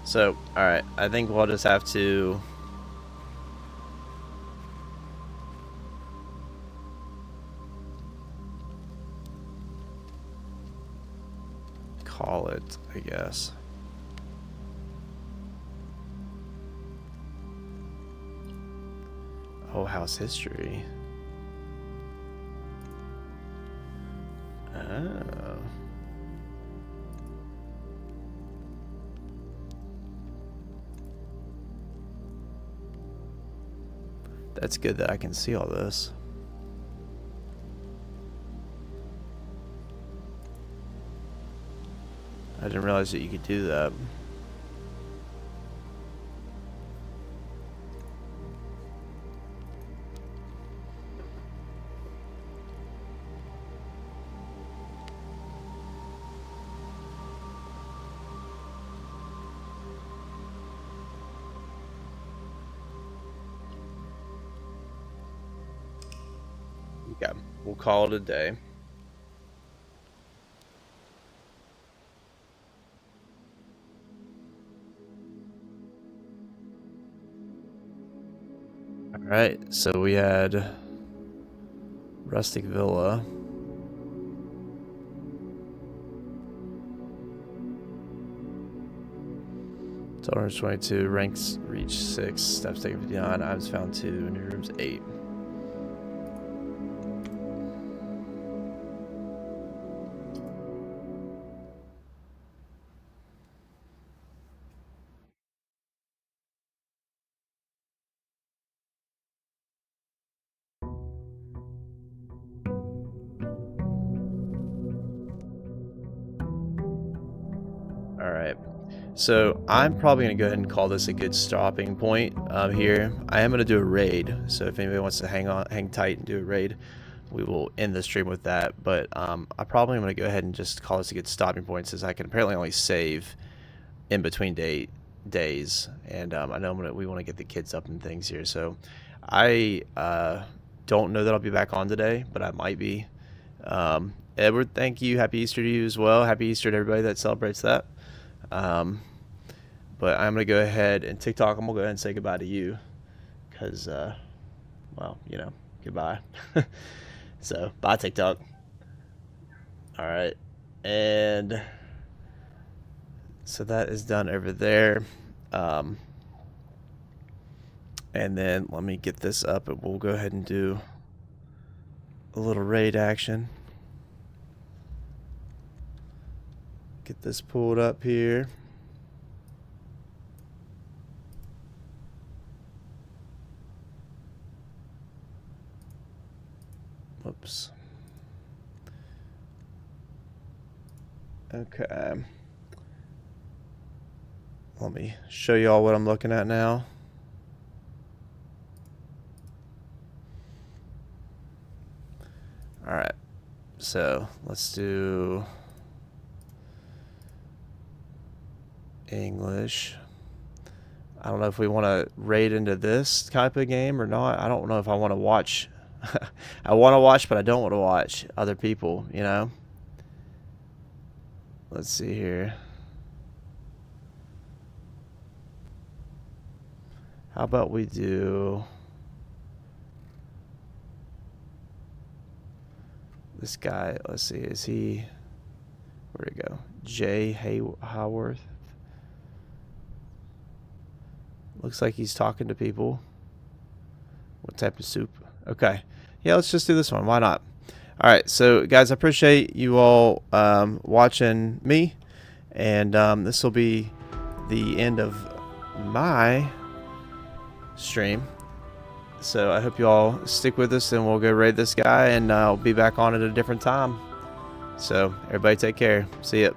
So, alright, I think we'll just have to call it, I guess. Oh, house history. Oh. That's good that I can see all this. I didn't realize that you could do that. Yeah, we'll call it a day. Alright, so we had Rustic Villa. Total 22, ranks reach 6, steps taken 59, items found 2, new rooms 8. Alright, so I'm probably going to go ahead and call this a good stopping point here. I am going to do a raid, so if anybody wants to hang tight and do a raid, we will end the stream with that. But I probably am going to go ahead and just call this a good stopping point, since I can apparently only save in between days, and I know we want to get the kids up and things here. So I don't know that I'll be back on today, but I might be. Edward, thank you. Happy Easter to you as well. Happy Easter to everybody that celebrates that. But I'm gonna go ahead and TikTok, I'm gonna go ahead and say goodbye to you, because well, you know, goodbye. So bye, TikTok. All right, and so that is done over there. And then let me get this up, and we'll go ahead and do a little raid action. Get this pulled up here. Whoops. Okay. Let me show you all what I'm looking at now. All right. So let's do English. I don't know if we want to raid into this type of game or not. I don't know if I want to watch. I want to watch, but I don't want to watch other people, you know? Let's see here. How about we do this guy? Let's see. Is he... Where'd it go? Jay Haworth. Looks like he's talking to people. What type of soup? Okay. Yeah, let's just do this one. Why not? All right. So, guys, I appreciate you all watching me. And this will be the end of my stream. So, I hope you all stick with us, and we'll go raid this guy. And I'll be back on at a different time. So, everybody take care. See ya.